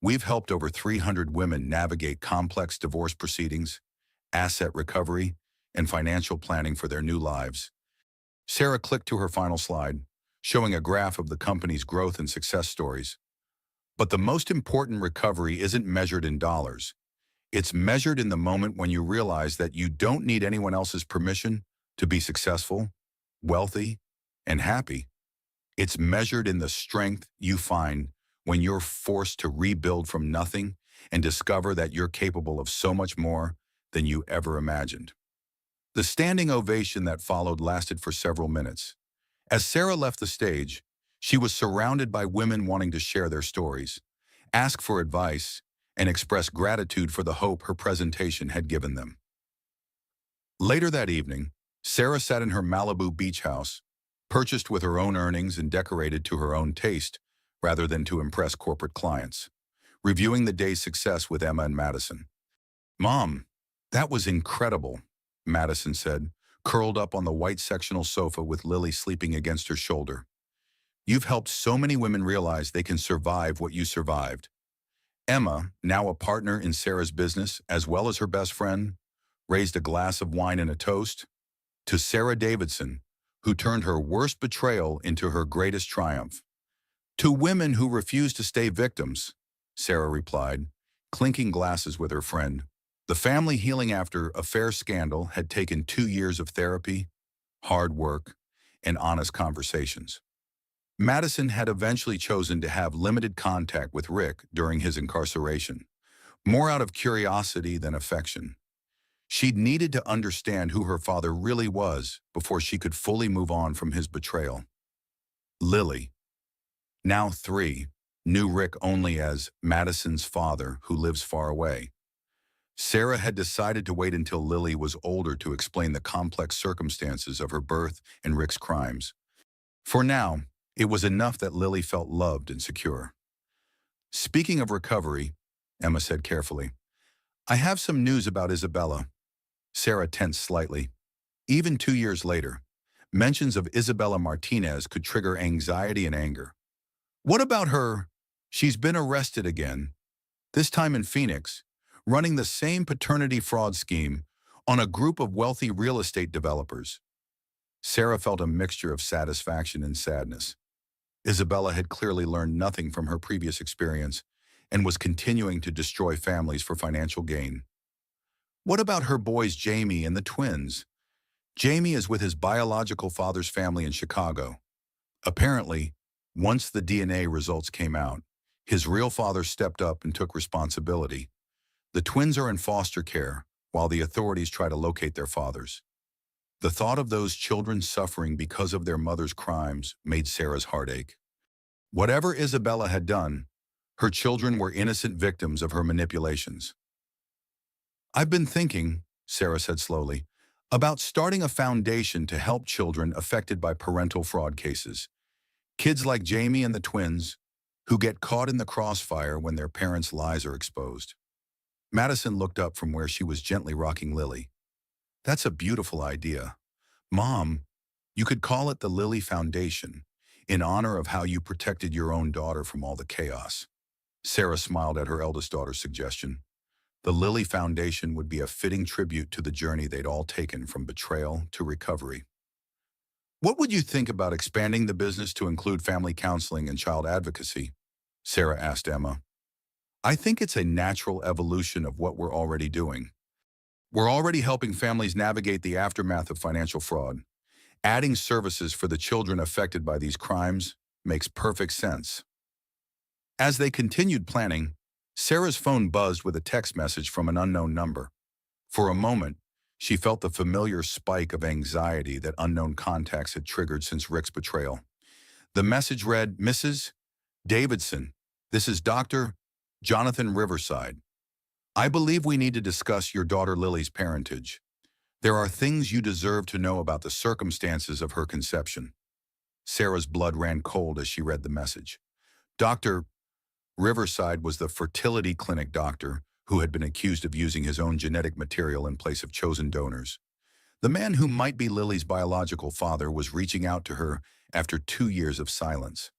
We've helped over 300 women navigate complex divorce proceedings, asset recovery, and financial planning for their new lives. Sarah clicked to her final slide, showing a graph of the company's growth and success stories. But the most important recovery isn't measured in dollars. It's measured in the moment when you realize that you don't need anyone else's permission to be successful, wealthy, and happy. It's measured in the strength you find when you're forced to rebuild from nothing and discover that you're capable of so much more than you ever imagined. The standing ovation that followed lasted for several minutes. As Sarah left the stage, she was surrounded by women wanting to share their stories, ask for advice, and express gratitude for the hope her presentation had given them. Later that evening, Sarah sat in her Malibu beach house, purchased with her own earnings and decorated to her own taste, rather than to impress corporate clients, reviewing the day's success with Emma and Madison. "Mom, that was incredible," Madison said, curled up on the white sectional sofa with Lily sleeping against her shoulder. "You've helped so many women realize they can survive what you survived." Emma, now a partner in Sarah's business as well as her best friend, raised a glass of wine and a toast to Sarah Davidson, who turned her worst betrayal into her greatest triumph. "To women who refuse to stay victims," Sarah replied, clinking glasses with her friend. The family healing after affair scandal had taken 2 years of therapy, hard work, and honest conversations. Madison had eventually chosen to have limited contact with Rick during his incarceration, more out of curiosity than affection. She'd needed to understand who her father really was before she could fully move on from his betrayal. Lily, now 3, knew Rick only as Madison's father who lives far away. Sarah had decided to wait until Lily was older to explain the complex circumstances of her birth and Rick's crimes. For now, it was enough that Lily felt loved and secure. "Speaking of recovery," Emma said carefully, "I have some news about Isabella." Sarah tensed slightly. Even 2 years later, mentions of Isabella Martinez could trigger anxiety and anger. "What about her? She's been arrested again, this time in Phoenix, running the same paternity fraud scheme on a group of wealthy real estate developers." Sarah felt a mixture of satisfaction and sadness. Isabella had clearly learned nothing from her previous experience and was continuing to destroy families for financial gain. "What about her boys Jamie and the twins?" Jamie is with his biological father's family in Chicago. Apparently, once the DNA results came out, his real father stepped up and took responsibility. The twins are in foster care, while the authorities try to locate their fathers. The thought of those children suffering because of their mother's crimes made Sarah's heart ache. Whatever Isabella had done, her children were innocent victims of her manipulations. "I've been thinking," Sarah said slowly, "about starting a foundation to help children affected by parental fraud cases. Kids like Jamie and the twins, who get caught in the crossfire when their parents' lies are exposed." Madison looked up from where she was gently rocking Lily. "That's a beautiful idea. Mom, you could call it the Lily Foundation, in honor of how you protected your own daughter from all the chaos." Sarah smiled at her eldest daughter's suggestion. The Lily Foundation would be a fitting tribute to the journey they'd all taken from betrayal to recovery. "What would you think about expanding the business to include family counseling and child advocacy?" Sarah asked Emma. "I think it's a natural evolution of what we're already doing. We're already helping families navigate the aftermath of financial fraud. Adding services for the children affected by these crimes makes perfect sense." As they continued planning, Sarah's phone buzzed with a text message from an unknown number. For a moment, she felt the familiar spike of anxiety that unknown contacts had triggered since Rick's betrayal. The message read, "Mrs. Davidson, this is Dr. Jonathan Riverside. I believe we need to discuss your daughter Lily's parentage. There are things you deserve to know about the circumstances of her conception." Sarah's blood ran cold as she read the message. Dr. Riverside was the fertility clinic doctor who had been accused of using his own genetic material in place of chosen donors. The man who might be Lily's biological father was reaching out to her after 2 years of silence.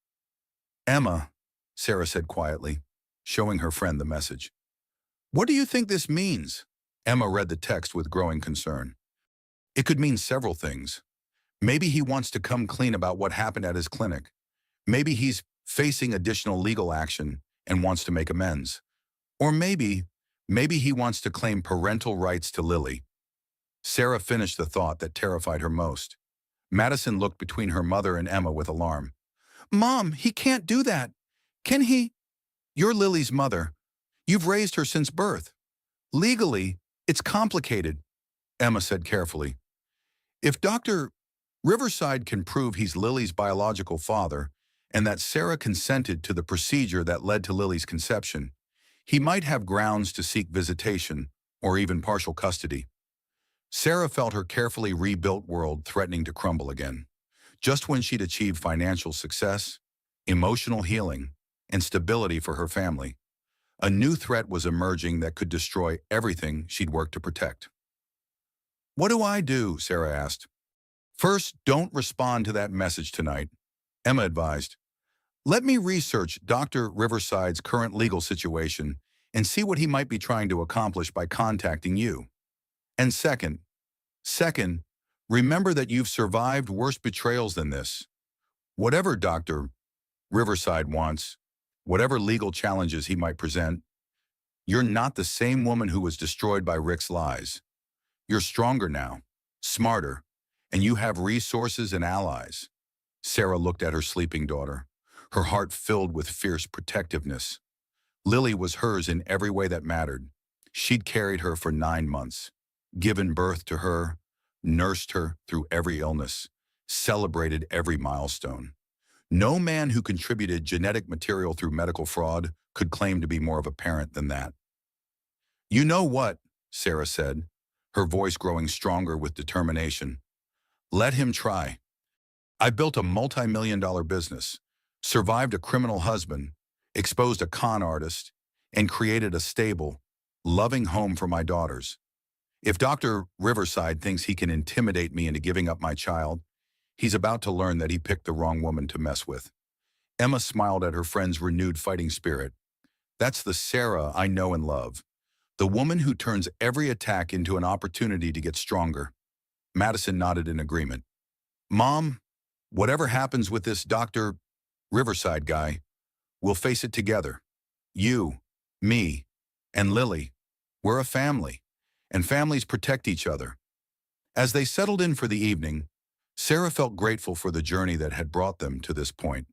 "Emma," Sarah said quietly, showing her friend the message. "What do you think this means?" Emma read the text with growing concern. "It could mean several things. Maybe he wants to come clean about what happened at his clinic. Maybe he's facing additional legal action and wants to make amends. Or maybe he wants to claim parental rights to Lily." Sarah finished the thought that terrified her most. Madison looked between her mother and Emma with alarm. "Mom, he can't do that. Can he? You're Lily's mother. You've raised her since birth. Legally, it's complicated," Emma said carefully. "If Dr. Riverside can prove he's Lily's biological father and that Sarah consented to the procedure that led to Lily's conception, he might have grounds to seek visitation or even partial custody." Sarah felt her carefully rebuilt world threatening to crumble again. Just when she'd achieved financial success, emotional healing, and stability for her family, a new threat was emerging that could destroy everything she'd worked to protect. "What do I do?" Sarah asked. "First, don't respond to that message tonight," Emma advised. "Let me research Dr. Riverside's current legal situation and see what he might be trying to accomplish by contacting you. And second, remember that you've survived worse betrayals than this. Whatever Dr. Riverside wants, whatever legal challenges he might present, you're not the same woman who was destroyed by Rick's lies. You're stronger now, smarter, and you have resources and allies." Sarah looked at her sleeping daughter, her heart filled with fierce protectiveness. Lily was hers in every way that mattered. She'd carried her for 9 months, given birth to her, nursed her through every illness, celebrated every milestone. No man who contributed genetic material through medical fraud could claim to be more of a parent than that. "You know what?" Sarah said, her voice growing stronger with determination. "Let him try. I built a multi-million-dollar business, survived a criminal husband, exposed a con artist, and created a stable, loving home for my daughters. If Dr. Riverside thinks he can intimidate me into giving up my child, he's about to learn that he picked the wrong woman to mess with." Emma smiled at her friend's renewed fighting spirit. "That's the Sarah I know and love, the woman who turns every attack into an opportunity to get stronger." Madison nodded in agreement. "Mom, whatever happens with this Dr. Riverside guy, we'll face it together. You, me, and Lily. We're a family, and families protect each other." As they settled in for the evening, Sarah felt grateful for the journey that had brought them to this point.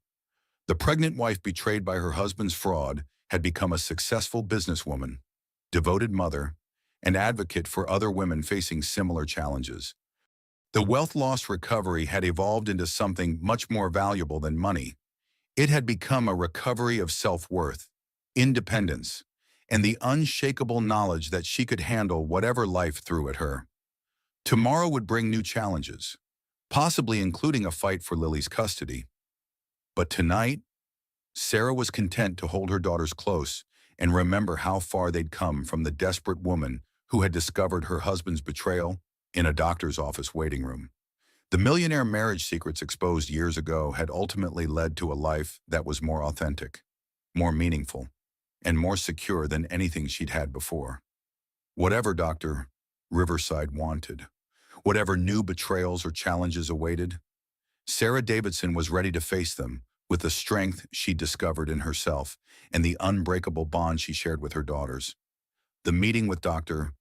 The pregnant wife betrayed by her husband's fraud had become a successful businesswoman, devoted mother, and advocate for other women facing similar challenges. The wealth loss recovery had evolved into something much more valuable than money. It had become a recovery of self-worth, independence, and the unshakable knowledge that she could handle whatever life threw at her. Tomorrow would bring new challenges, possibly including a fight for Lily's custody. But tonight, Sarah was content to hold her daughters close and remember how far they'd come from the desperate woman who had discovered her husband's betrayal in a doctor's office waiting room. The millionaire marriage secrets exposed years ago had ultimately led to a life that was more authentic, more meaningful, and more secure than anything she'd had before. Whatever Dr. Riverside wanted, whatever new betrayals or challenges awaited, Sarah Davidson was ready to face them with the strength she discovered in herself and the unbreakable bond she shared with her daughters. The meeting with Dr.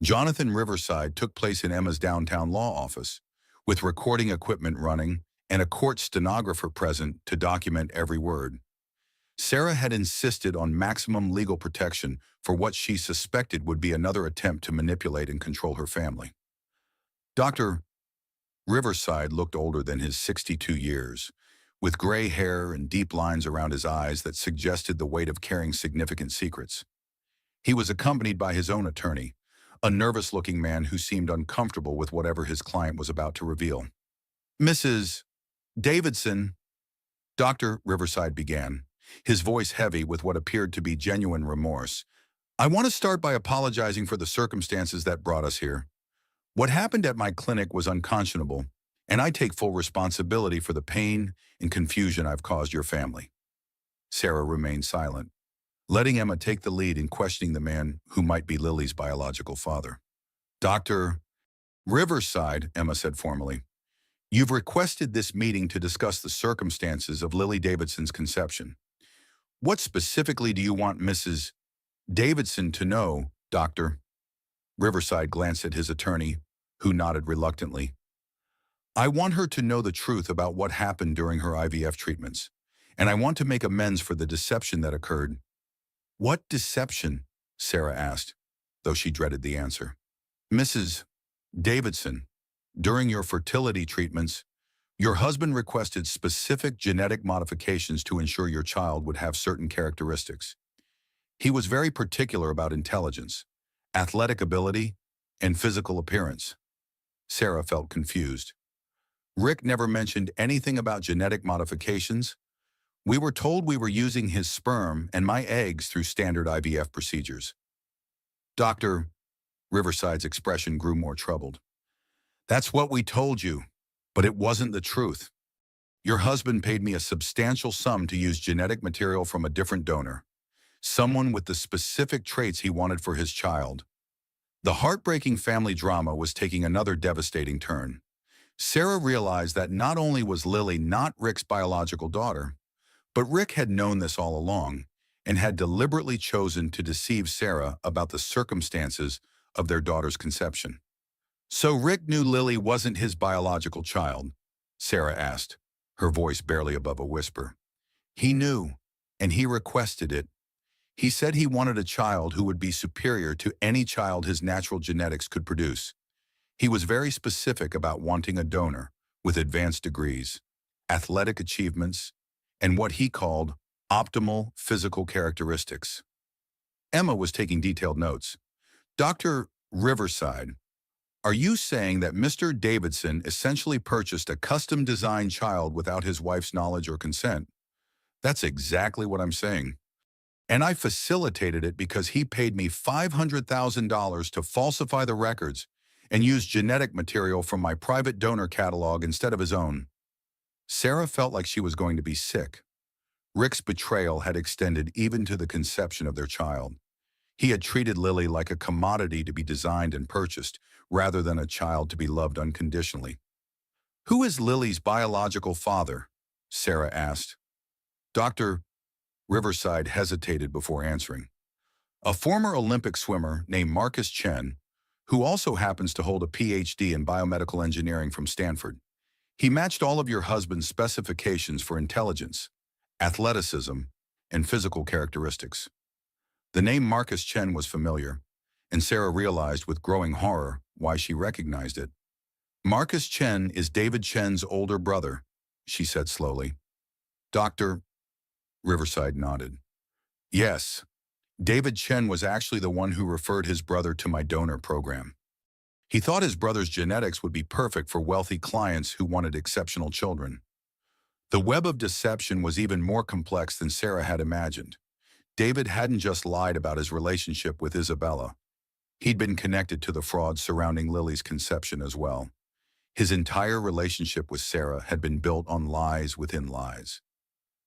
Jonathan Riverside took place in Emma's downtown law office, with recording equipment running and a court stenographer present to document every word. Sarah had insisted on maximum legal protection for what she suspected would be another attempt to manipulate and control her family. Dr. Riverside looked older than his 62 years, with gray hair and deep lines around his eyes that suggested the weight of carrying significant secrets. He was accompanied by his own attorney, a nervous-looking man who seemed uncomfortable with whatever his client was about to reveal. "Mrs. Davidson," Dr. Riverside began, his voice heavy with what appeared to be genuine remorse. "I want to start by apologizing for the circumstances that brought us here. What happened at my clinic was unconscionable, and I take full responsibility for the pain and confusion I've caused your family." Sarah remained silent, letting Emma take the lead in questioning the man who might be Lily's biological father. "Dr. Riverside," Emma said formally, "you've requested this meeting to discuss the circumstances of Lily Davidson's conception. What specifically do you want Mrs. Davidson to know, Doctor?" Riverside glanced at his attorney, who nodded reluctantly. "I want her to know the truth about what happened during her IVF treatments, and I want to make amends for the deception that occurred." "What deception?" Sarah asked, though she dreaded the answer. "Mrs. Davidson, during your fertility treatments, your husband requested specific genetic modifications to ensure your child would have certain characteristics. He was very particular about intelligence, athletic ability, and physical appearance." Sarah felt confused. "Rick never mentioned anything about genetic modifications. We were told we were using his sperm and my eggs through standard IVF procedures." Dr. Riverside's expression grew more troubled. "That's what we told you, but it wasn't the truth. Your husband paid me a substantial sum to use genetic material from a different donor, someone with the specific traits he wanted for his child." The heartbreaking family drama was taking another devastating turn. Sarah realized that not only was Lily not Rick's biological daughter, but Rick had known this all along and had deliberately chosen to deceive Sarah about the circumstances of their daughter's conception. "So Rick knew Lily wasn't his biological child?" Sarah asked, her voice barely above a whisper. "He knew, and he requested it. He said he wanted a child who would be superior to any child his natural genetics could produce. He was very specific about wanting a donor with advanced degrees, athletic achievements, and what he called optimal physical characteristics." Emma was taking detailed notes. "Dr. Riverside, are you saying that Mr. Davidson essentially purchased a custom-designed child without his wife's knowledge or consent?" "That's exactly what I'm saying. And I facilitated it because he paid me $500,000 to falsify the records and use genetic material from my private donor catalog instead of his own." Sarah felt like she was going to be sick. Rick's betrayal had extended even to the conception of their child. He had treated Lily like a commodity to be designed and purchased, rather than a child to be loved unconditionally. "Who is Lily's biological father?" Sarah asked. Dr. Riverside hesitated before answering. "A former Olympic swimmer named Marcus Chen, who also happens to hold a PhD in biomedical engineering from Stanford. He matched all of your husband's specifications for intelligence, athleticism, and physical characteristics. The name Marcus Chen was familiar, and Sarah realized with growing horror why she recognized it. Marcus Chen is David Chen's older brother, she said slowly. Dr. Riverside nodded. Yes, David Chen was actually the one who referred his brother to my donor program. He thought his brother's genetics would be perfect for wealthy clients who wanted exceptional children. The web of deception was even more complex than Sarah had imagined. David hadn't just lied about his relationship with Isabella. He'd been connected to the fraud surrounding Lily's conception as well. His entire relationship with Sarah had been built on lies within lies.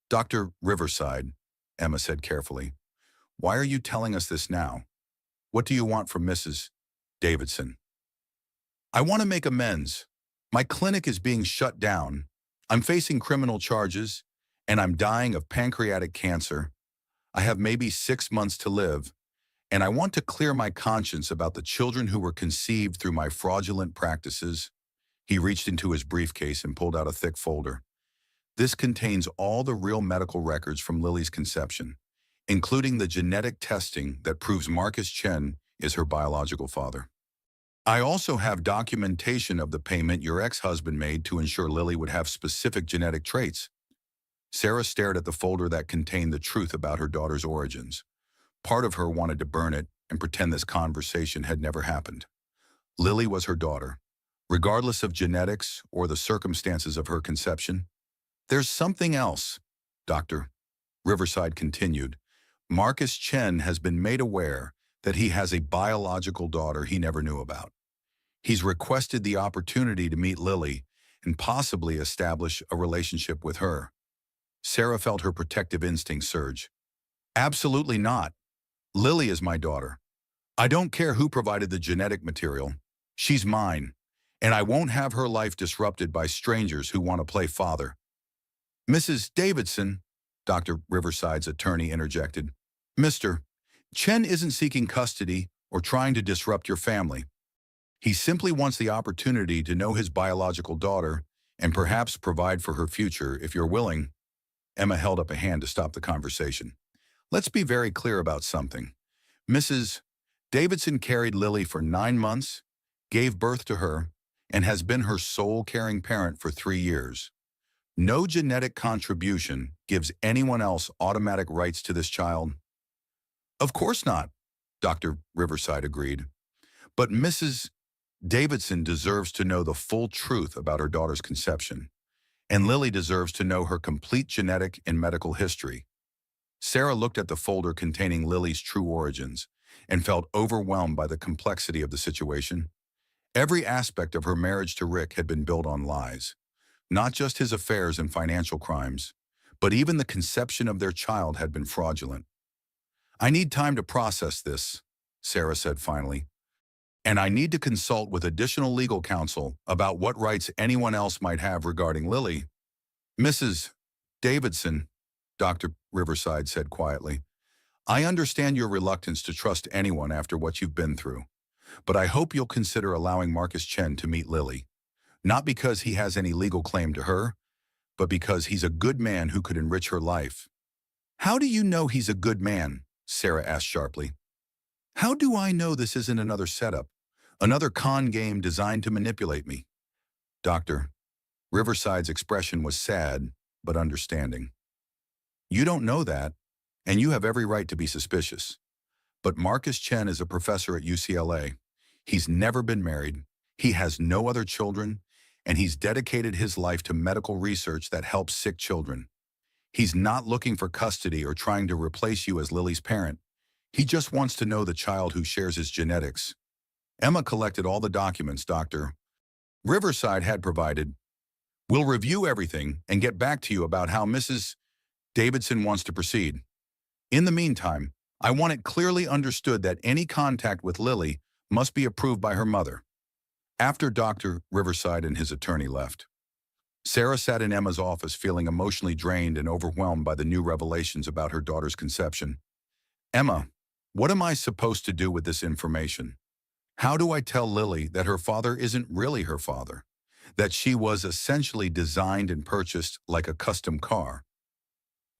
Dr. Riverside, Emma said carefully, why are you telling us this now? What do you want from Mrs. Davidson? I want to make amends. My clinic is being shut down. I'm facing criminal charges, and I'm dying of pancreatic cancer. I have maybe 6 months to live, and I want to clear my conscience about the children who were conceived through my fraudulent practices. He reached into his briefcase and pulled out a thick folder. This contains all the real medical records from Lily's conception, including the genetic testing that proves Marcus Chen is her biological father. I also have documentation of the payment your ex-husband made to ensure Lily would have specific genetic traits. Sarah stared at the folder that contained the truth about her daughter's origins. Part of her wanted to burn it and pretend this conversation had never happened. Lily was her daughter, regardless of genetics or the circumstances of her conception. There's something else, Dr. Riverside continued. Marcus Chen has been made aware that he has a biological daughter he never knew about. He's requested the opportunity to meet Lily and possibly establish a relationship with her. Sarah felt her protective instinct surge. Absolutely not. Lily is my daughter. I don't care who provided the genetic material. She's mine, and I won't have her life disrupted by strangers who want to play father. Mrs. Davidson, Dr. Riverside's attorney interjected. Mr. Chen isn't seeking custody or trying to disrupt your family. He simply wants the opportunity to know his biological daughter and perhaps provide for her future if you're willing. Emma held up a hand to stop the conversation. Let's be very clear about something. Mrs. Davidson carried Lily for 9 months, gave birth to her, and has been her sole caring parent for 3 years. No genetic contribution gives anyone else automatic rights to this child. Of course not, Dr. Riverside agreed. But Mrs. Davidson deserves to know the full truth about her daughter's conception, and Lily deserves to know her complete genetic and medical history. Sarah looked at the folder containing Lily's true origins and felt overwhelmed by the complexity of the situation. Every aspect of her marriage to Rick had been built on lies, not just his affairs and financial crimes, but even the conception of their child had been fraudulent. I need time to process this, Sarah said finally, and I need to consult with additional legal counsel about what rights anyone else might have regarding Lily. Mrs. Davidson, Dr. Riverside said quietly, I understand your reluctance to trust anyone after what you've been through, but I hope you'll consider allowing Marcus Chen to meet Lily, not because he has any legal claim to her, but because he's a good man who could enrich her life. How do you know he's a good man? Sarah asked sharply. How do I know this isn't another setup, another con game designed to manipulate me? Dr. Riverside's expression was sad, but understanding. You don't know that, and you have every right to be suspicious. But Marcus Chen is a professor at UCLA. He's never been married, he has no other children, and he's dedicated his life to medical research that helps sick children. He's not looking for custody or trying to replace you as Lily's parent. He just wants to know the child who shares his genetics. Emma collected all the documents Dr. Riverside had provided. We'll review everything and get back to you about how Mrs. Davidson wants to proceed. In the meantime, I want it clearly understood that any contact with Lily must be approved by her mother. After Dr. Riverside and his attorney left, Sarah sat in Emma's office feeling emotionally drained and overwhelmed by the new revelations about her daughter's conception. Emma, what am I supposed to do with this information? How do I tell Lily that her father isn't really her father? That she was essentially designed and purchased like a custom car?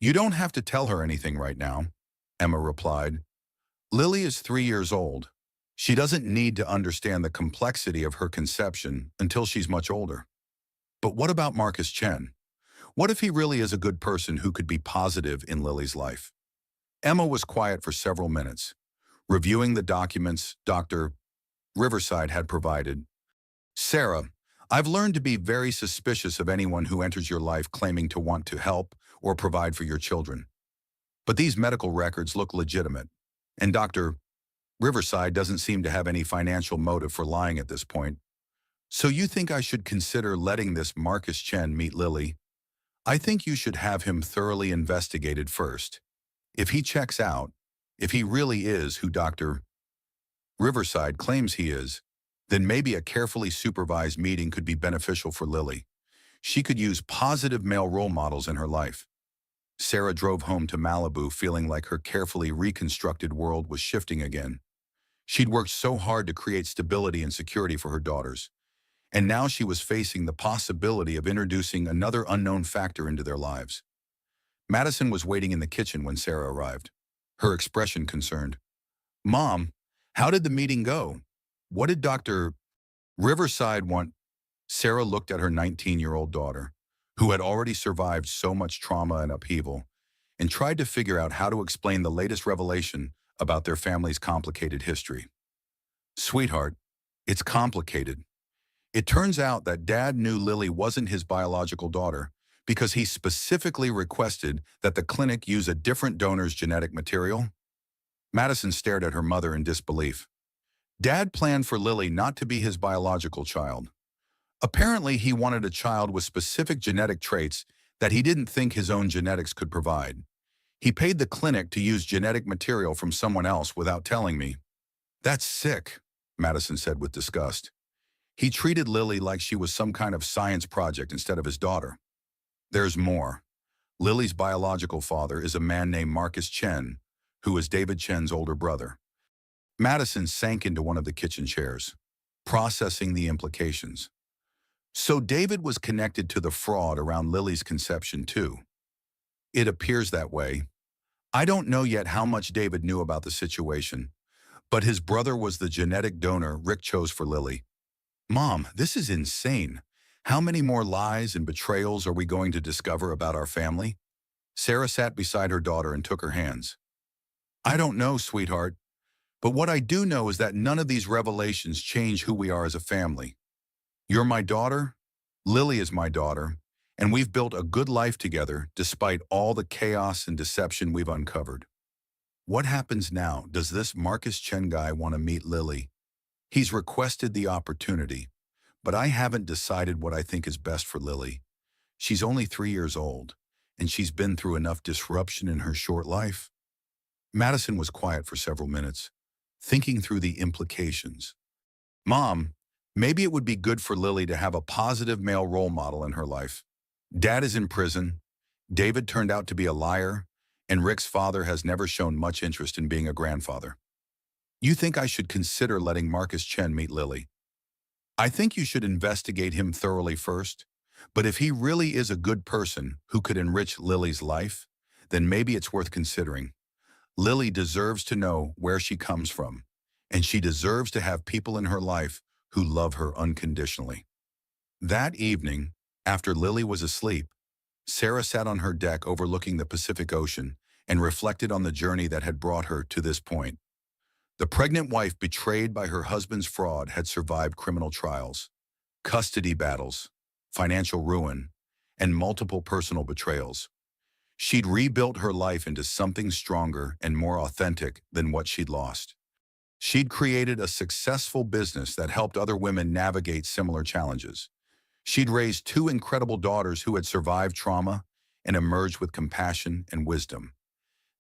You don't have to tell her anything right now, Emma replied. Lily is 3 years old. She doesn't need to understand the complexity of her conception until she's much older. But what about Marcus Chen? What if he really is a good person who could be positive in Lily's life? Emma was quiet for several minutes, reviewing the documents Dr. Riverside had provided. Sarah, I've learned to be very suspicious of anyone who enters your life claiming to want to help or provide for your children. But these medical records look legitimate, and Dr. Riverside doesn't seem to have any financial motive for lying at this point. So you think I should consider letting this Marcus Chen meet Lily? I think you should have him thoroughly investigated first. If he checks out, if he really is who Dr. Riverside claims he is, then maybe a carefully supervised meeting could be beneficial for Lily. She could use positive male role models in her life. Sarah drove home to Malibu feeling like her carefully reconstructed world was shifting again. She'd worked so hard to create stability and security for her daughters, and now she was facing the possibility of introducing another unknown factor into their lives. Madison was waiting in the kitchen when Sarah arrived, her expression concerned. Mom, how did the meeting go? What did Dr. Riverside want? Sarah looked at her 19-year-old daughter, who had already survived so much trauma and upheaval, and tried to figure out how to explain the latest revelation about their family's complicated history. Sweetheart, it's complicated. It turns out that Dad knew Lily wasn't his biological daughter because he specifically requested that the clinic use a different donor's genetic material. Madison stared at her mother in disbelief. Dad planned for Lily not to be his biological child. Apparently, he wanted a child with specific genetic traits that he didn't think his own genetics could provide. He paid the clinic to use genetic material from someone else without telling me. That's sick, Madison said with disgust. He treated Lily like she was some kind of science project instead of his daughter. There's more. Lily's biological father is a man named Marcus Chen, who is David Chen's older brother. Madison sank into one of the kitchen chairs, processing the implications. So David was connected to the fraud around Lily's conception too. It appears that way. I don't know yet how much David knew about the situation, but his brother was the genetic donor Rick chose for Lily. Mom, this is insane. How many more lies and betrayals are we going to discover about our family? Sarah sat beside her daughter and took her hands. I don't know, sweetheart, but what I do know is that none of these revelations change who we are as a family. You're my daughter, Lily is my daughter, and we've built a good life together despite all the chaos and deception we've uncovered. What happens now? Does this Marcus Chen guy want to meet Lily? He's requested the opportunity, but I haven't decided what I think is best for Lily. She's only 3 years old, and she's been through enough disruption in her short life. Madison was quiet for several minutes, thinking through the implications. Mom, maybe it would be good for Lily to have a positive male role model in her life. Dad is in prison, David turned out to be a liar, and Rick's father has never shown much interest in being a grandfather. You think I should consider letting Marcus Chen meet Lily? I think you should investigate him thoroughly first, but if he really is a good person who could enrich Lily's life, then maybe it's worth considering. Lily deserves to know where she comes from, and she deserves to have people in her life who love her unconditionally. That evening, after Lily was asleep, Sarah sat on her deck overlooking the Pacific Ocean and reflected on the journey that had brought her to this point. The pregnant wife betrayed by her husband's fraud had survived criminal trials, custody battles, financial ruin, and multiple personal betrayals. She'd rebuilt her life into something stronger and more authentic than what she'd lost. She'd created a successful business that helped other women navigate similar challenges. She'd raised 2 incredible daughters who had survived trauma and emerged with compassion and wisdom.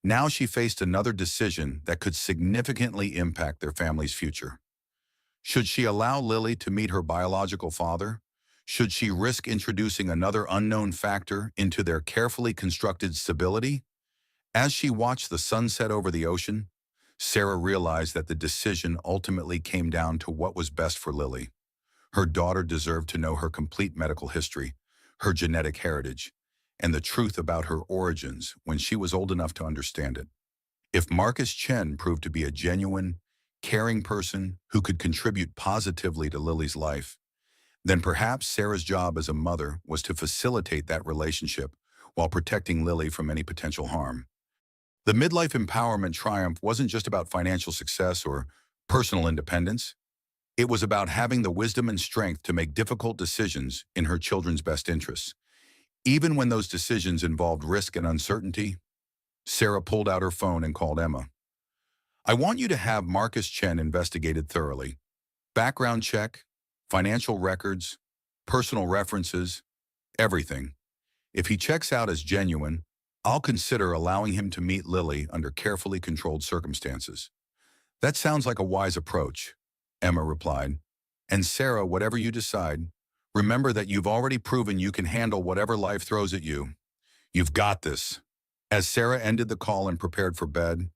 Now she faced another decision that could significantly impact their family's future. Should she allow Lily to meet her biological father? Should she risk introducing another unknown factor into their carefully constructed stability? As she watched the sun set over the ocean, Sarah realized that the decision ultimately came down to what was best for Lily. Her daughter deserved to know her complete medical history, her genetic heritage, and the truth about her origins when she was old enough to understand it. If Marcus Chen proved to be a genuine, caring person who could contribute positively to Lily's life, then perhaps Sarah's job as a mother was to facilitate that relationship while protecting Lily from any potential harm. The midlife empowerment triumph wasn't just about financial success or personal independence. It was about having the wisdom and strength to make difficult decisions in her children's best interests. Even when those decisions involved risk and uncertainty, Sarah pulled out her phone and called Emma. I want you to have Marcus Chen investigated thoroughly. Background check, financial records, personal references, everything. If he checks out as genuine, I'll consider allowing him to meet Lily under carefully controlled circumstances. That sounds like a wise approach, Emma replied. And Sarah, whatever you decide, remember that you've already proven you can handle whatever life throws at you. You've got this. As Sarah ended the call and prepared for bed,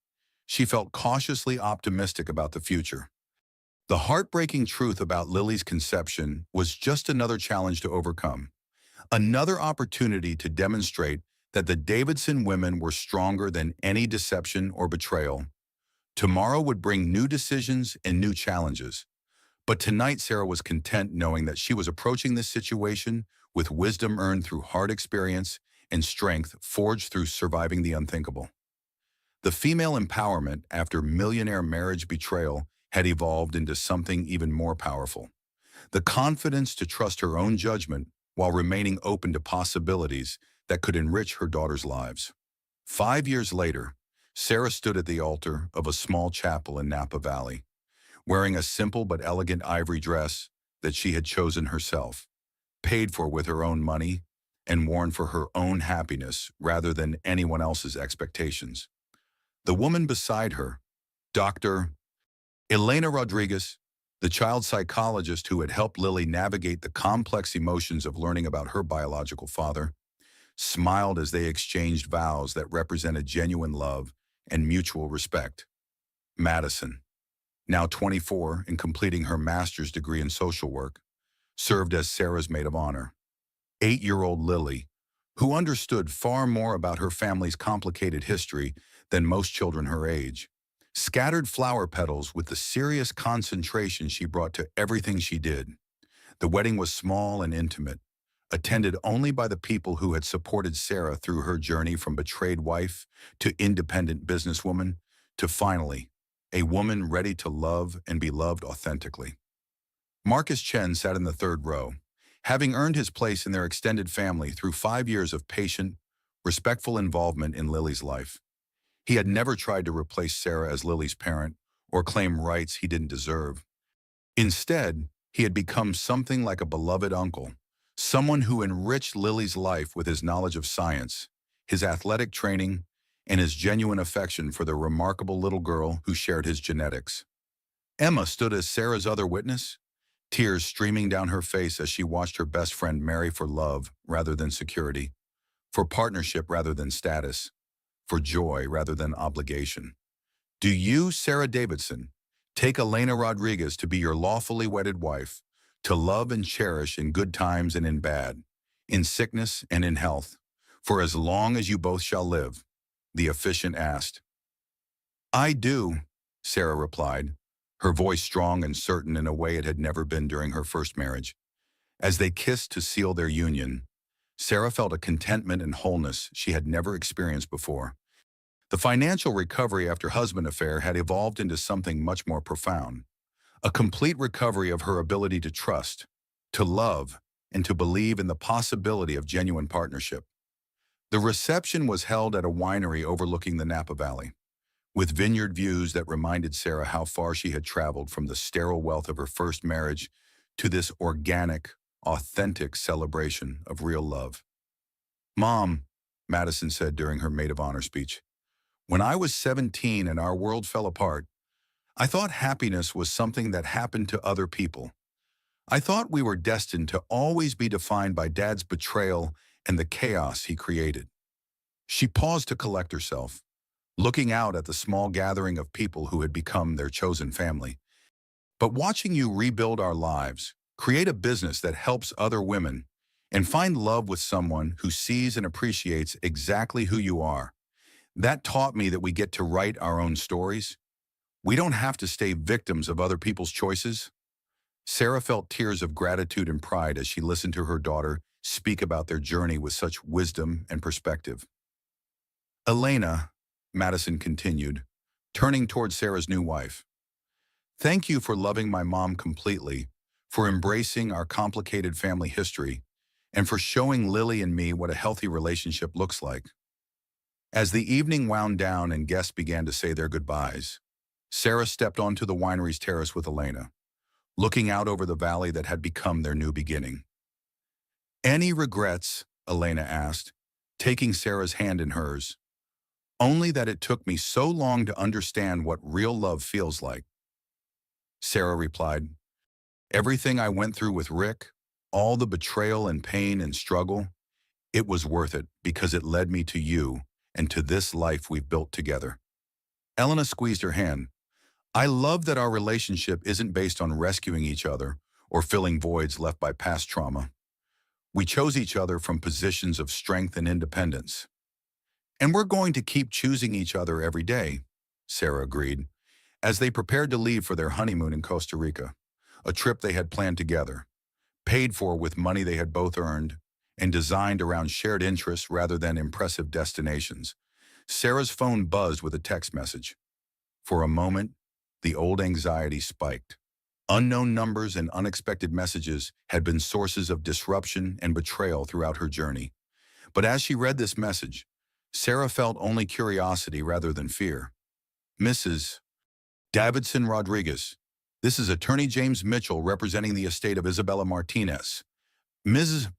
she felt cautiously optimistic about the future. The heartbreaking truth about Lily's conception was just another challenge to overcome, another opportunity to demonstrate that the Davidson women were stronger than any deception or betrayal. Tomorrow would bring new decisions and new challenges. But tonight Sarah was content knowing that she was approaching this situation with wisdom earned through hard experience and strength forged through surviving the unthinkable. The female empowerment after millionaire marriage betrayal had evolved into something even more powerful. The confidence to trust her own judgment while remaining open to possibilities that could enrich her daughter's lives. 5 years later, Sarah stood at the altar of a small chapel in Napa Valley, wearing a simple but elegant ivory dress that she had chosen herself, paid for with her own money, and worn for her own happiness rather than anyone else's expectations. The woman beside her, Dr. Elena Rodriguez, the child psychologist who had helped Lily navigate the complex emotions of learning about her biological father, smiled as they exchanged vows that represented genuine love and mutual respect. Madison, now 24 and completing her master's degree in social work, served as Sarah's maid of honor. 8-year-old Lily, who understood far more about her family's complicated history than most children her age, scattered flower petals with the serious concentration she brought to everything she did. The wedding was small and intimate, attended only by the people who had supported Sarah through her journey from betrayed wife to independent businesswoman to finally, a woman ready to love and be loved authentically. Marcus Chen sat in the third row, having earned his place in their extended family through 5 years of patient, respectful involvement in Lily's life. He had never tried to replace Sarah as Lily's parent or claim rights he didn't deserve. Instead, he had become something like a beloved uncle, someone who enriched Lily's life with his knowledge of science, his athletic training, and his genuine affection for the remarkable little girl who shared his genetics. Emma stood as Sarah's other witness, tears streaming down her face as she watched her best friend marry for love rather than security, for partnership rather than status, for joy rather than obligation. Do you, Sarah Davidson, take Elena Rodriguez to be your lawfully wedded wife, to love and cherish in good times and in bad, in sickness and in health, for as long as you both shall live? The officiant asked. I do, Sarah replied, her voice strong and certain in a way it had never been during her first marriage. As they kissed to seal their union, Sarah felt a contentment and wholeness she had never experienced before. The financial recovery after husband affair had evolved into something much more profound, a complete recovery of her ability to trust, to love, and to believe in the possibility of genuine partnership. The reception was held at a winery overlooking the Napa Valley, with vineyard views that reminded Sarah how far she had traveled from the sterile wealth of her first marriage to this organic, authentic celebration of real love. Mom, Madison said during her maid of honor speech, when I was 17 and our world fell apart, I thought happiness was something that happened to other people. I thought we were destined to always be defined by Dad's betrayal and the chaos he created. She paused to collect herself, looking out at the small gathering of people who had become their chosen family. But watching you rebuild our lives, create a business that helps other women, and find love with someone who sees and appreciates exactly who you are, that taught me that we get to write our own stories. We don't have to stay victims of other people's choices. Sarah felt tears of gratitude and pride as she listened to her daughter speak about their journey with such wisdom and perspective. Elena, Madison continued, turning toward Sarah's new wife. Thank you for loving my mom completely, for embracing our complicated family history, and for showing Lily and me what a healthy relationship looks like. As the evening wound down and guests began to say their goodbyes, Sarah stepped onto the winery's terrace with Elena, looking out over the valley that had become their new beginning. Any regrets? Elena asked, taking Sarah's hand in hers. Only that it took me so long to understand what real love feels like. Sarah replied, everything I went through with Rick, all the betrayal and pain and struggle, it was worth it because it led me to you and to this life we've built together. Elena squeezed her hand. I love that our relationship isn't based on rescuing each other or filling voids left by past trauma. We chose each other from positions of strength and independence. And we're going to keep choosing each other every day, Sarah agreed, as they prepared to leave for their honeymoon in Costa Rica, a trip they had planned together, paid for with money they had both earned, and designed around shared interests rather than impressive destinations. Sarah's phone buzzed with a text message. For a moment, the old anxiety spiked. Unknown numbers and unexpected messages had been sources of disruption and betrayal throughout her journey. But as she read this message, Sarah felt only curiosity rather than fear. Mrs. Davidson Rodriguez, this is Attorney James Mitchell representing the estate of Isabella Martinez. Mrs.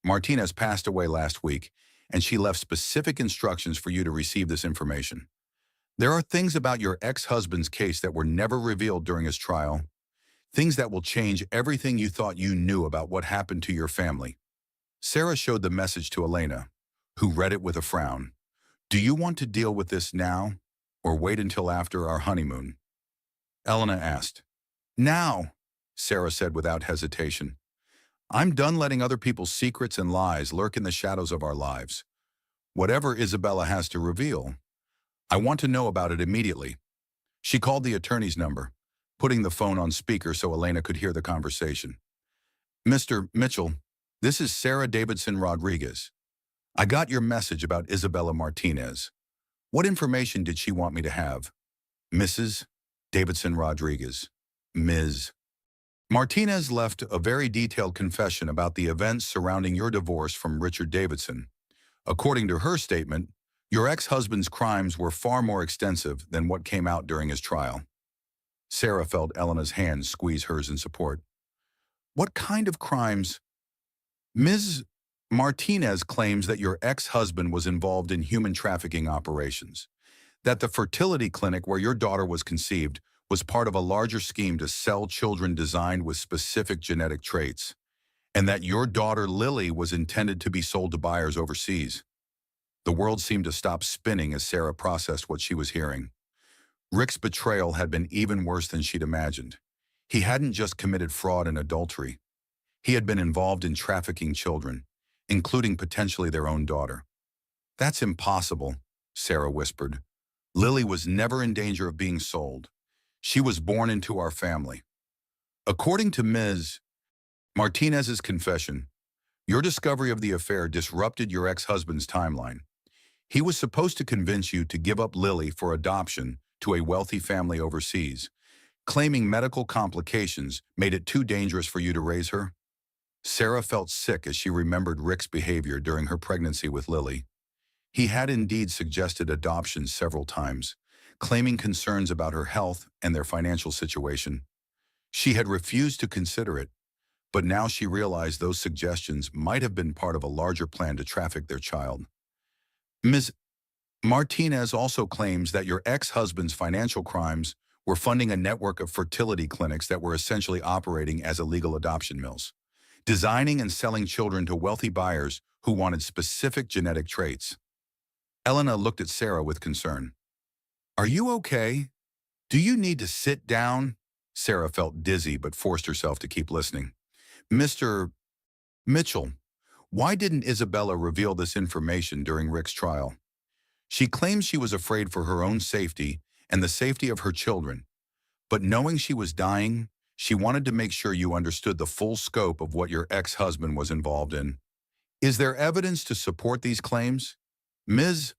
Martinez passed away last week, and she left specific instructions for you to receive this information. There are things about your ex-husband's case that were never revealed during his trial, things that will change everything you thought you knew about what happened to your family. Sarah showed the message to Elena, who read it with a frown. Do you want to deal with this now, or wait until after our honeymoon? Elena asked. Now, Sarah said without hesitation. I'm done letting other people's secrets and lies lurk in the shadows of our lives. Whatever Isabella has to reveal, I want to know about it immediately. She called the attorney's number, putting the phone on speaker so Elena could hear the conversation. Mr. Mitchell, this is Sarah Davidson Rodriguez. I got your message about Isabella Martinez. What information did she want me to have? Mrs. Davidson Rodriguez. Ms. Martinez left a very detailed confession about the events surrounding your divorce from Richard Davidson. According to her statement, your ex-husband's crimes were far more extensive than what came out during his trial. Sarah felt Elena's hand squeeze hers in support. What kind of crimes? Ms. Martinez claims that your ex-husband was involved in human trafficking operations, that the fertility clinic where your daughter was conceived was part of a larger scheme to sell children designed with specific genetic traits, and that your daughter Lily was intended to be sold to buyers overseas. The world seemed to stop spinning as Sarah processed what she was hearing. Rick's betrayal had been even worse than she'd imagined. He hadn't just committed fraud and adultery. He had been involved in trafficking children, including potentially their own daughter. That's impossible, Sarah whispered. Lily was never in danger of being sold. She was born into our family. According to Ms. Martinez's confession, your discovery of the affair disrupted your ex-husband's timeline. He was supposed to convince you to give up Lily for adoption to a wealthy family overseas, claiming medical complications made it too dangerous for you to raise her. Sarah felt sick as she remembered Rick's behavior during her pregnancy with Lily. He had indeed suggested adoption several times, claiming concerns about her health and their financial situation. She had refused to consider it, but now she realized those suggestions might have been part of a larger plan to traffic their child. Ms. Martinez also claims that your ex-husband's financial crimes were funding a network of fertility clinics that were essentially operating as illegal adoption mills, designing and selling children to wealthy buyers who wanted specific genetic traits. Elena looked at Sarah with concern. Are you okay? Do you need to sit down? Sarah felt dizzy but forced herself to keep listening. Mr. Mitchell, why didn't Isabella reveal this information during Rick's trial? She claims she was afraid for her own safety and the safety of her children, but knowing she was dying, she wanted to make sure you understood the full scope of what your ex-husband was involved in. Is there evidence to support these claims? Ms.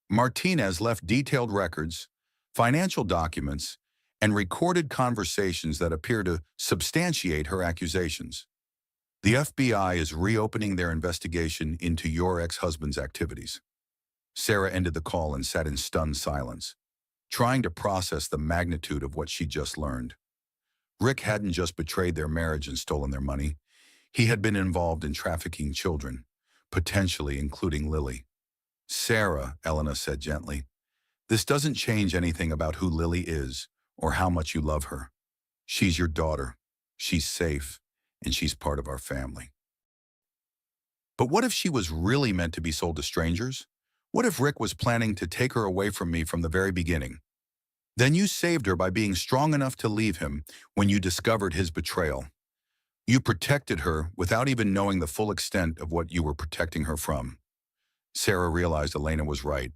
Martinez left detailed records, financial documents, and recorded conversations that appear to substantiate her accusations. The FBI is reopening their investigation into your ex-husband's activities. Sarah ended the call and sat in stunned silence, trying to process the magnitude of what she just learned. Rick hadn't just betrayed their marriage and stolen their money. He had been involved in trafficking children, potentially including Lily. Sarah, Elena said gently, this doesn't change anything about who Lily is or how much you love her. She's your daughter. She's safe, and she's part of our family. But what if she was really meant to be sold to strangers? What if Rick was planning to take her away from me from the very beginning? Then you saved her by being strong enough to leave him when you discovered his betrayal. You protected her without even knowing the full extent of what you were protecting her from. Sarah realized Elena was right.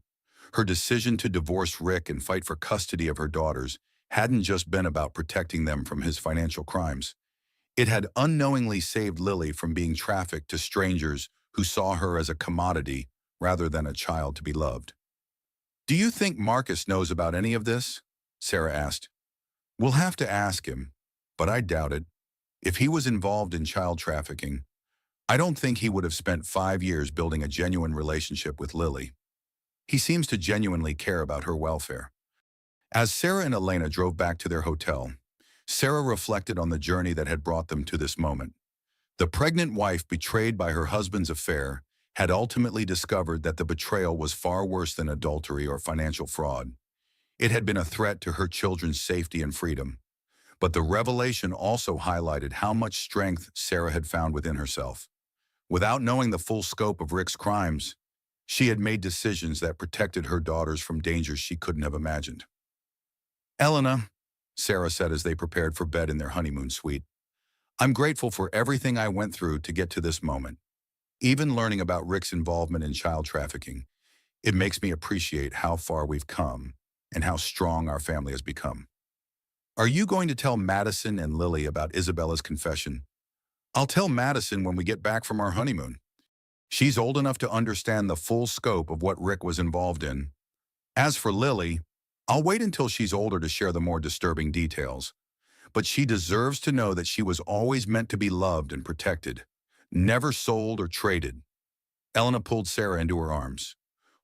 Her decision to divorce Rick and fight for custody of her daughters hadn't just been about protecting them from his financial crimes. It had unknowingly saved Lily from being trafficked to strangers who saw her as a commodity rather than a child to be loved. Do you think Marcus knows about any of this? Sarah asked. We'll have to ask him, but I doubt it. If he was involved in child trafficking, I don't think he would have spent 5 years building a genuine relationship with Lily. He seems to genuinely care about her welfare. As Sarah and Elena drove back to their hotel, Sarah reflected on the journey that had brought them to this moment. The pregnant wife betrayed by her husband's affair had ultimately discovered that the betrayal was far worse than adultery or financial fraud. It had been a threat to her children's safety and freedom. But the revelation also highlighted how much strength Sarah had found within herself. Without knowing the full scope of Rick's crimes, she had made decisions that protected her daughters from dangers she couldn't have imagined. Elena, Sarah said as they prepared for bed in their honeymoon suite, I'm grateful for everything I went through to get to this moment. Even learning about Rick's involvement in child trafficking, it makes me appreciate how far we've come and how strong our family has become. Are you going to tell Madison and Lily about Isabella's confession? I'll tell Madison when we get back from our honeymoon. She's old enough to understand the full scope of what Rick was involved in. As for Lily, I'll wait until she's older to share the more disturbing details. But she deserves to know that she was always meant to be loved and protected, never sold or traded. Elena pulled Sarah into her arms,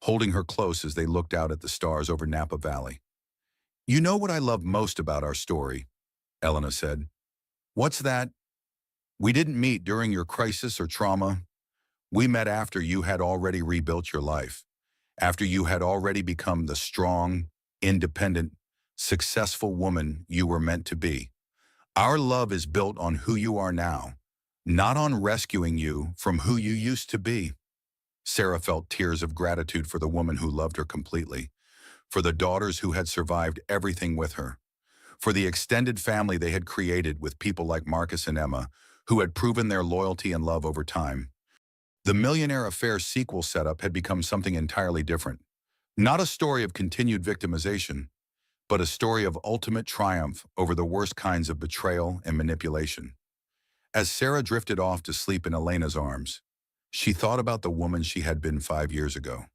holding her close as they looked out at the stars over Napa Valley. You know what I love most about our story, Elena said. What's that? We didn't meet during your crisis or trauma. We met after you had already rebuilt your life, after you had already become the strong, independent, successful woman you were meant to be. Our love is built on who you are now, not on rescuing you from who you used to be. Sarah felt tears of gratitude for the woman who loved her completely, for the daughters who had survived everything with her, for the extended family they had created with people like Marcus and Emma, who had proven their loyalty and love over time. The Millionaire Affair sequel setup had become something entirely different. Not a story of continued victimization, but a story of ultimate triumph over the worst kinds of betrayal and manipulation. As Sarah drifted off to sleep in Elena's arms, she thought about the woman she had been 5 years ago,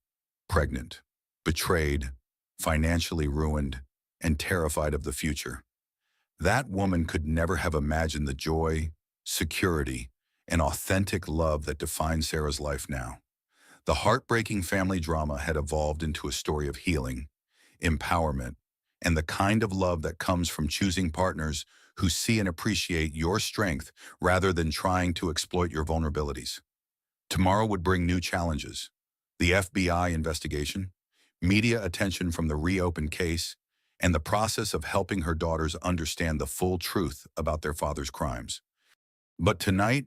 pregnant, betrayed, financially ruined, and terrified of the future. That woman could never have imagined the joy, security, and authentic love that defined Sarah's life now. The heartbreaking family drama had evolved into a story of healing, empowerment, and the kind of love that comes from choosing partners who see and appreciate your strength rather than trying to exploit your vulnerabilities. Tomorrow would bring new challenges: the FBI investigation, media attention from the reopened case, and the process of helping her daughters understand the full truth about their father's crimes. But tonight,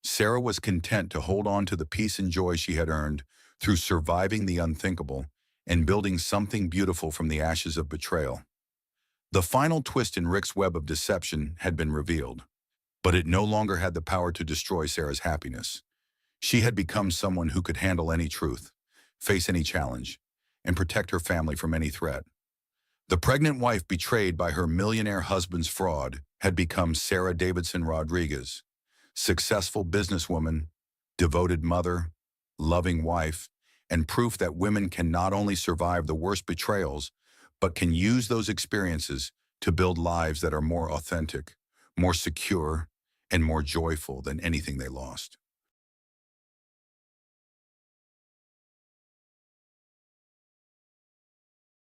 Sarah was content to hold on to the peace and joy she had earned through surviving the unthinkable and building something beautiful from the ashes of betrayal. The final twist in Rick's web of deception had been revealed, but it no longer had the power to destroy Sarah's happiness. She had become someone who could handle any truth, face any challenge, and protect her family from any threat. The pregnant wife betrayed by her millionaire husband's fraud had become Sarah Davidson Rodriguez, successful businesswoman, devoted mother, loving wife, and proof that women can not only survive the worst betrayals, but can use those experiences to build lives that are more authentic, more secure, and more joyful than anything they lost.